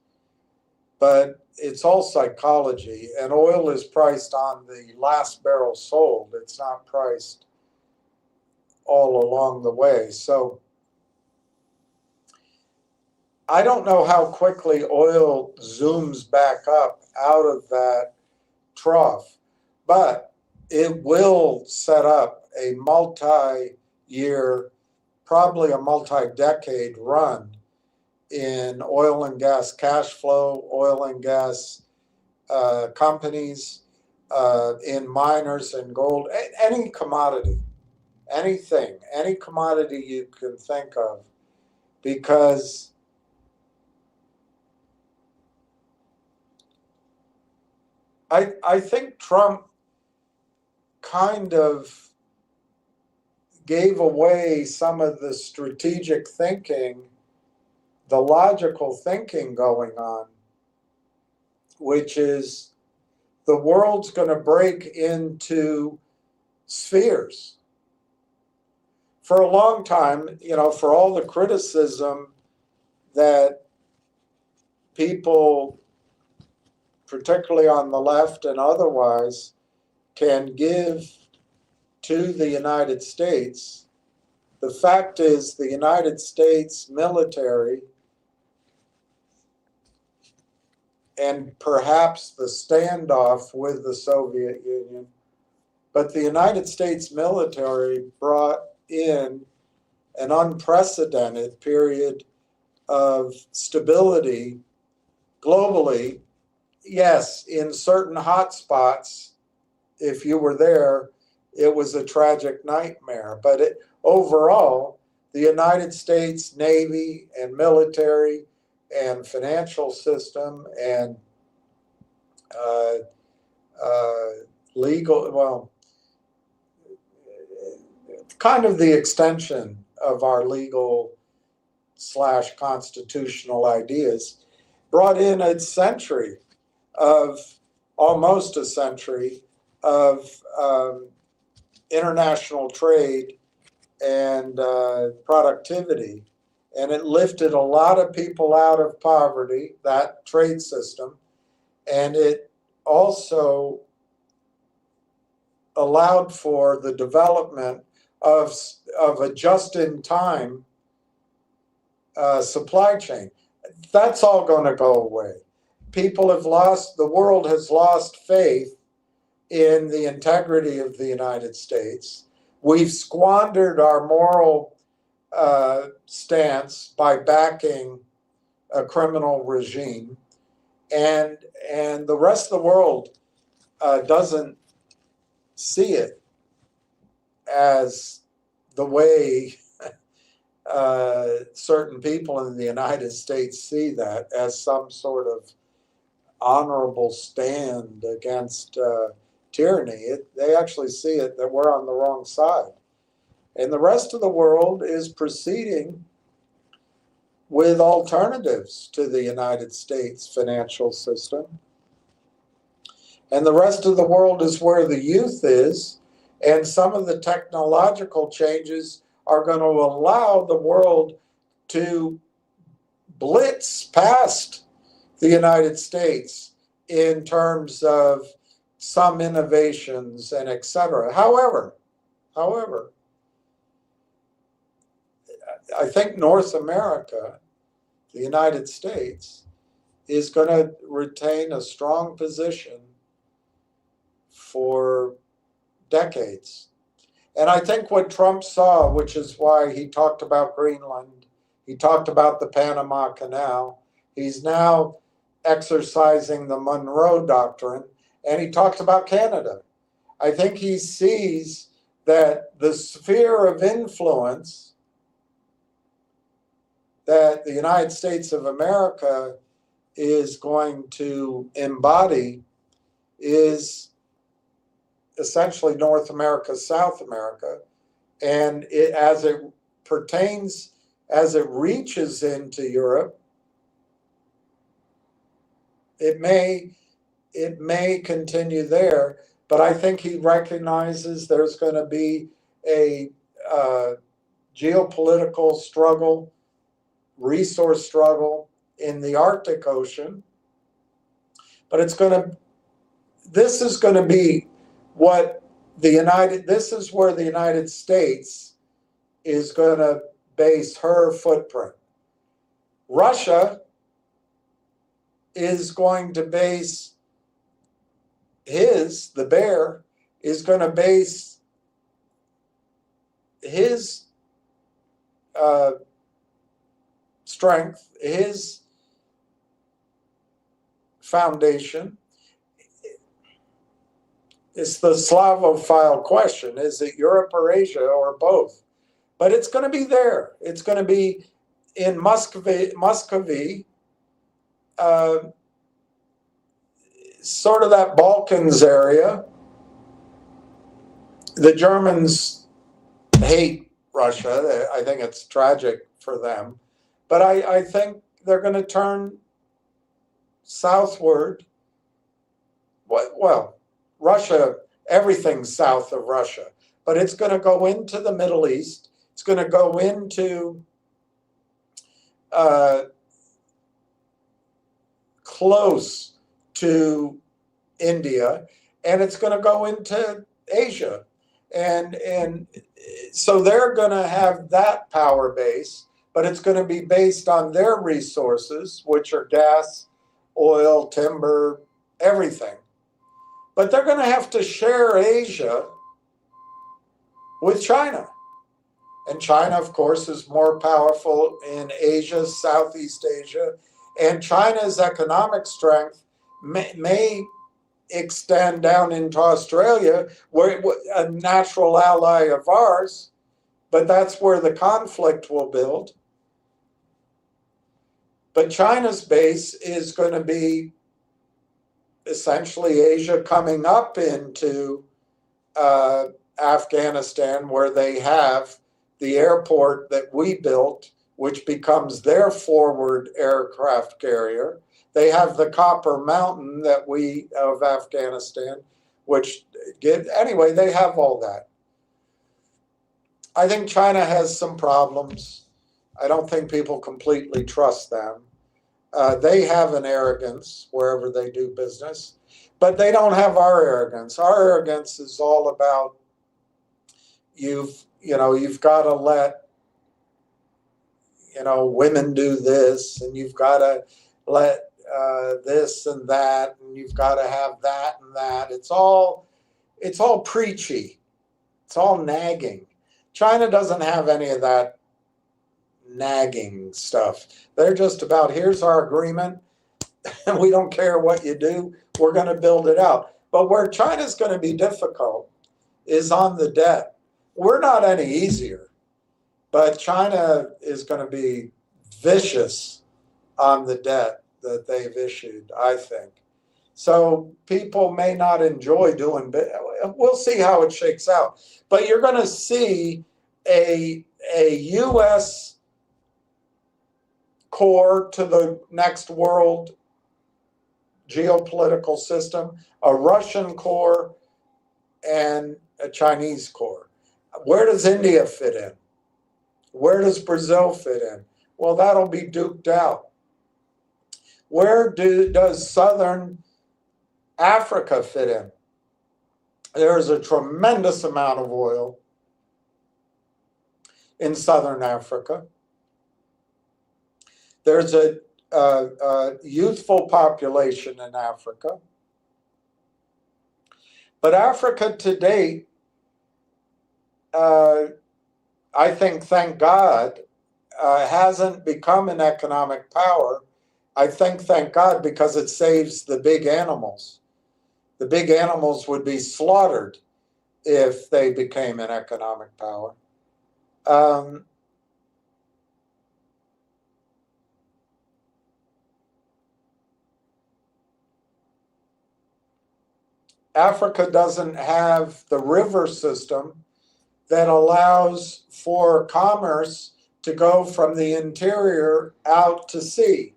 but it's all psychology, and oil is priced on the last barrel sold. It's not priced all along the way. So I don't know how quickly oil zooms back up out of that trough, but it will set up a multi-year, probably a multi-decade run in oil and gas cash flow, oil and gas companies, in miners and gold, any commodity, anything, any commodity you can think of, because I think Trump kind of gave away some of the strategic thinking, the logical thinking going on, which is the world's going to break into spheres. For a long time, for all the criticism that people, particularly on the left and otherwise, can give to the United States, the fact is the United States military, and perhaps the standoff with the Soviet Union, but the United States military brought in an unprecedented period of stability globally. Yes, in certain hotspots, if you were there, it was a tragic nightmare. But overall, the United States Navy and military and financial system and legal, well, kind of the extension of our legal / constitutional ideas, brought in almost a century of international trade and productivity. And it lifted a lot of people out of poverty, that trade system. And it also allowed for the development of a just-in-time supply chain. That's all going to go away. The world has lost faith in the integrity of the United States. We've squandered our moral stance by backing a criminal regime, and the rest of the world doesn't see it as the way certain people in the United States see that, as some sort of honorable stand against tyranny. They actually see it that we're on the wrong side. And the rest of the world is proceeding with alternatives to the United States financial system. And the rest of the world is where the youth is. And some of the technological changes are going to allow the world to blitz past the United States in terms of some innovations and et cetera. However, I think North America, the United States, is going to retain a strong position for decades. And I think what Trump saw, which is why he talked about Greenland, he talked about the Panama Canal, he's now exercising the Monroe Doctrine, and he talked about Canada. I think he sees that the sphere of influence that the United States of America is going to embody is essentially North America, South America, and as it pertains, as it reaches into Europe, it may continue there, but I think he recognizes there's going to be a geopolitical struggle, resource struggle in the Arctic Ocean, but this is going to be this is where the United States is going to base her footprint. Russia is going to base the bear is going to base his strength, his foundation. It's the Slavophile question. Is it Europe or Asia or both? But it's going to be there. It's going to be in Muscovy, sort of that Balkans area. The Germans hate Russia. I think it's tragic for them. But I think they're going to turn southward. Well, Russia, everything's south of Russia, but it's going to go into the Middle East. It's going to go into close to India, and it's going to go into Asia. And so they're going to have that power base, but it's going to be based on their resources, which are gas, oil, timber, everything. But they're going to have to share Asia with China. And China, of course, is more powerful in Asia, Southeast Asia. And China's economic strength may extend down into Australia, where a natural ally of ours, but that's where the conflict will build. But China's base is going to be essentially Asia coming up into Afghanistan, where they have the airport that we built, which becomes their forward aircraft carrier. They have the Copper Mountain of Afghanistan, anyway, they have all that. I think China has some problems. I don't think people completely trust them. They have an arrogance wherever they do business, but they don't have our arrogance. Our arrogance is all about you've got to let women do this, and you've got to let this and that, and you've got to have that and that. It's all preachy. It's all nagging. China doesn't have any of that nagging stuff. They're just about, here's our agreement, and we don't care what you do. We're going to build it out. But where China's going to be difficult is on the debt. We're not any easier, but China is going to be vicious on the debt that they've issued, I think. So people may not enjoy doing, we'll see how it shakes out. But you're going to see a U.S. core to the next world geopolitical system, a Russian core, and a Chinese core. Where does India fit in? Where does Brazil fit in? Well, that'll be duked out. Where does Southern Africa fit in? There's a tremendous amount of oil in Southern Africa. There's a youthful population in Africa. But Africa to date, I think, thank God, hasn't become an economic power. I think, thank God, because it saves the big animals. The big animals would be slaughtered if they became an economic power. Africa doesn't have the river system that allows for commerce to go from the interior out to sea.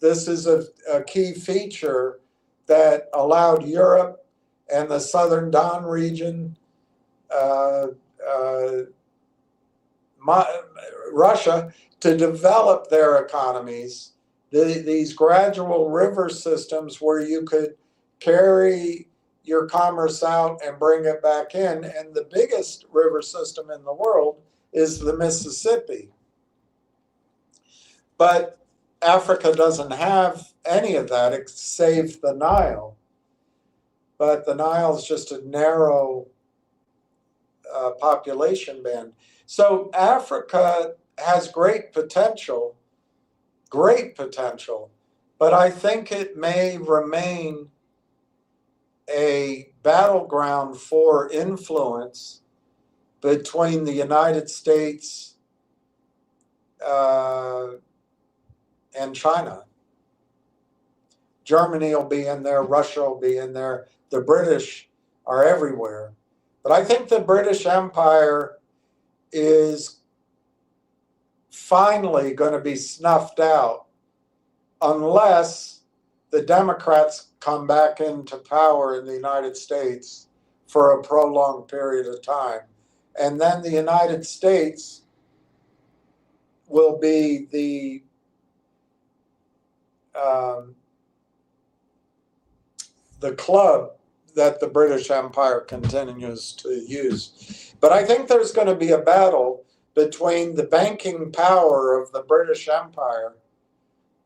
This is a key feature that allowed Europe and the Southern Don region, Russia, to develop their economies. These gradual river systems where you could carry your commerce out and bring it back in. And the biggest river system in the world is the Mississippi. But Africa doesn't have any of that save the Nile. But the Nile is just a narrow population band. So Africa has great potential, but I think it may remain a battleground for influence between the United States and China. Germany will be in there, Russia will be in there, the British are everywhere. But I think the British Empire is finally going to be snuffed out unless the Democrats come back into power in the United States for a prolonged period of time. And then the United States will be the club that the British Empire continues to use. But I think there's going to be a battle between the banking power of the British Empire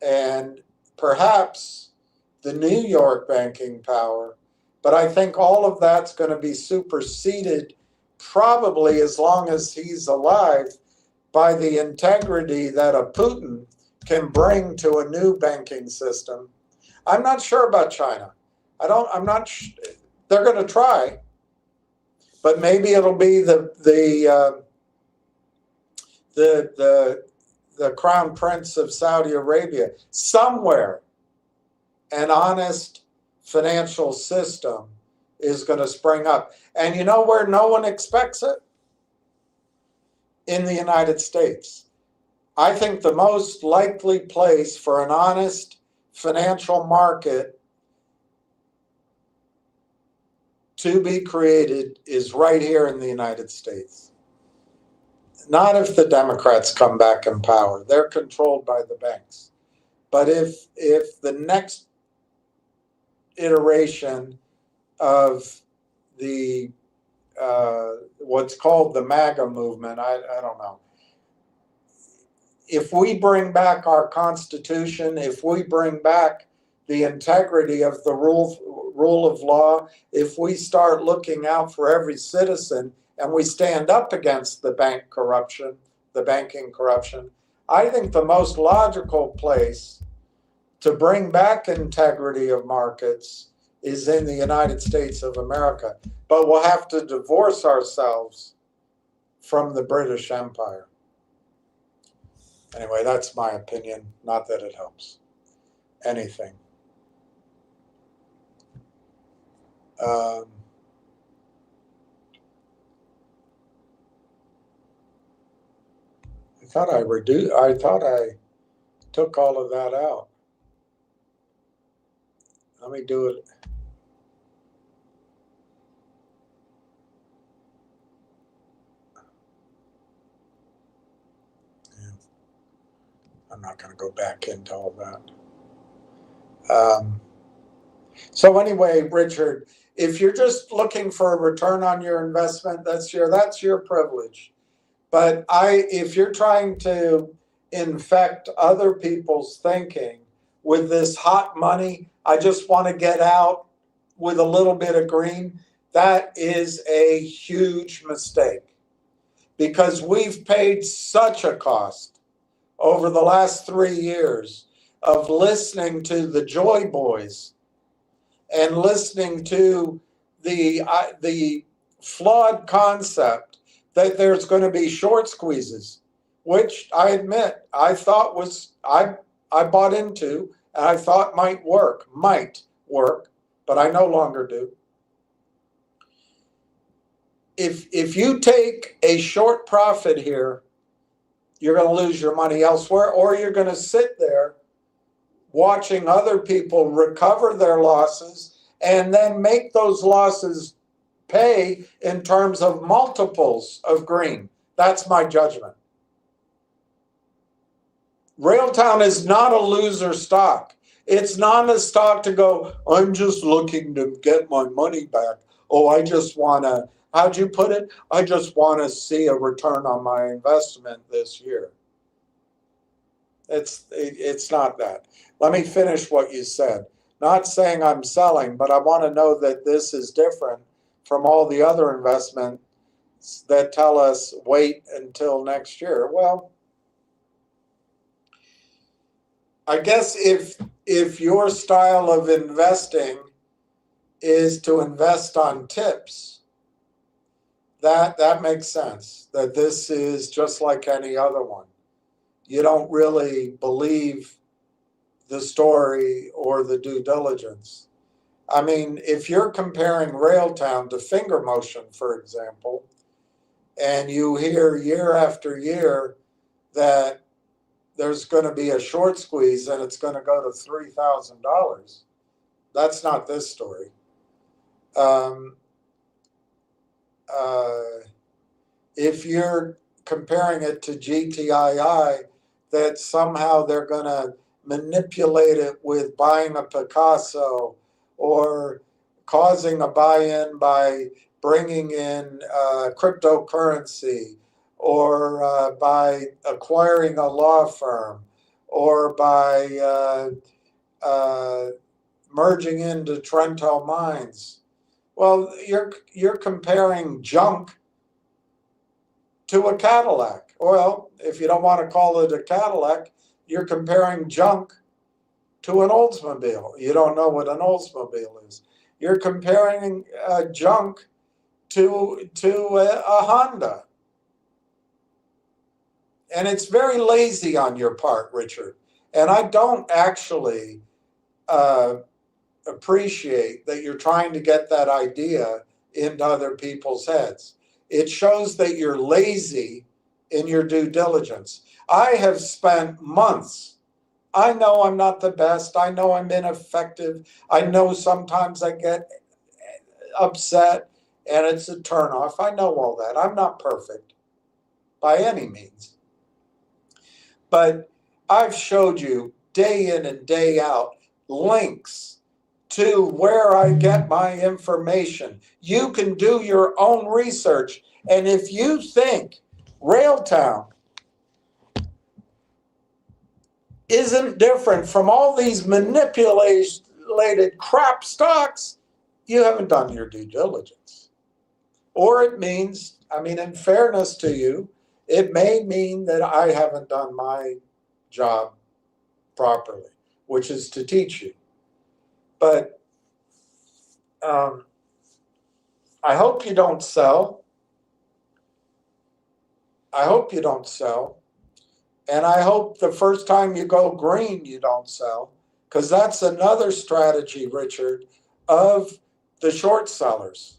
and perhaps the New York banking power. But I think all of that's going to be superseded, probably as long as he's alive, by the integrity that a Putin can bring to a new banking system. I'm not sure about China. They're going to try, but maybe it'll be the crown prince of Saudi Arabia. Somewhere, an honest financial system is going to spring up. And you know where no one expects it? In the United States. I think the most likely place for an honest financial market to be created is right here in the United States. Not if the Democrats come back in power. They're controlled by the banks. But if the next iteration of the what's called the MAGA movement, I don't know. If we bring back our Constitution, if we bring back the integrity of the rule of law, if we start looking out for every citizen and we stand up against the banking corruption, I think the most logical place to bring back integrity of markets is in the United States of America. But we'll have to divorce ourselves from the British Empire. Anyway, that's my opinion. Not that it helps anything. Um, I thought I took all of that out. Let me do it. Yeah, I'm not going to go back into all that. So anyway, Richard, if you're just looking for a return on your investment, that's your privilege. But if you're trying to infect other people's thinking with this hot money, I just want to get out with a little bit of green, that is a huge mistake because we've paid such a cost over the last 3 years of listening to the Joy Boys and listening to the flawed concept that there's going to be short squeezes, which I admit I thought I bought into and I thought might work, but I no longer do. If you take a short profit here, you're going to lose your money elsewhere, or you're going to sit there watching other people recover their losses and then make those losses pay in terms of multiples of green. That's my judgment. Railtown is not a loser stock. It's not a stock to go, I'm just looking to get my money back. Oh, I just want to, how'd you put it? I just want to see a return on my investment this year. It's not that. Let me finish what you said. Not saying I'm selling, but I want to know that this is different from all the other investments that tell us wait until next year. Well, I guess if your style of investing is to invest on tips, that makes sense. That this is just like any other one. You don't really believe the story or the due diligence. I mean, if you're comparing Railtown to Finger Motion, for example, and you hear year after year that there's going to be a short squeeze and it's going to go to $3,000, that's not this story. If you're comparing it to GTII, that somehow they're going to manipulate it with buying a Picasso or causing a buy-in by bringing in cryptocurrency or by acquiring a law firm or by merging into Trento Mines. Well, you're comparing junk to a Cadillac. Well, if you don't want to call it a Cadillac, you're comparing junk to an Oldsmobile. You don't know what an Oldsmobile is. You're comparing junk to a Honda. And it's very lazy on your part, Richard. And I don't actually appreciate that you're trying to get that idea into other people's heads. It shows that you're lazy in your due diligence. I have spent months. I know I'm not the best. I know I'm ineffective. I know sometimes I get upset and it's a turnoff. I know all that. I'm not perfect by any means. But I've showed you day in and day out links to where I get my information. You can do your own research. And if you think Railtown isn't different from all these manipulated crap stocks, you haven't done your due diligence. Or it means, I mean, in fairness to you, it may mean that I haven't done my job properly, which is to teach you. But I hope you don't sell. I hope you don't sell. And I hope the first time you go green, you don't sell. Because that's another strategy, Richard, of the short sellers.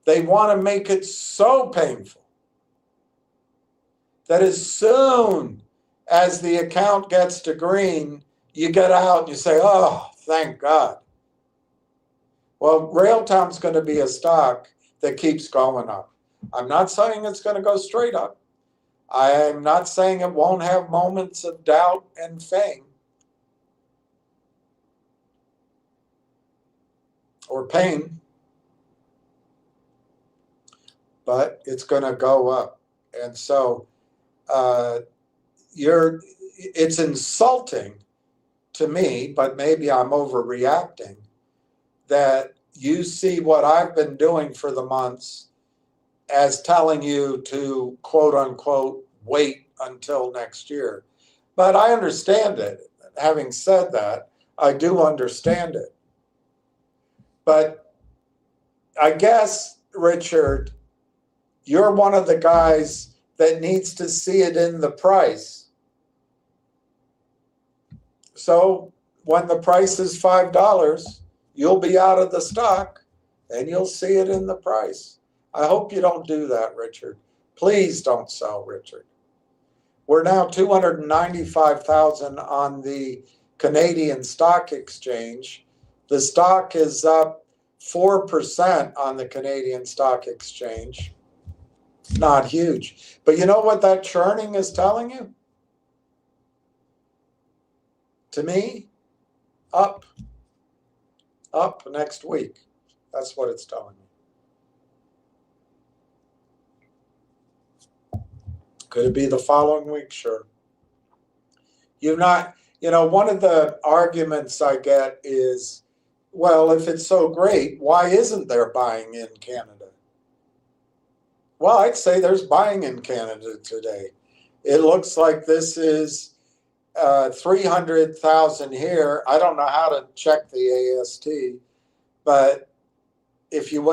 They want to make it so painful that as soon as the account gets to green, you get out and you say, oh, thank God. Well, Railtown's going to be a stock that keeps going up. I'm not saying it's going to go straight up. I'm not saying it won't have moments of doubt and fame or pain, but it's going to go up. And so it's insulting to me, but maybe I'm overreacting, that you see what I've been doing for the months as telling you to, quote unquote, wait until next year. But I understand it. Having said that, I do understand it. But I guess, Richard, you're one of the guys that needs to see it in the price. So when the price is $5, you'll be out of the stock and you'll see it in the price. I hope you don't do that, Richard. Please don't sell, Richard. We're now 295,000 on the Canadian Stock Exchange. The stock is up 4% on the Canadian Stock Exchange. Not huge. But you know what that churning is telling you? To me, up next week. That's what it's telling me. Could it be the following week? Sure. One of the arguments I get is, well, if it's so great, why isn't there buying in Canada? Well, I'd say there's buying in Canada today. It looks like this is 300,000 here. I don't know how to check the AST, but if you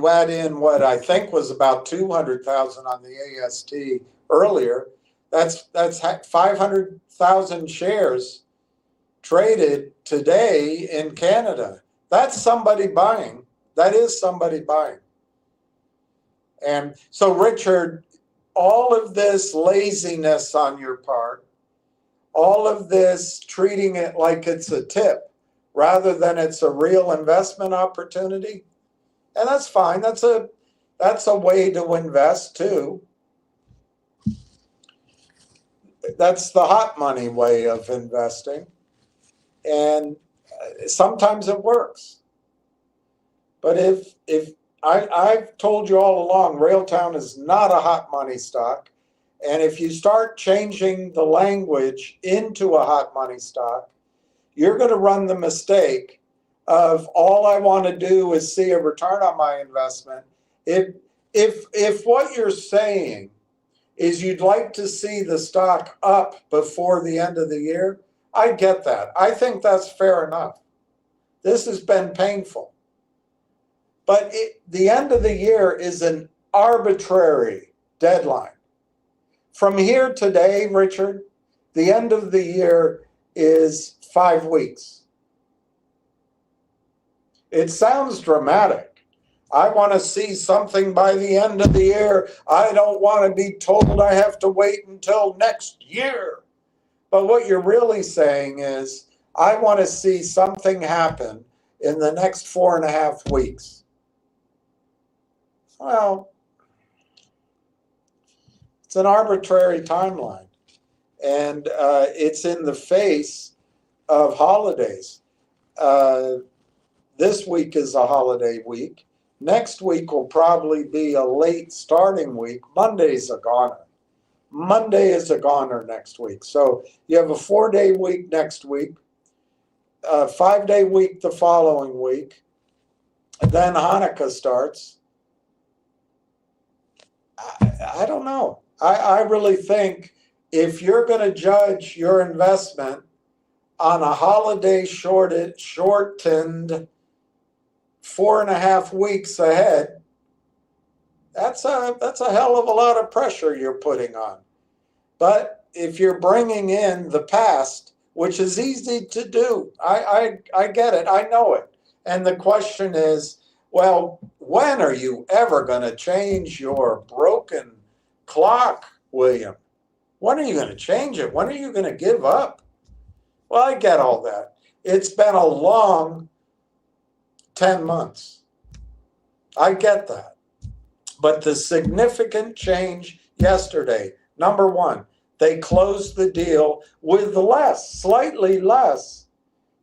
add in what I think was about 200,000 on the AST earlier, that's 500,000 shares traded today in Canada. That's somebody buying. That is somebody buying. And so, Richard, all of this laziness on your part, all of this treating it like it's a tip rather than it's a real investment opportunity, and that's fine. That's a way to invest too. That's the hot money way of investing, and sometimes it works. But if I've told you all along, Railtown is not a hot money stock, and if you start changing the language into a hot money stock, you're going to run the mistake of all I want to do is see a return on my investment. If what you're saying is you'd like to see the stock up before the end of the year, I get that. I think that's fair enough. This has been painful. But the end of the year is an arbitrary deadline. From here today, Richard, the end of the year is 5 weeks. It sounds dramatic. I want to see something by the end of the year. I don't want to be told I have to wait until next year. But what you're really saying is, I want to see something happen in the next 4.5 weeks. Well, it's an arbitrary timeline, and it's in the face of holidays. This week is a holiday week. Next week will probably be a late starting week. Monday's a goner. Monday is a goner next week. So you have a 4-day week next week, a 5-day week the following week, and then Hanukkah starts. I don't know. I really think if you're going to judge your investment on a holiday shortened 4.5 weeks ahead, that's a hell of a lot of pressure you're putting on. But if you're bringing in the past, which is easy to do, I get it, I know it. And the question is, Well, when are you ever going to change your broken clock, William? When are you going to change it? When are you going to give up? Well, I get all that. It's been a long 10 months. I get that. But the significant change yesterday, number one, they closed the deal with slightly less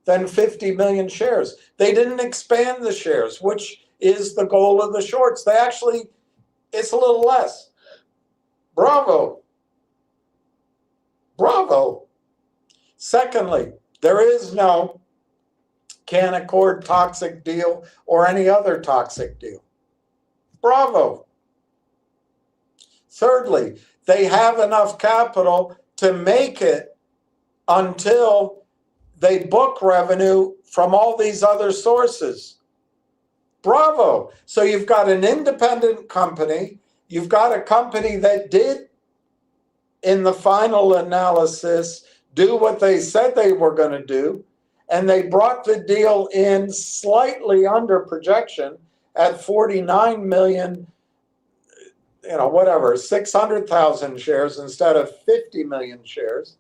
than 50 million shares. They didn't expand the shares, which is the goal of the shorts. It's a little less. Bravo. Bravo. Secondly, there is no Canaccord toxic deal or any other toxic deal. Bravo. Thirdly, they have enough capital to make it until they book revenue from all these other sources. Bravo. So you've got an independent company. You've got a company that did, in the final analysis, do what they said they were going to do. And they brought the deal in slightly under projection at 49 million, 600,000 shares instead of 50 million shares.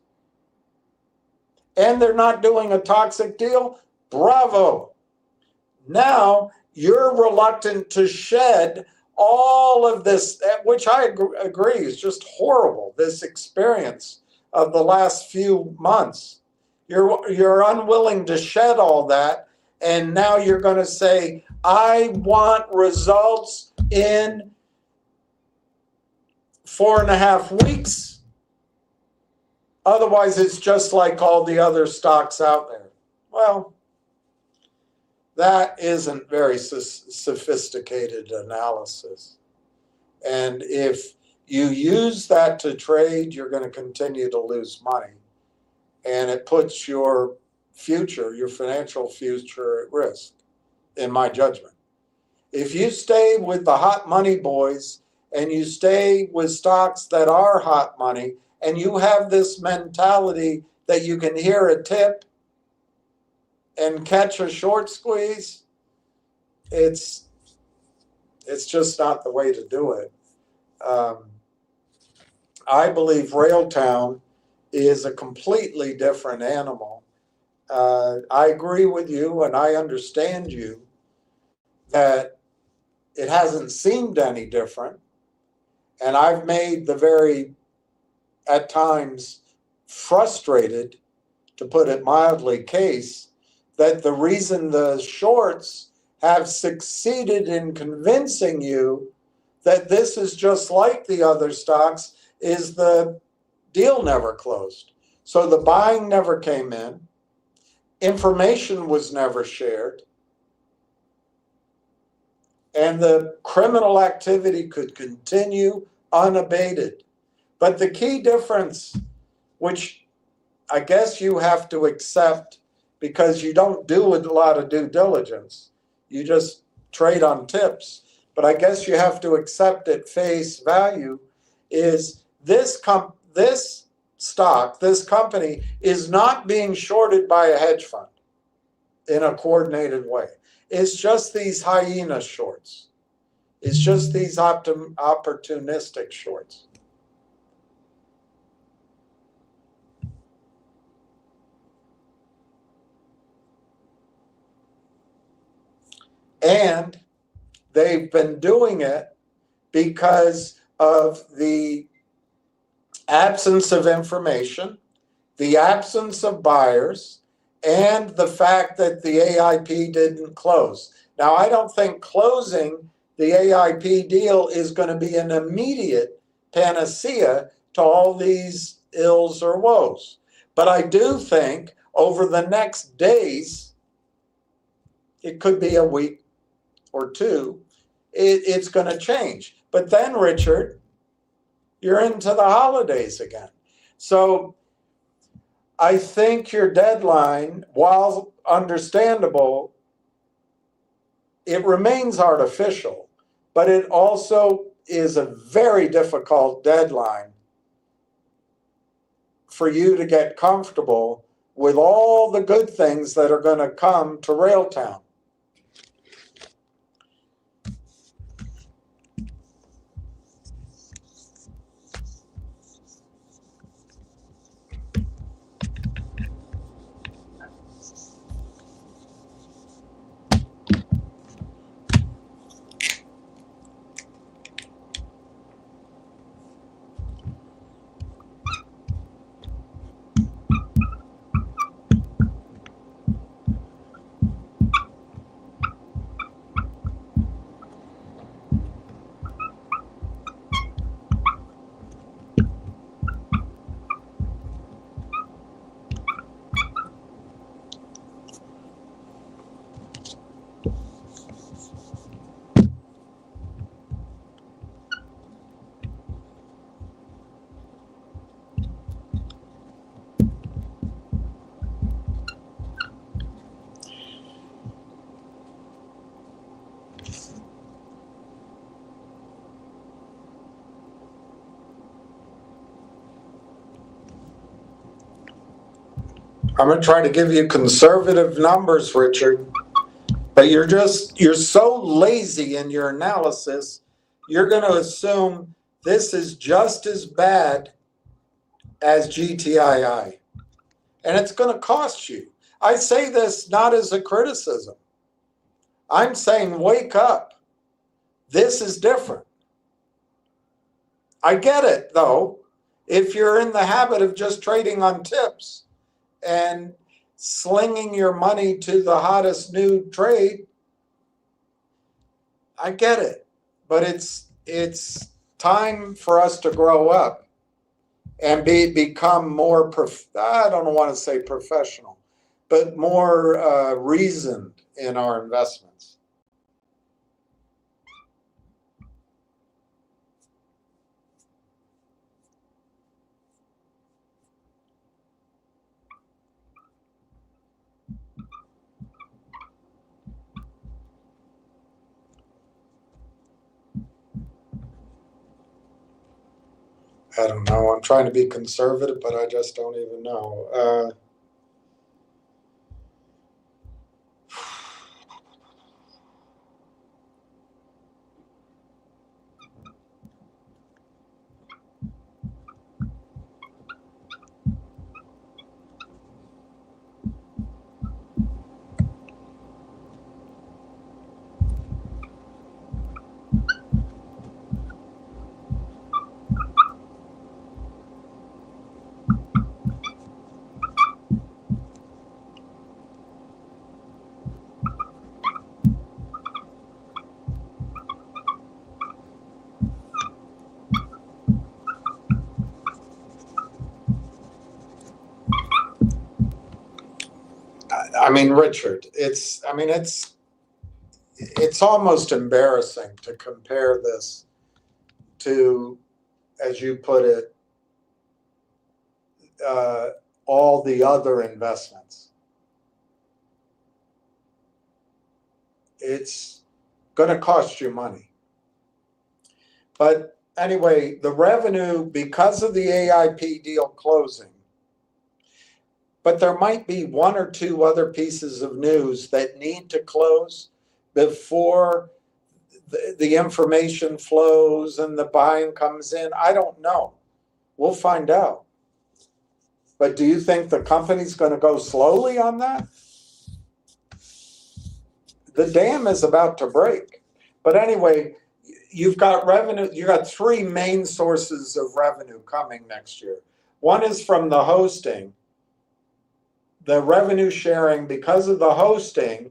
And they're not doing a toxic deal. Bravo. Now you're reluctant to shed all of this, which I agree is just horrible, this experience of the last few months. You're unwilling to shed all that, and now you're going to say, I want results in 4.5 weeks. Otherwise, it's just like all the other stocks out there. Well, that isn't very sophisticated analysis. And if you use that to trade, you're going to continue to lose money. And it puts your future, your financial future, at risk, in my judgment. If you stay with the hot money boys and you stay with stocks that are hot money, and you have this mentality that you can hear a tip and catch a short squeeze, it's just not the way to do it. I believe Railtown is a completely different animal. I agree with you, and I understand you, that it hasn't seemed any different. And I've made the very, at times, frustrated, to put it mildly, case that the reason the shorts have succeeded in convincing you that this is just like the other stocks is the deal never closed. So the buying never came in, information was never shared, and the criminal activity could continue unabated. But the key difference, which I guess you have to accept because you don't do a lot of due diligence, you just trade on tips, but I guess you have to accept at face value, is this stock, this company, is not being shorted by a hedge fund in a coordinated way. It's just these hyena shorts. It's just these opportunistic shorts. And they've been doing it because of the absence of information, the absence of buyers, and the fact that the AIP didn't close. Now, I don't think closing the AIP deal is going to be an immediate panacea to all these ills or woes. But I do think over the next days, it could be a week or two, it's going to change. But then, Richard, you're into the holidays again. So I think your deadline, while understandable, it remains artificial, but it also is a very difficult deadline for you to get comfortable with all the good things that are going to come to Railtown. I'm going to try to give you conservative numbers, Richard, but you're so lazy in your analysis, you're going to assume this is just as bad as GTII. And it's going to cost you. I say this not as a criticism. I'm saying wake up. This is different. I get it, though. If you're in the habit of just trading on tips and slinging your money to the hottest new trade, I get it. But it's time for us to grow up and become more, I don't want to say professional, but more reasoned in our investments. I don't know. I'm trying to be conservative, but I just don't even know. I mean, Richard, it's almost embarrassing to compare this to, as you put it, all the other investments. It's going to cost you money. But anyway, the revenue, because of the AIP deal closing, but there might be one or two other pieces of news that need to close before the information flows and the buying comes in. I don't know. We'll find out. But do you think the company's going to go slowly on that? The dam is about to break. But anyway, you've got revenue. You got three main sources of revenue coming next year. One is from the hosting, the revenue sharing because of the hosting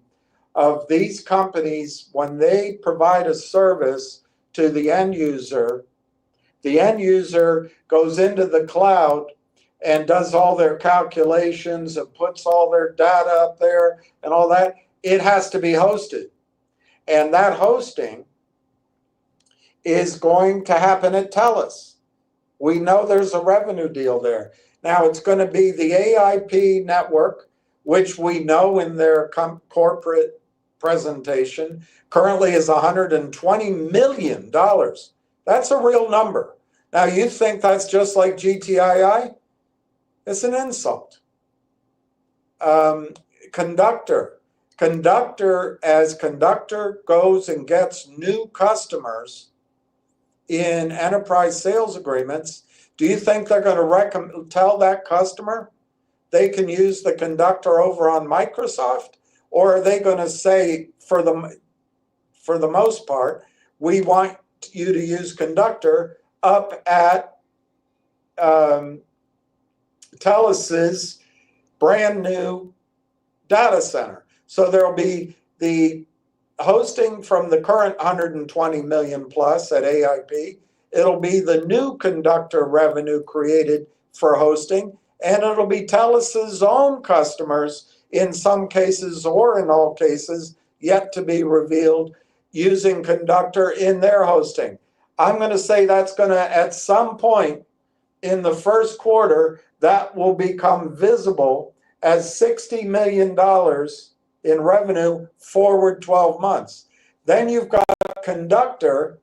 of these companies. When they provide a service to the end user goes into the cloud and does all their calculations and puts all their data up there and all that. It has to be hosted. And that hosting is going to happen at TELUS. We know there's a revenue deal there. Now it's going to be the AIP network, which we know in their corporate presentation currently is $120 million. That's a real number. Now you think that's just like GTII? It's an insult. Conductor, as Conductor goes and gets new customers in enterprise sales agreements, do you think they're going to tell that customer they can use the Conductor over on Microsoft? Or are they going to say, for the most part, we want you to use Conductor up at TELUS's brand new data center? So there'll be the hosting from the current 120 million plus at AIP. It'll be the new Conductor revenue created for hosting, and it'll be TELUS's own customers in some cases or in all cases yet to be revealed using Conductor in their hosting. I'm going to say that's going to, at some point in the first quarter, that will become visible as $60 million in revenue forward 12 months. Then you've got Conductor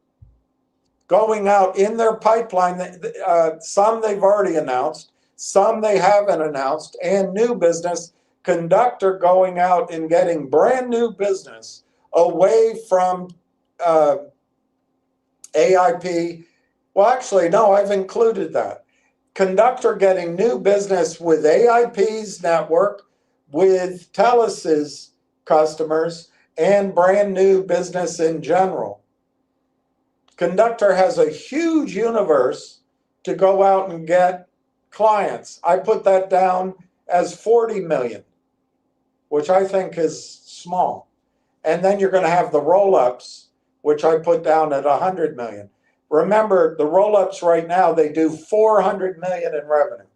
going out in their pipeline. Some they've already announced, some they haven't announced, and new business. Conductor going out and getting brand new business away from AIP. Well, actually, no, I've included that. Conductor getting new business with AIP's network, with TELUS's customers, and brand new business in general. Conductor has a huge universe to go out and get clients. I put that down as 40 million, which I think is small. And then you're going to have the roll-ups, which I put down at 100 million. Remember, the roll-ups right now, they do 400 million in revenue.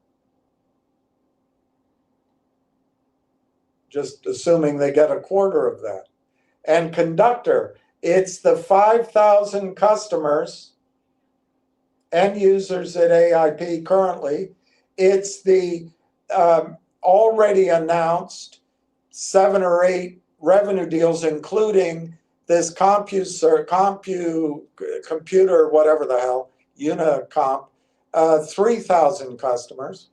Just assuming they get a quarter of that. And Conductor, it's the 5,000 customers, end users at AIP currently. It's the already announced 7 or 8 revenue deals, including this computer, whatever the hell, Unicomp, 3,000 customers.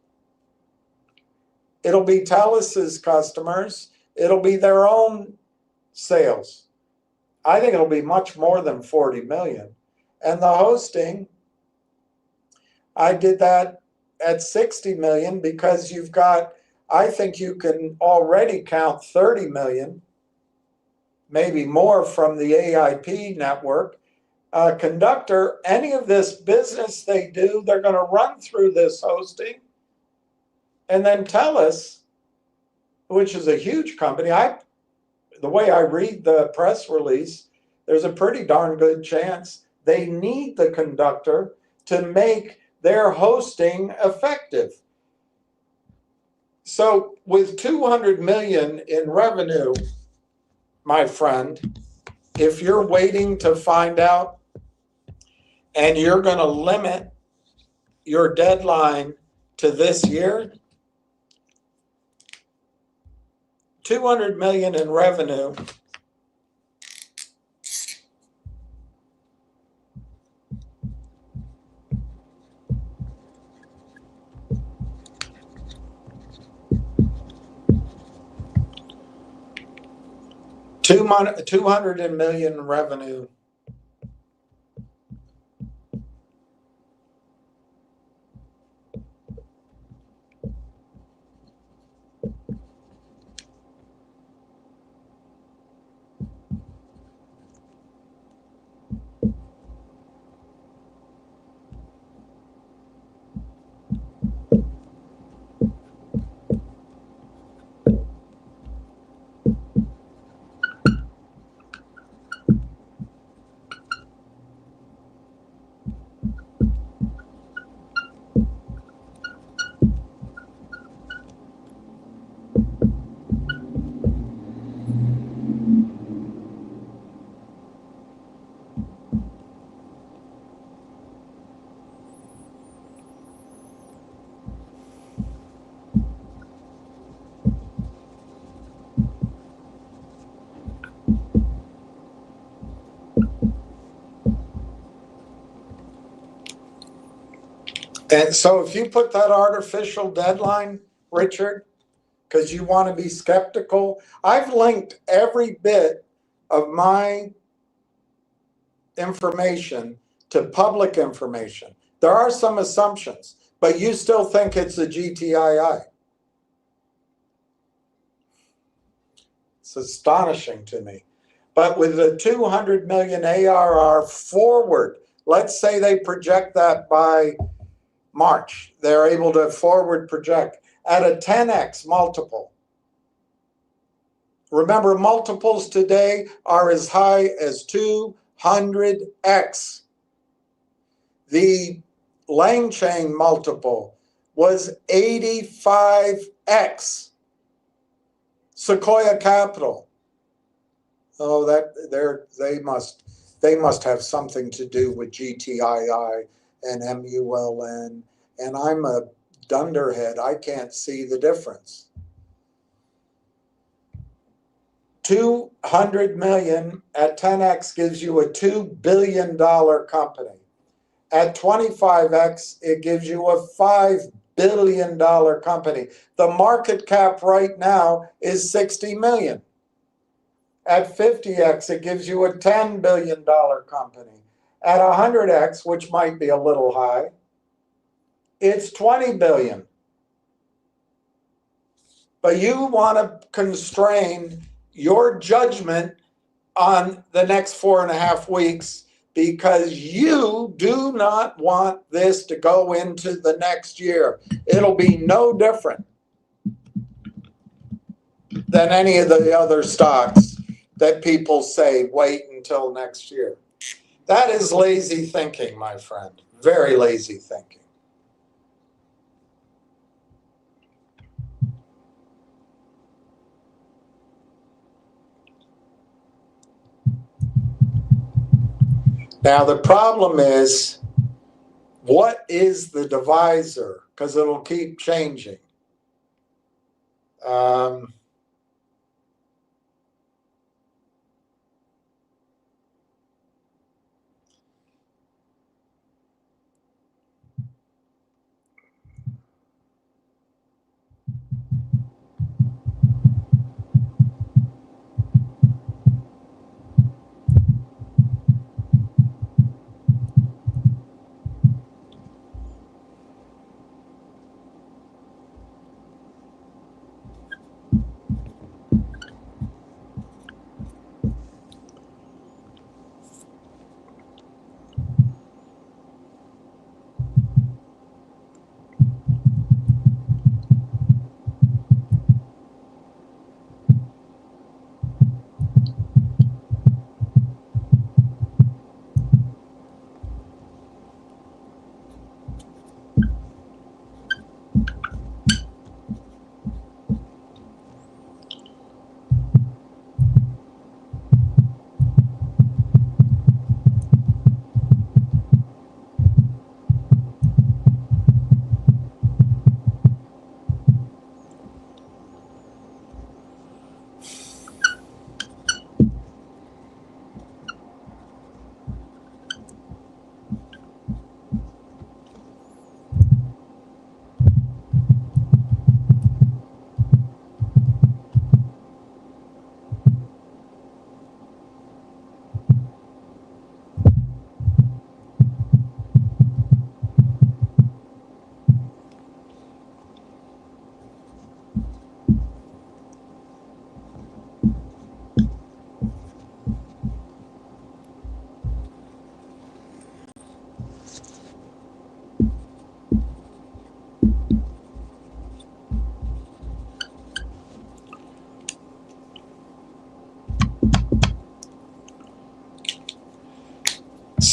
It'll be TELUS's customers. It'll be their own sales. I think it'll be much more than 40 million. And the hosting, I did that at 60 million because you've got, I think you can already count 30 million, maybe more from the AIP network. Conductor, any of this business they do, they're going to run through this hosting. And then TELUS, which is a huge company, the way I read the press release, there's a pretty darn good chance they need the Conductor to make their hosting effective. So with 200 million in revenue, my friend, if you're waiting to find out and you're going to limit your deadline to this year, 200 million in revenue, $200 million in revenue. And so if you put that artificial deadline, Richard, because you want to be skeptical, I've linked every bit of my information to public information. There are some assumptions, but you still think it's a GTII. It's astonishing to me. But with the 200 million ARR forward, let's say they project that by March, they're able to forward project at a 10x multiple. Remember, multiples today are as high as 200x. The Lang Chain multiple was 85x. Sequoia Capital. Oh, they must have something to do with GTII and MULN, and I'm a dunderhead. I can't see the difference. 200 million at 10x gives you a $2 billion company. At 25x, it gives you a $5 billion company. The market cap right now is 60 million. At 50x, it gives you a $10 billion company. At 100x, which might be a little high, it's 20 billion. But you want to constrain your judgment on the next 4.5 weeks because you do not want this to go into the next year. It'll be no different than any of the other stocks that people say wait until next year. That is lazy thinking, my friend. Very lazy thinking. Now, the problem is, what is the divisor? Because it'll keep changing.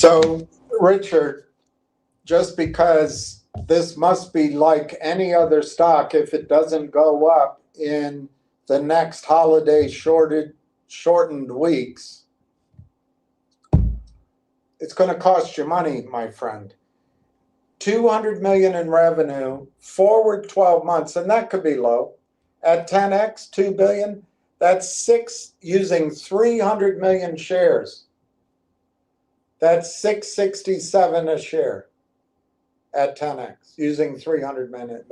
So, Richard, just because this must be like any other stock, if it doesn't go up in the next holiday shortened weeks, it's going to cost you money, my friend. 200 million in revenue, forward 12 months, and that could be low. At 10x, 2 billion, that's six using 300 million shares. That's 667 a share at 10x using 300 million.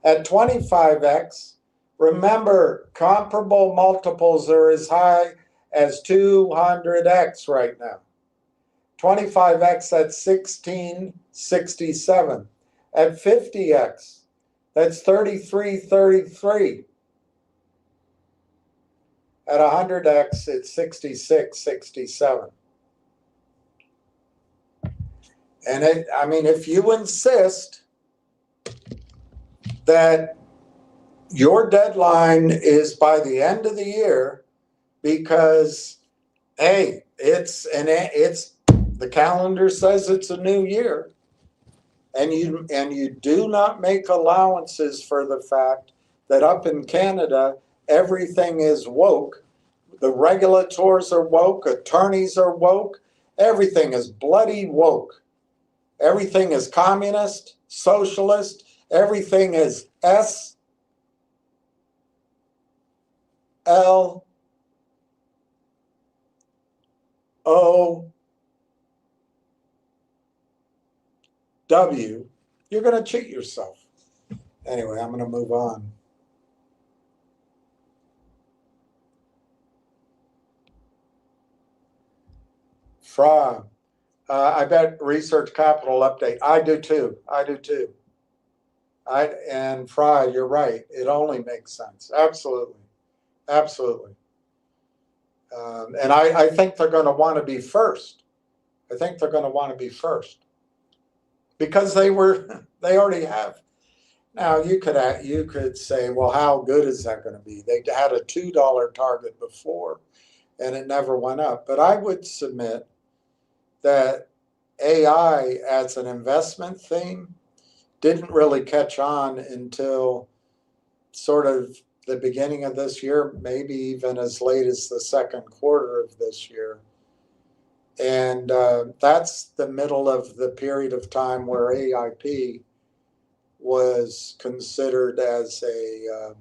At 25x, remember, comparable multiples are as high as 200x right now. 25x, that's 1667. At 50x, that's 3333. At 100x, it's 6667. And I mean, if you insist that your deadline is by the end of the year, because hey, it's the calendar says it's a new year, and you do not make allowances for the fact that up in Canada everything is woke. The regulators are woke, attorneys are woke, everything is bloody woke. Everything is communist, socialist, everything is SLOW. You're going to cheat yourself. Anyway, I'm going to move on. Fra, I bet research capital update. I do too. I do too. And Fry, you're right. It only makes sense. Absolutely. Absolutely. And I think they're going to want to be first. I think they're going to want to be first because they already have. Now you could say, well, how good is that going to be? They had a $2 target before, and it never went up. But I would submit that AI as an investment theme didn't really catch on until sort of the beginning of this year, maybe even as late as the second quarter of this year. And that's the middle of the period of time where AIP was considered as a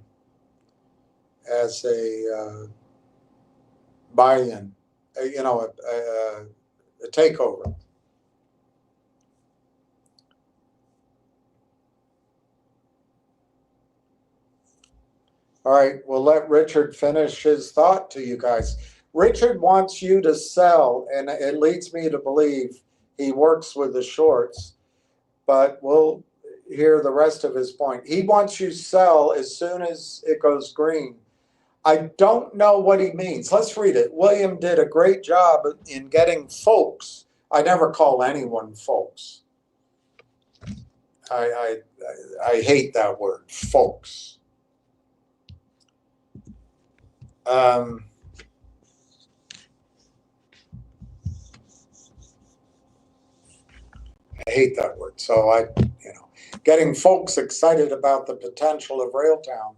buy-in, a takeover. All right, we'll let Richard finish his thought to you guys. Richard wants you to sell, and it leads me to believe he works with the shorts, but we'll hear the rest of his point. He wants you to sell as soon as it goes green. I don't know what he means. Let's read it. William did a great job in getting folks. I never call anyone folks. I hate that word, folks. I hate that word. So getting folks excited about the potential of Railtown.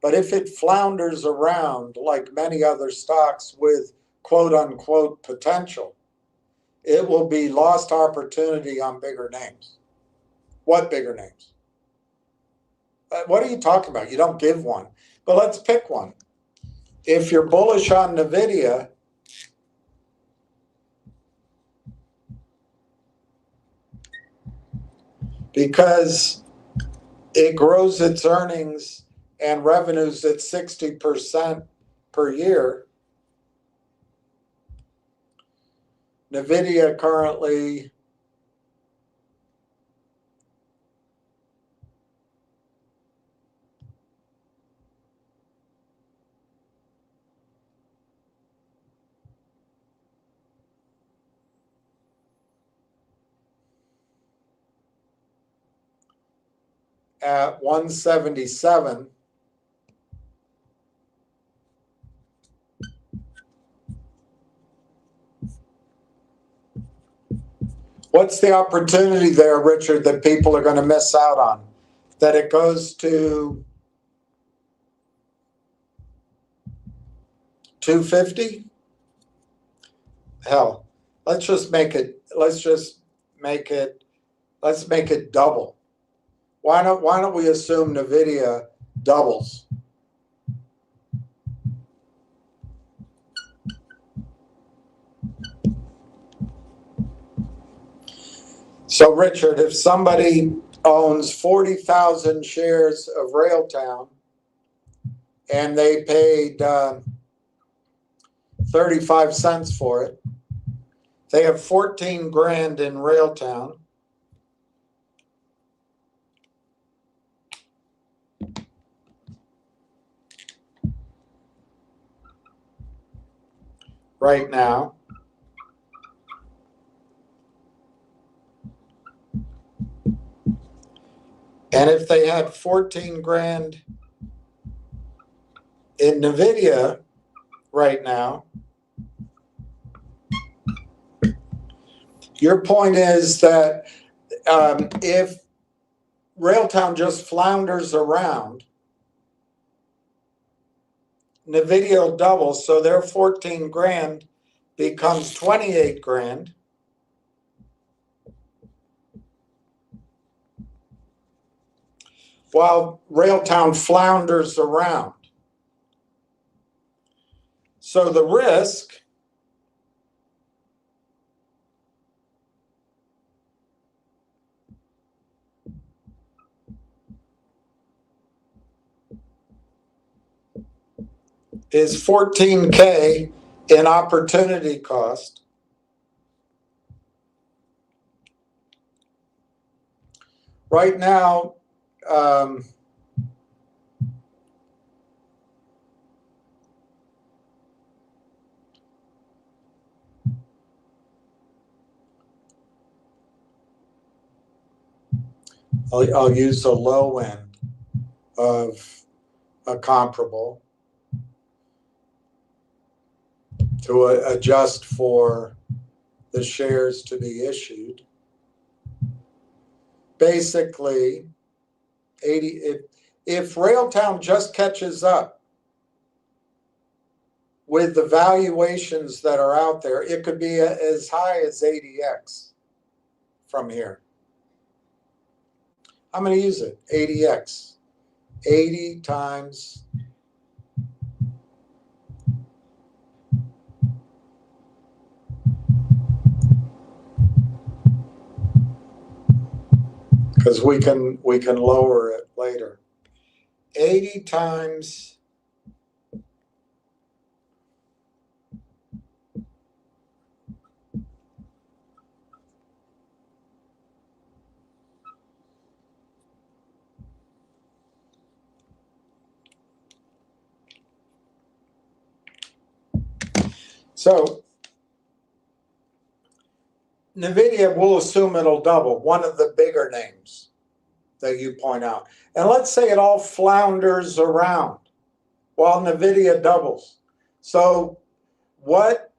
But if it flounders around like many other stocks with quote unquote potential, it will be lost opportunity on bigger names. What bigger names? What are you talking about? You don't give one. But let's pick one. If you're bullish on NVIDIA, because it grows its earnings and revenues at 60% per year, NVIDIA currently at 177. What's the opportunity there, Richard, that people are going to miss out on? That it goes to 250? Hell, let's make it double. Why don't we assume NVIDIA doubles? So Richard, if somebody owns 40,000 shares of Railtown and they paid 35 cents for it, they have 14 grand in Railtown. Right now. And if they had 14 grand in NVIDIA right now, your point is that if Railtown just flounders around, NVIDIA will double, so their 14 grand becomes 28 grand. While Railtown flounders around. So the risk is 14K in opportunity cost. Right now, I'll use the low end of a comparable to adjust for the shares to be issued. Basically, 80, if Railtown just catches up with the valuations that are out there, it could be as high as 80x from here. I'm going to use it, 80x. 80 times because we can lower it later. 80 times so NVIDIA, we'll assume it'll double, one of the bigger names that you point out. And let's say it all flounders around while NVIDIA doubles. So what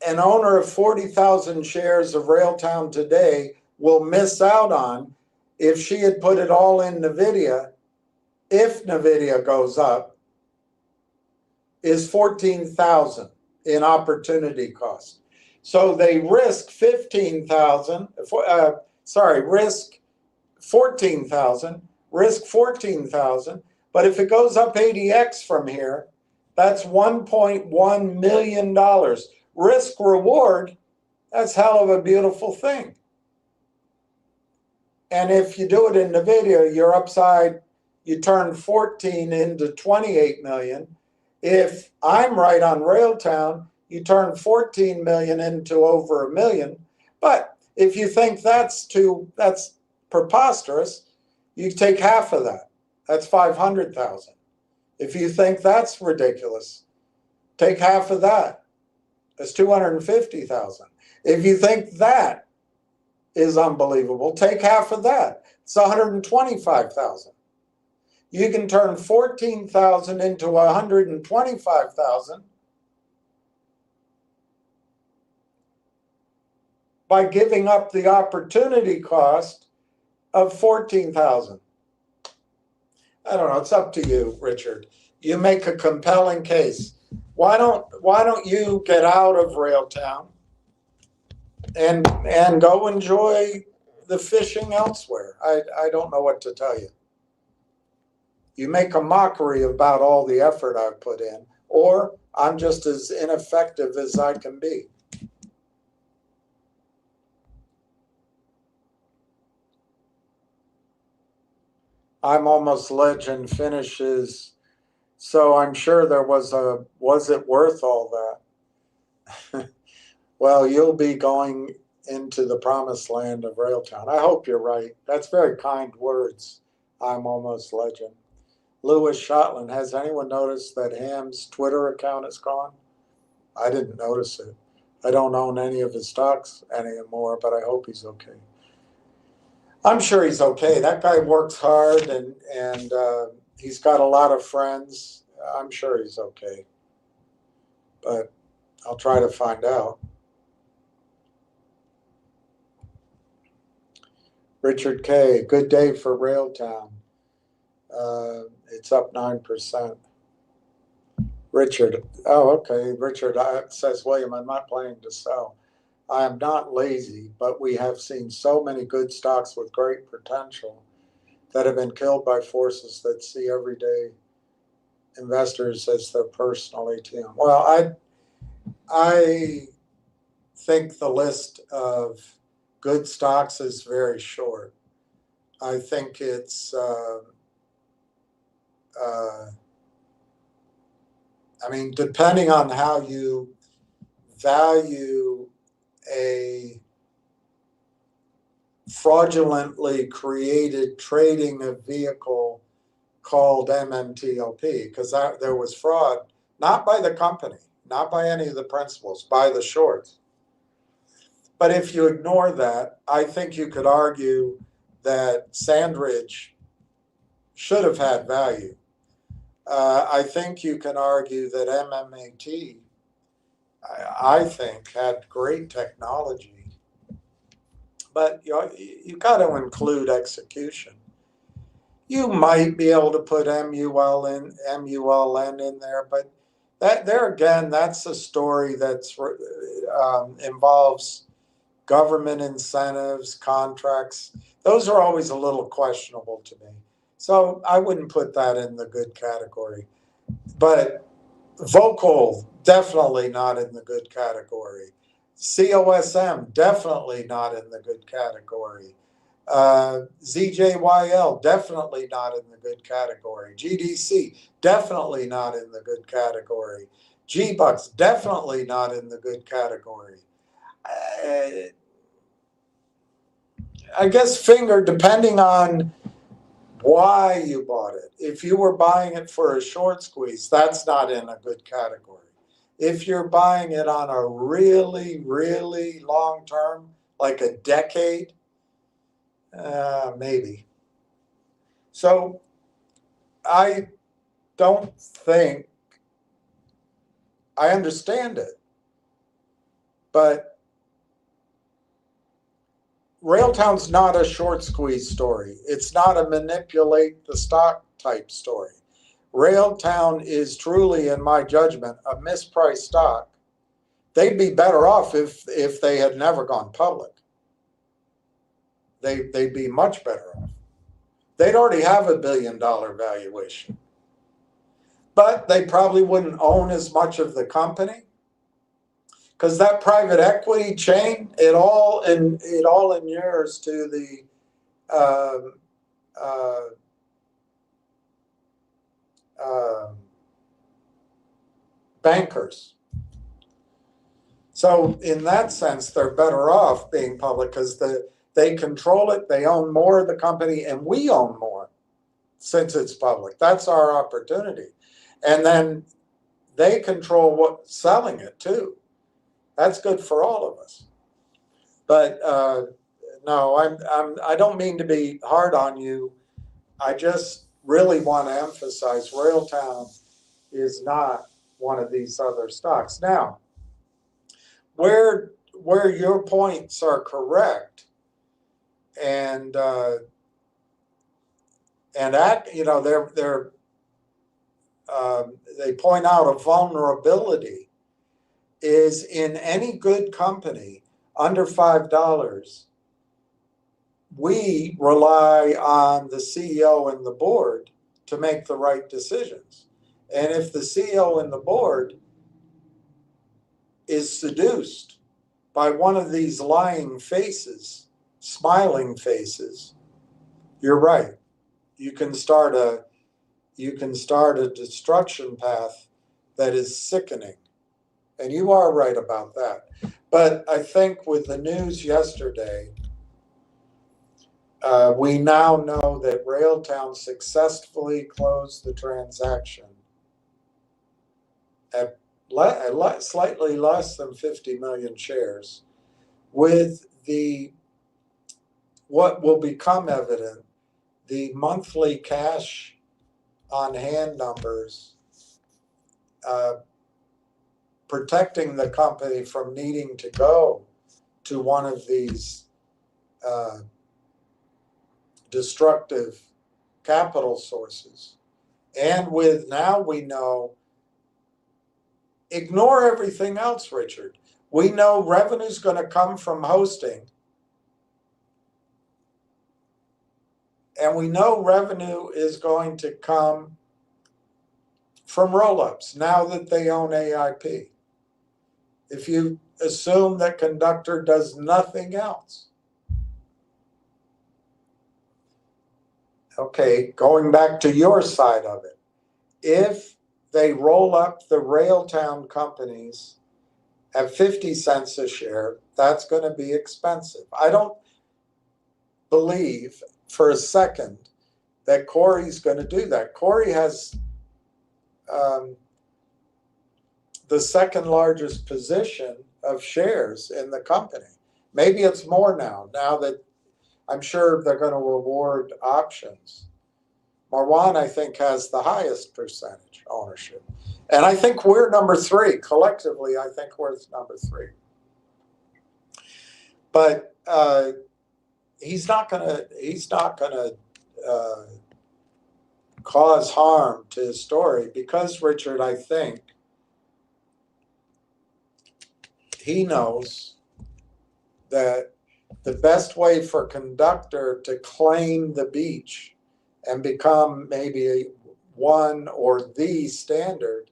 an owner of 40,000 shares of Railtown today will miss out on if she had put it all in NVIDIA, if NVIDIA goes up, is 14,000 in opportunity cost. So they risk 15,000, risk 14,000, risk 14,000. But if it goes up 80x from here, that's $1.1 million. Risk reward, that's hell of a beautiful thing. And if you do it in NVIDIA, you're upside, you turn 14 into 28 million. If I'm right on Railtown, you turn 14 million into over $1 million. But if you think that's preposterous, you take half of that. That's 500,000. If you think that's ridiculous, take half of that. That's 250,000. If you think that is unbelievable, take half of that. It's 125,000. You can turn 14,000 into 125,000 by giving up the opportunity cost of 14,000. I don't know. It's up to you, Richard. You make a compelling case. Why don't you get out of Railtown and go enjoy the fishing elsewhere? I don't know what to tell you. You make a mockery about all the effort I've put in, or I'm just as ineffective as I can be. I'm Almost Legend finishes, so I'm sure there was it worth all that? Well, you'll be going into the promised land of Railtown. I hope you're right. That's very kind words. I'm Almost Legend. Lewis Shotland, has anyone noticed that Ham's Twitter account is gone? I didn't notice it. I don't own any of his stocks anymore, but I hope he's okay. I'm sure he's okay. That guy works hard and he's got a lot of friends. I'm sure he's okay. But I'll try to find out. Richard K., good day for Railtown. It's up 9%. Richard, oh, okay. Richard says, William, I'm not planning to sell. I am not lazy, but we have seen so many good stocks with great potential that have been killed by forces that see everyday investors as their personal ATM. Well, I think the list of good stocks is very short. I think it's I mean, depending on how you value a fraudulently created trading a vehicle called MMTLP, because there was fraud, not by the company, not by any of the principals, by the shorts. But if you ignore that, I think you could argue that Sandridge should have had value. I think you can argue that MMAT, I think, had great technology, but you got to include execution. You might be able to put MULN in there, but that there again, that's a story that's involves government incentives, contracts. Those are always a little questionable to me. So I wouldn't put that in the good category. But vocal, definitely not in the good category. COSM, definitely not in the good category. ZJYL, definitely not in the good category. GDC, definitely not in the good category. G-Bucks, definitely not in the good category. I guess finger, depending on why you bought it. If you were buying it for a short squeeze, that's not in a good category. If you're buying it on a really, really long term, like a decade, maybe. So I don't think, I understand it, but Railtown's not a short squeeze story. It's not a manipulate the stock type story. Railtown is truly, in my judgment, a mispriced stock. They'd be better off if they had never gone public. They'd be much better off. They'd already have $1 billion valuation. But they probably wouldn't own as much of the company, because that private equity chain, it all inures to the bankers. So in that sense, they're better off being public because they control it, they own more of the company, and we own more since it's public. That's our opportunity. And then they control what's selling it too. That's good for all of us. But no, I don't mean to be hard on you. I just really want to emphasize Railtown is not one of these other stocks. Now, where your points are correct, and they point out a vulnerability is in any good company under $5. We rely on the CEO and the board to make the right decisions. And if the CEO and the board is seduced by one of these lying faces, smiling faces, you're right. You can start a destruction path that is sickening. And you are right about that. But I think with the news yesterday, we now know that Railtown successfully closed the transaction at slightly less than 50 million shares, with what will become evident, the monthly cash on hand numbers protecting the company from needing to go to one of these destructive capital sources. And with now we know, ignore everything else, Richard. We know revenue's going to come from hosting. And we know revenue is going to come from roll-ups now that they own AIP. If you assume that Conductor does nothing else. Okay, going back to your side of it. If they roll up the Railtown companies at 50 cents a share, that's going to be expensive. I don't believe for a second that Corey's going to do that. Corey has the second largest position of shares in the company. Maybe it's more now that I'm sure they're going to reward options. Marwan, I think, has the highest percentage ownership. And I think we're number 3. Collectively, I think we're number 3. But he's not gonna cause harm to his story because, Richard, I think he knows that the best way for Conductor to claim the beach and become maybe one or the standard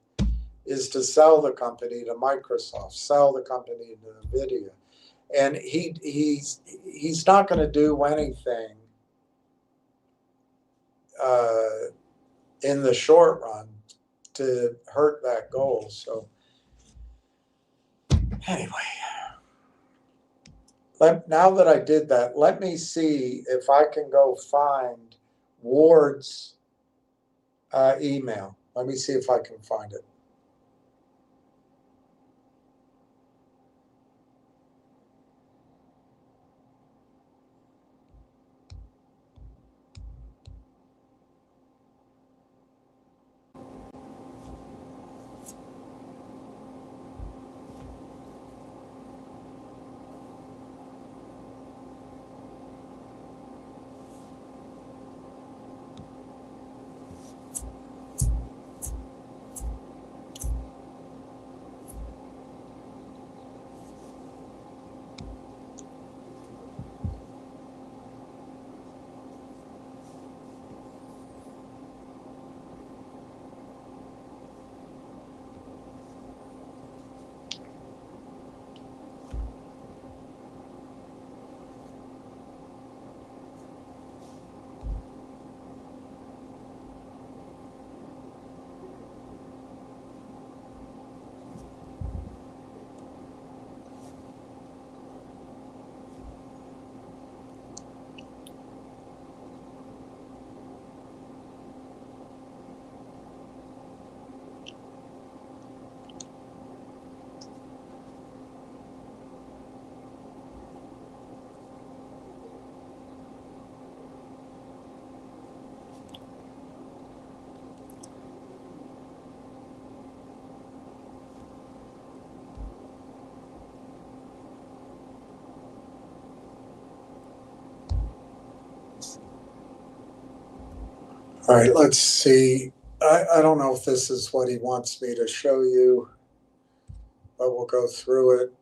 is to sell the company to Microsoft, sell the company to NVIDIA. And he's not going to do anything in the short run to hurt that goal. So anyway, now that I did that, let me see if I can go find Ward's email. Let me see if I can find it. All right, let's see. I don't know if this is what he wants me to show you, but we'll go through it.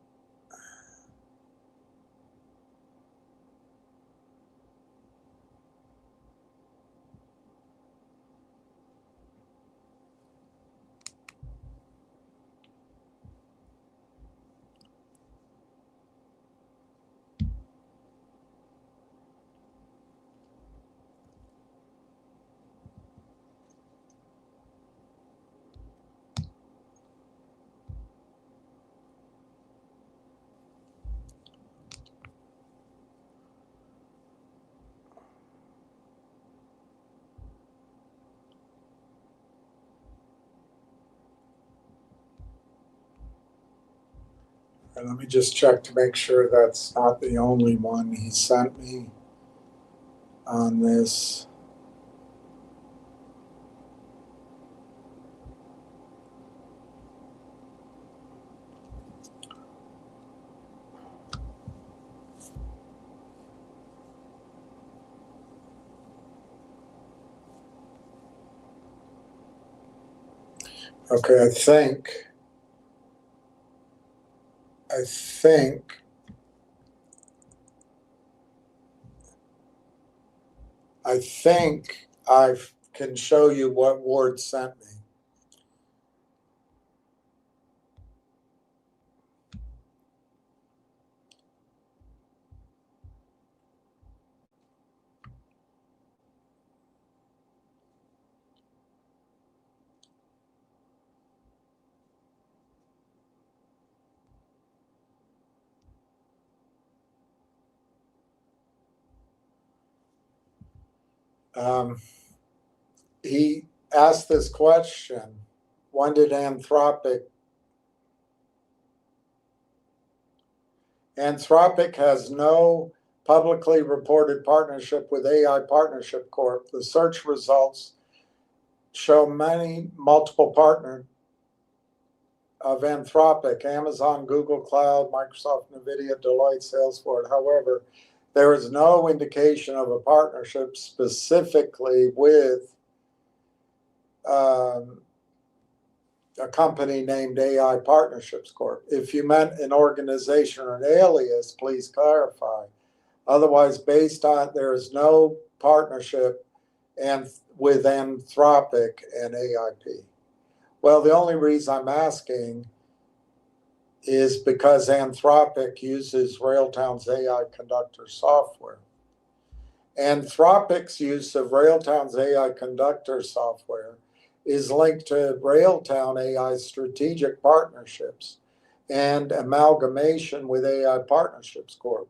And let me just check to make sure that's not the only one he sent me on this. Okay, I think I can show you what Ward sent me. He asked this question: when did Anthropic has no publicly reported partnership with AI Partnership Corp. The search results show multiple partners of Anthropic: Amazon, Google Cloud, Microsoft, NVIDIA, Deloitte, Salesforce. However, there is no indication of a partnership specifically with a company named AI Partnerships Corp. If you meant an organization or an alias, please clarify. Otherwise, there is no partnership with Anthropic and AIP. Well, the only reason I'm asking is because Anthropic uses Railtown's AI Conductor software. Anthropic's use of Railtown's AI Conductor software is linked to Railtown AI's strategic partnerships and amalgamation with AI Partnerships Corp.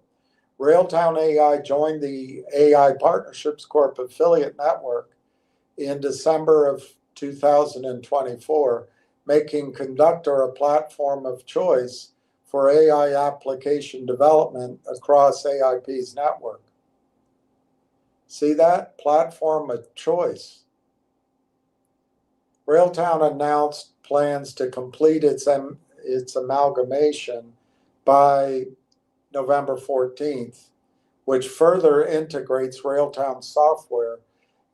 Railtown AI joined the AI Partnerships Corp affiliate network in December of 2024, making Conductor a platform of choice for AI application development across AIP's network. See that? Platform of choice. Railtown announced plans to complete its amalgamation by November 14th, which further integrates Railtown software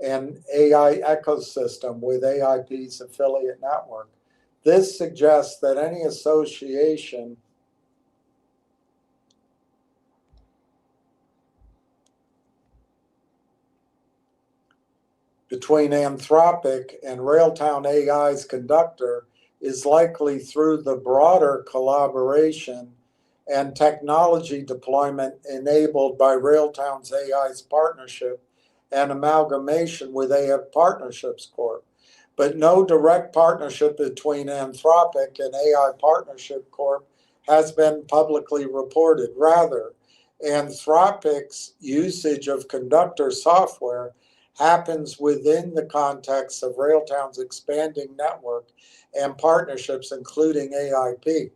and AI ecosystem with AIP's affiliate network. This suggests that any association between Anthropic and Railtown AI's Conductor is likely through the broader collaboration and technology deployment enabled by Railtown's AI's partnership and amalgamation with AI Partnerships Corp. But no direct partnership between Anthropic and AI Partnership Corp has been publicly reported. Rather, Anthropic's usage of Conductor software happens within the context of Railtown's expanding network and partnerships, including AIP.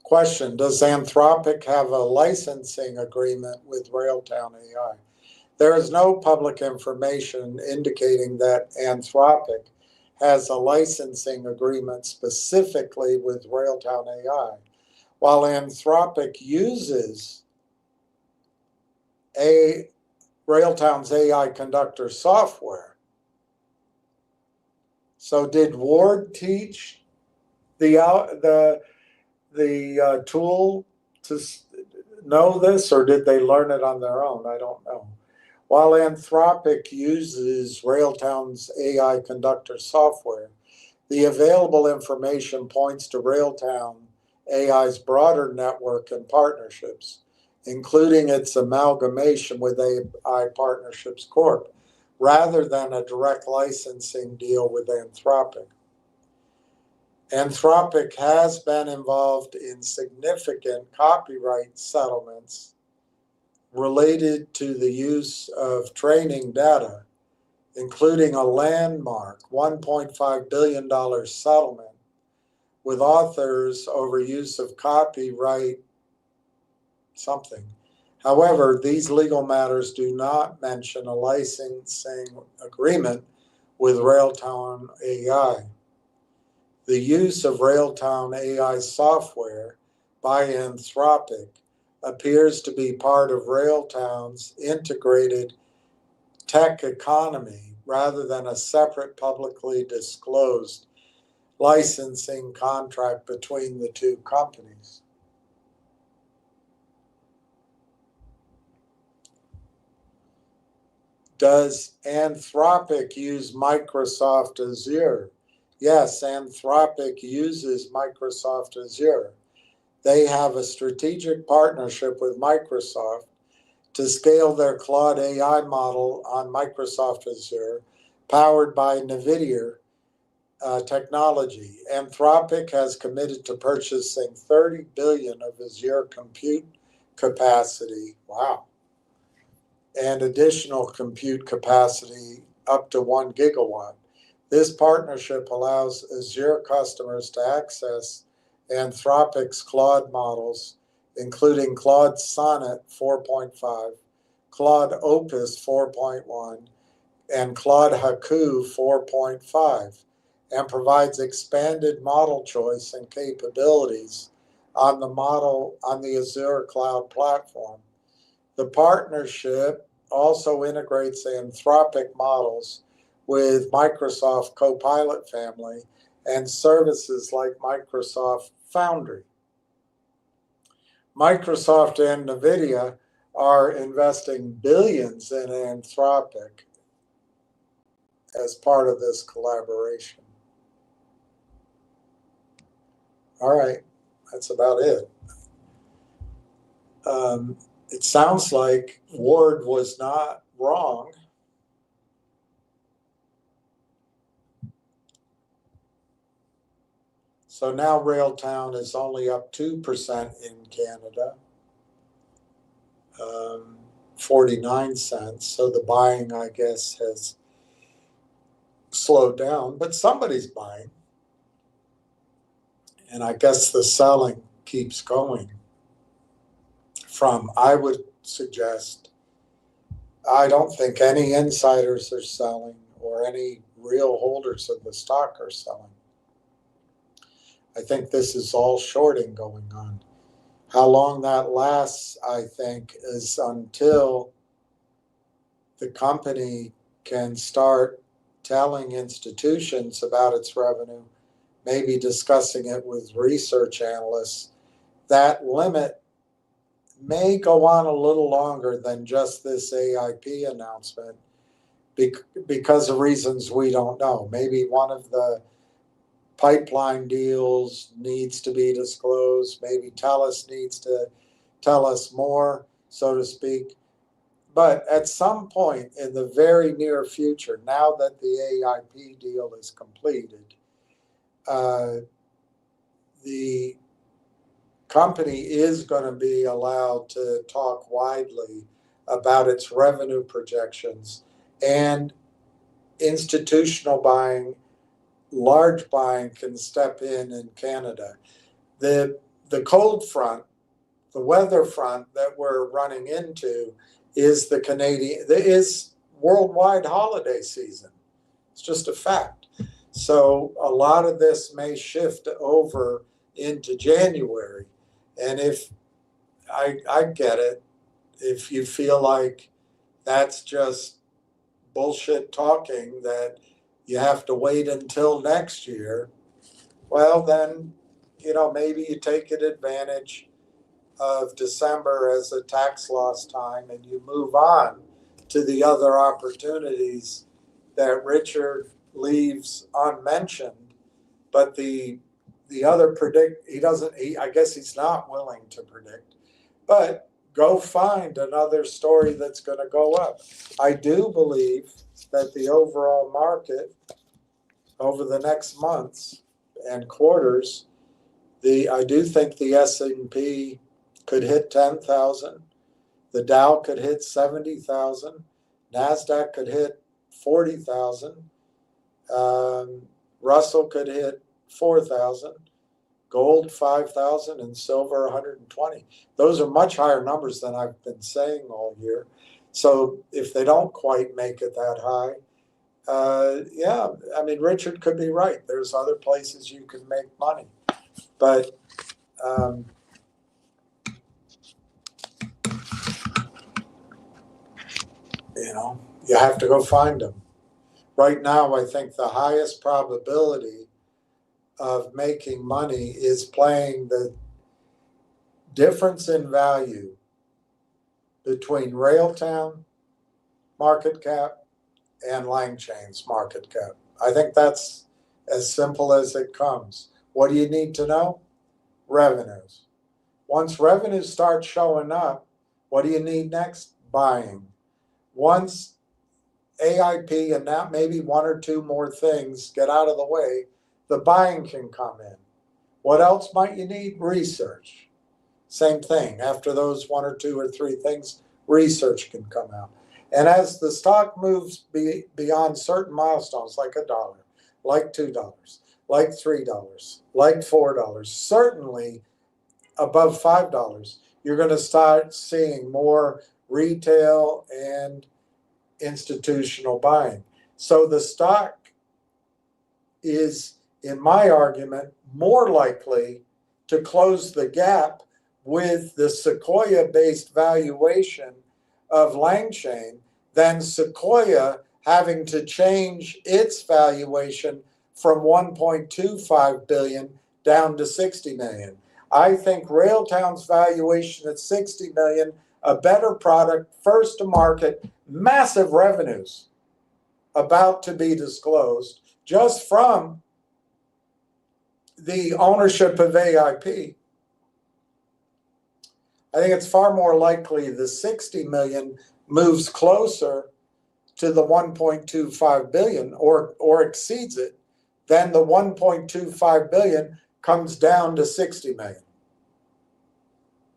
Question: does Anthropic have a licensing agreement with Railtown AI? There is no public information indicating that Anthropic has a licensing agreement specifically with Railtown AI. While Anthropic uses Railtown's AI Conductor software. So did Ward teach the tool to know this, or did they learn it on their own? I don't know. While Anthropic uses Railtown's AI Conductor software, the available information points to Railtown AI's broader network and partnerships, including its amalgamation with AI Partnerships Corp, rather than a direct licensing deal with Anthropic. Anthropic has been involved in significant copyright settlements related to the use of training data, including a landmark $1.5 billion settlement with authors over use of copyright something. However, these legal matters do not mention a licensing agreement with Railtown AI. The use of Railtown AI software by Anthropic appears to be part of Railtown's integrated tech economy rather than a separate publicly disclosed licensing contract between the two companies. Does Anthropic use Microsoft Azure? Yes, Anthropic uses Microsoft Azure. They have a strategic partnership with Microsoft to scale their Claude AI model on Microsoft Azure, powered by NVIDIA technology. Anthropic has committed to purchasing 30 billion of Azure compute capacity. Wow. and additional compute capacity up to 1 gigawatt. This partnership allows Azure customers to access Anthropic's Claude models, including Claude Sonnet 4.5, Claude Opus 4.1, and Claude Haku 4.5, and provides expanded model choice and capabilities on the Azure cloud platform. The partnership also integrates Anthropic models with Microsoft Copilot family and services like Microsoft Foundry. Microsoft and NVIDIA are investing billions in Anthropic as part of this collaboration. All right, that's about it. It sounds like Ward was not wrong. So now Railtown is only up 2% in Canada, 49 cents. So the buying, I guess, has slowed down, but somebody's buying. And I guess the selling keeps going from, I would suggest, I don't think any insiders are selling or any real holders of the stock are selling. I think this is all shorting going on. How long that lasts, I think, is until the company can start telling institutions about its revenue, maybe discussing it with research analysts. That limit may go on a little longer than just this AIP announcement because of reasons we don't know. Maybe one of the pipeline deals needs to be disclosed. Maybe TELUS needs to tell us more, so to speak. But at some point in the very near future, now that the AIP deal is completed, the company is going to be allowed to talk widely about its revenue projections, and institutional buying, large buying can step in Canada. The cold front, the weather front that we're running into is is worldwide holiday season. It's just a fact. So a lot of this may shift over into January. And if I get it, if you feel like that's just bullshit talking that you have to wait until next year, well, then, maybe you take advantage of December as a tax loss time and you move on to the other opportunities that Richard leaves unmentioned. But the other I guess he's not willing to predict, but go find another story that's going to go up. I do believe that the overall market over the next months and quarters, I do think the S&P could hit 10,000. The Dow could hit 70,000. NASDAQ could hit 40,000. Russell could hit 4,000. Gold 5,000 and silver 120. Those are much higher numbers than I've been saying all year. So if they don't quite make it that high, Richard could be right. There's other places you can make money. But you have to go find them. Right now, I think the highest probability of making money is playing the difference in value between Railtown market cap and Langchain's market cap. I think that's as simple as it comes. What do you need to know? Revenues. Once revenues start showing up, what do you need next? Buying. Once AIP and now maybe one or two more things get out of the way, the buying can come in. What else might you need? Research. Same thing. After those one or two or three things, research can come out. And as the stock moves beyond certain milestones, like $1, like $2, like $3, like $4, certainly above $5, you're going to start seeing more retail and institutional buying. So the stock is, in my argument, more likely to close the gap with the Sequoia-based valuation of Langchain than Sequoia having to change its valuation from 1.25 billion down to 60 million. I think Railtown's valuation at 60 million, a better product, first to market, massive revenues about to be disclosed just from the ownership of AIP. I think it's far more likely the 60 million moves closer to the 1.25 billion or exceeds it than the 1.25 billion comes down to 60 million.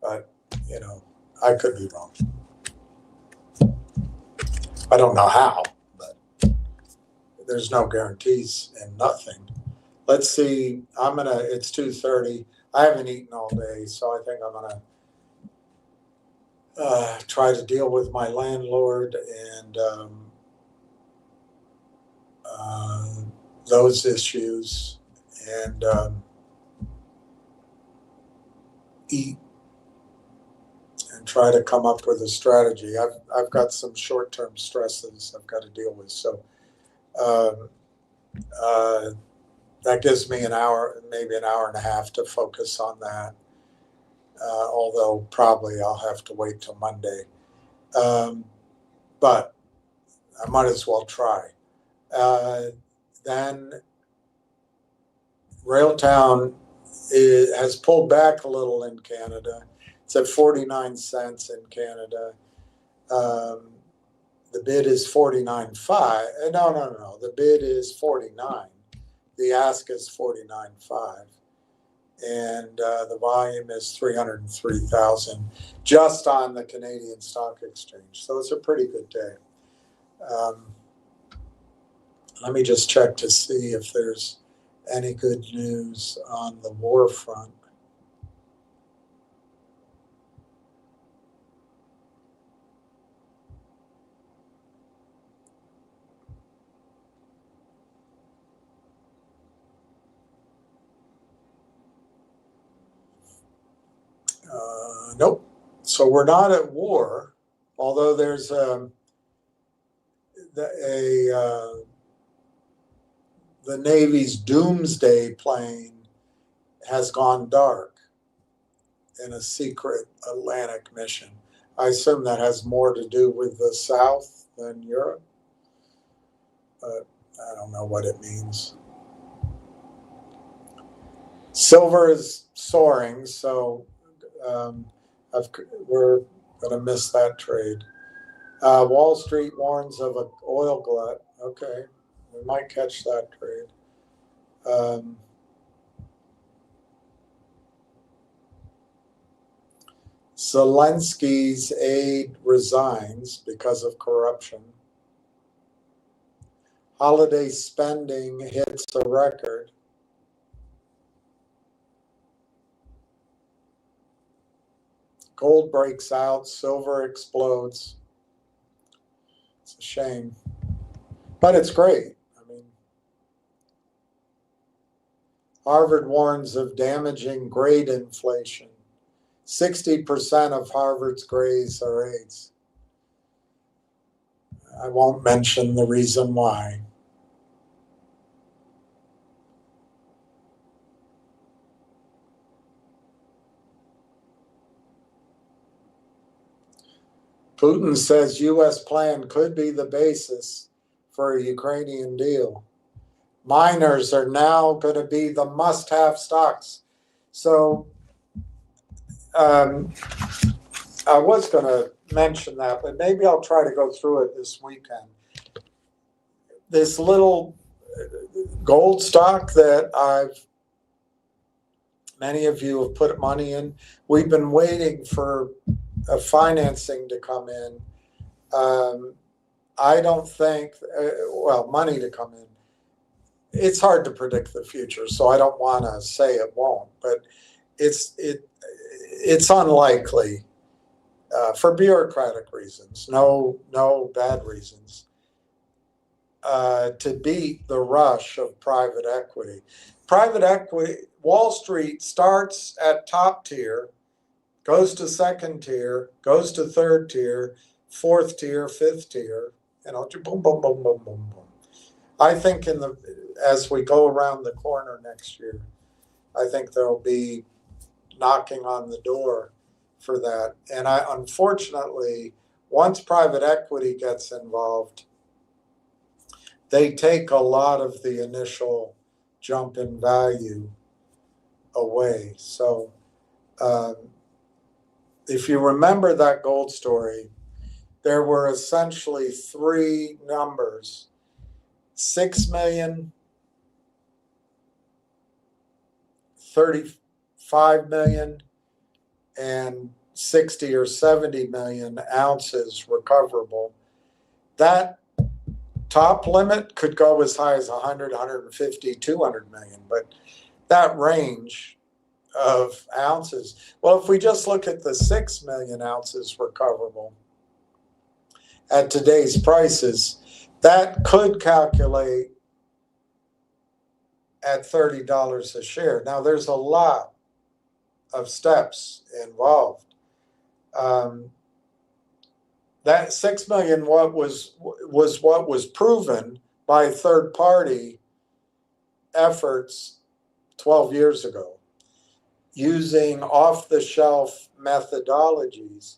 But, you know, I could be wrong. I don't know how, but there's no guarantees and nothing. Let's see, it's 2:30. I haven't eaten all day, so I think I'm gonna try to deal with my landlord and those issues and eat and try to come up with a strategy. I've got some short-term stresses I've got to deal with, so that gives me an hour, maybe an hour and a half to focus on that. Although probably I'll have to wait till Monday. But I might as well try. Then Railtown has pulled back a little in Canada. It's at 49 cents in Canada. The bid is 49.5. No. The bid is 49. The ask is 49.5. And the volume is 303,000 just on the Canadian Stock Exchange. So it's a pretty good day. Let me just check to see if there's any good news on the war front. Nope. So we're not at war, although there's the Navy's Doomsday plane has gone dark in a secret Atlantic mission. I assume that has more to do with the South than Europe, but I don't know what it means. Silver is soaring, so we're going to miss that trade. Wall Street warns of an oil glut. Okay, we might catch that trade. Zelensky's aide resigns because of corruption. Holiday spending hits a record. Gold breaks out, silver explodes. It's a shame, but it's great. I mean, Harvard warns of damaging grade inflation. 60% of Harvard's grades are A's. I won't mention the reason why. Putin says U.S. plan could be the basis for a Ukrainian deal. Miners are now going to be the must-have stocks. So I was going to mention that, but maybe I'll try to go through it this weekend. This little gold stock that many of you have put money in, we've been waiting for financing to come in. I don't think, well, money to come in. It's hard to predict the future, so I don't want to say it won't, but it's unlikely for bureaucratic reasons, no bad reasons, to beat the rush of private equity. Private equity, Wall Street starts at top tier, goes to second tier, goes to third tier, fourth tier, fifth tier, boom, boom, boom, boom, boom, boom. I think as we go around the corner next year, I think there'll be knocking on the door for that. And unfortunately, once private equity gets involved, they take a lot of the initial jump in value away. So if you remember that gold story, there were essentially three numbers: 6 million, 35 million, and 60 or 70 million ounces recoverable. That top limit could go as high as 100, 150, 200 million, but that range of ounces. Well, if we just look at the 6 million ounces recoverable at today's prices, that could calculate at $30 a share. Now, there's a lot of steps involved. That 6 million what was what was proven by third party efforts 12 years ago using off the shelf methodologies.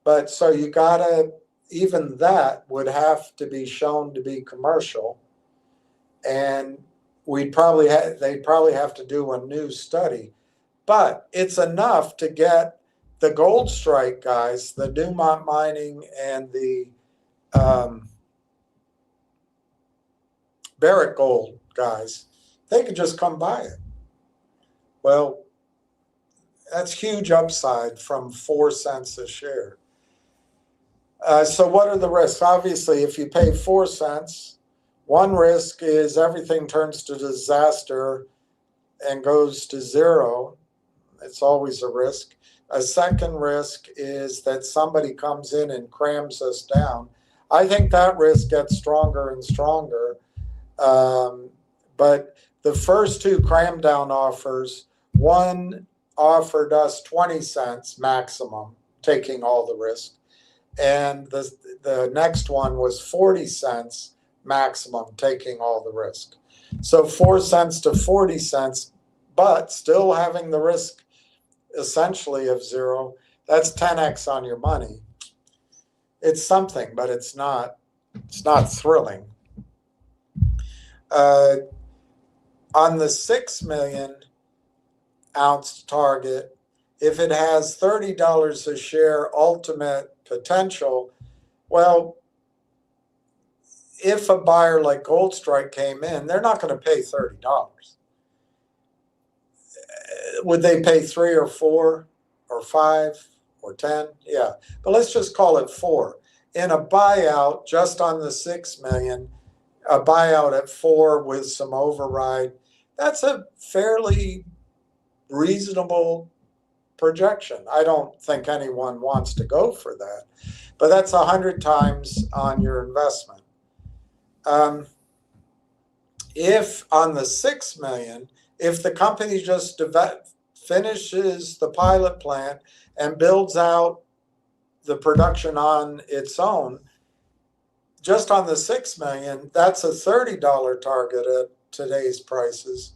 But so you gotta, even that would have to be shown to be commercial, and they'd probably have to do a new study. But it's enough to get the Gold Strike guys, the Newmont Mining and the Barrick Gold guys, they could just come buy it. Well, that's huge upside from 4 cents a share. So what are the risks? Obviously, if you pay 4 cents, one risk is everything turns to disaster and goes to zero. It's always a risk. A second risk is that somebody comes in and crams us down. I think that risk gets stronger and stronger. But the first two cram down offers, one offered us 20 cents maximum, taking all the risk. And the next one was 40 cents maximum, taking all the risk. So 4 cents to 40 cents, but still having the risk essentially of zero. That's 10x on your money. It's something, but it's not thrilling. On the 6 million ounce target, if it has $30 a share ultimate potential, well, if a buyer like Gold Strike came in, they're not going to pay $30. Would they pay 3 or 4 or 5 or 10? Yeah, but let's just call it 4. In a buyout, just on the 6 million, a buyout at 4 with some override, that's a fairly reasonable projection. I don't think anyone wants to go for that, but that's 100 times on your investment. If on the 6 million, if the company just finishes the pilot plant and builds out the production on its own, just on the 6 million, that's a $30 target at today's prices,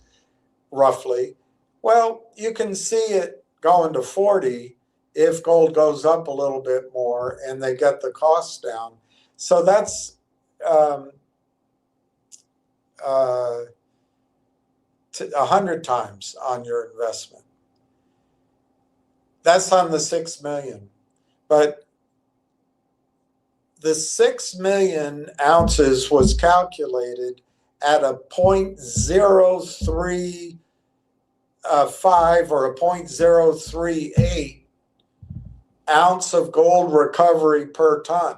roughly. Well, you can see it going to 40 if gold goes up a little bit more and they get the costs down. So that's 100 times on your investment. That's on the 6 million. But the 6 million ounces was calculated at a 0.035 or a 0.038 ounce of gold recovery per ton.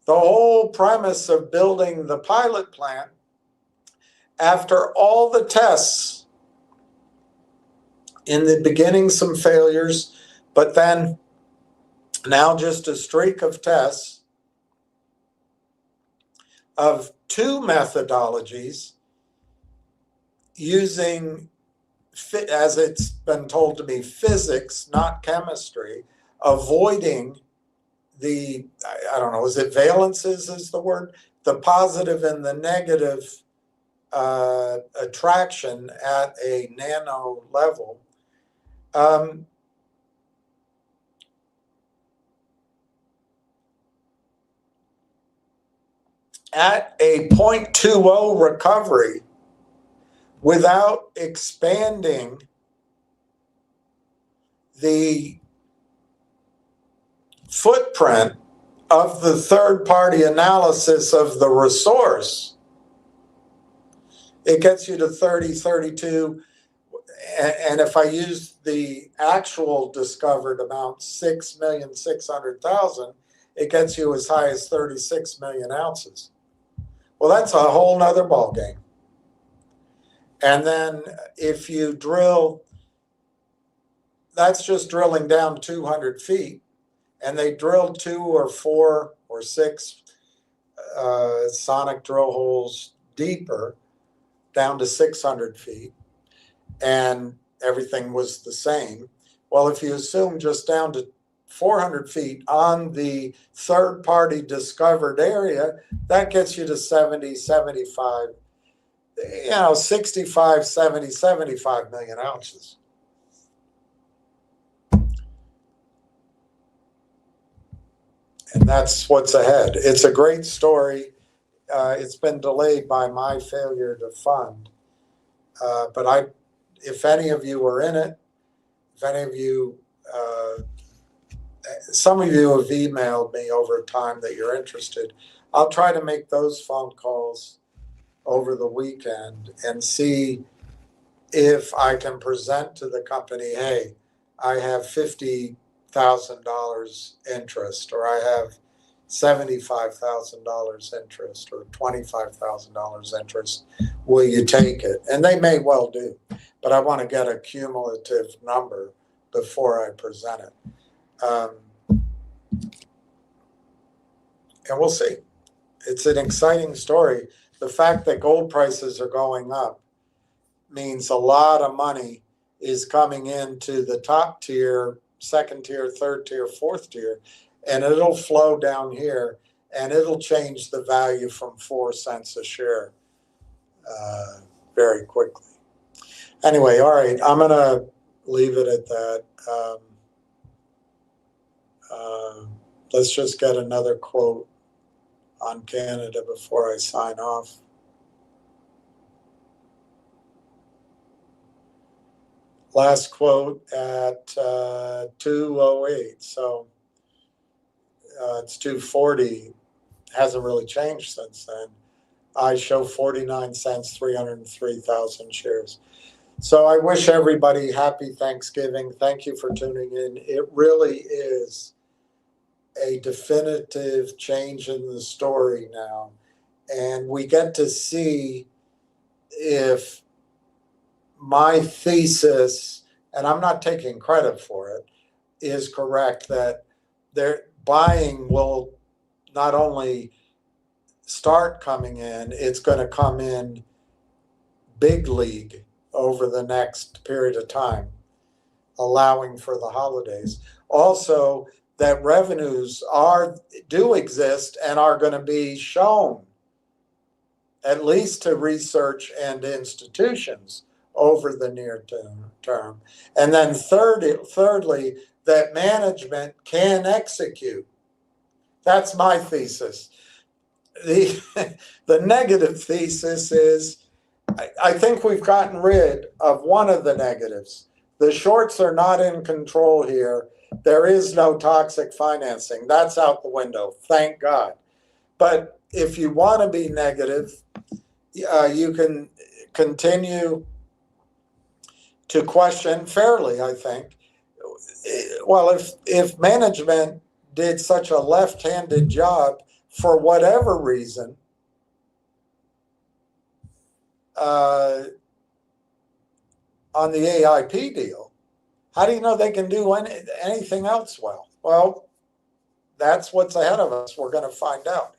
The whole premise of building the pilot plant, after all the tests, in the beginning some failures, but then now just a streak of tests of two methodologies using, as it's been told to me, physics, not chemistry, avoiding the, I don't know, is it valences is the word? The positive and the negative attraction at a nano level. At a 0.20 recovery, without expanding the footprint of the third-party analysis of the resource, it gets you to 30, 32. And if I use the actual discovered amount, 6,600,000, it gets you as high as 36 million ounces. Well, that's a whole nother ballgame. And then if you drill, that's just drilling down 200 feet, and they drilled 2 or 4 or 6 sonic drill holes deeper, down to 600 feet, and everything was the same. Well, if you assume just down to 400 feet on the third-party discovered area, that gets you to 70, 75, 65, 70, 75 million ounces. And that's what's ahead. It's a great story. It's been delayed by my failure to fund. But if any of you are in it, if any of you, some of you have emailed me over time that you're interested, I'll try to make those phone calls over the weekend and see if I can present to the company, hey, I have $50,000 interest, or I have $75,000 interest, or $25,000 interest. Will you take it? And they may well do, but I want to get a cumulative number before I present it. And we'll see. It's an exciting story. The fact that gold prices are going up means a lot of money is coming into the top tier, second tier, third tier, fourth tier, and it'll flow down here, and it'll change the value from 4 cents a share very quickly. Anyway, all right, I'm going to leave it at that. Let's just get another quote on Canada before I sign off. Last quote at 2:08, so it's 2:40. Hasn't really changed since then. I show 49 cents, 303,000 shares. So I wish everybody happy Thanksgiving. Thank you for tuning in. It really is a definitive change in the story now. And we get to see if my thesis, and I'm not taking credit for it, is correct, that their buying will not only start coming in, it's going to come in big league over the next period of time, allowing for the holidays. Also, that revenues do exist and are going to be shown, at least to research and institutions, over the near term. And then thirdly, that management can execute. That's my thesis. The negative thesis is, I think we've gotten rid of one of the negatives. The shorts are not in control here. There is no toxic financing. That's out the window, thank God. But if you want to be negative, you can continue to question fairly, I think. Well, if management did such a left-handed job for whatever reason, on the AIP deal, how do you know they can do anything else well? Well, that's what's ahead of us. We're going to find out.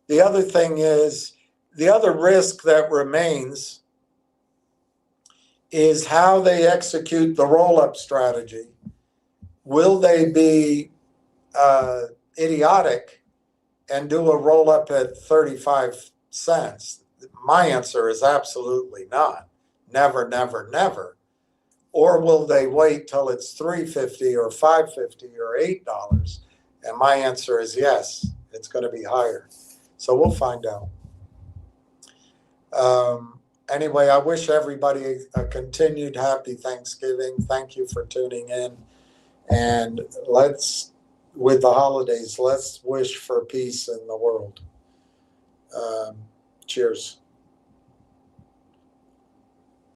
The other thing is, the other risk that remains is how they execute the roll-up strategy. Will they be idiotic and do a roll-up at 35 cents? My answer is absolutely not. Never, never, never. Or will they wait till it's $3.50 or $5.50 or $8? And my answer is yes, it's going to be higher. So we'll find out. Anyway, I wish everybody a continued happy Thanksgiving. Thank you for tuning in. And with the holidays, let's wish for peace in the world. Cheers.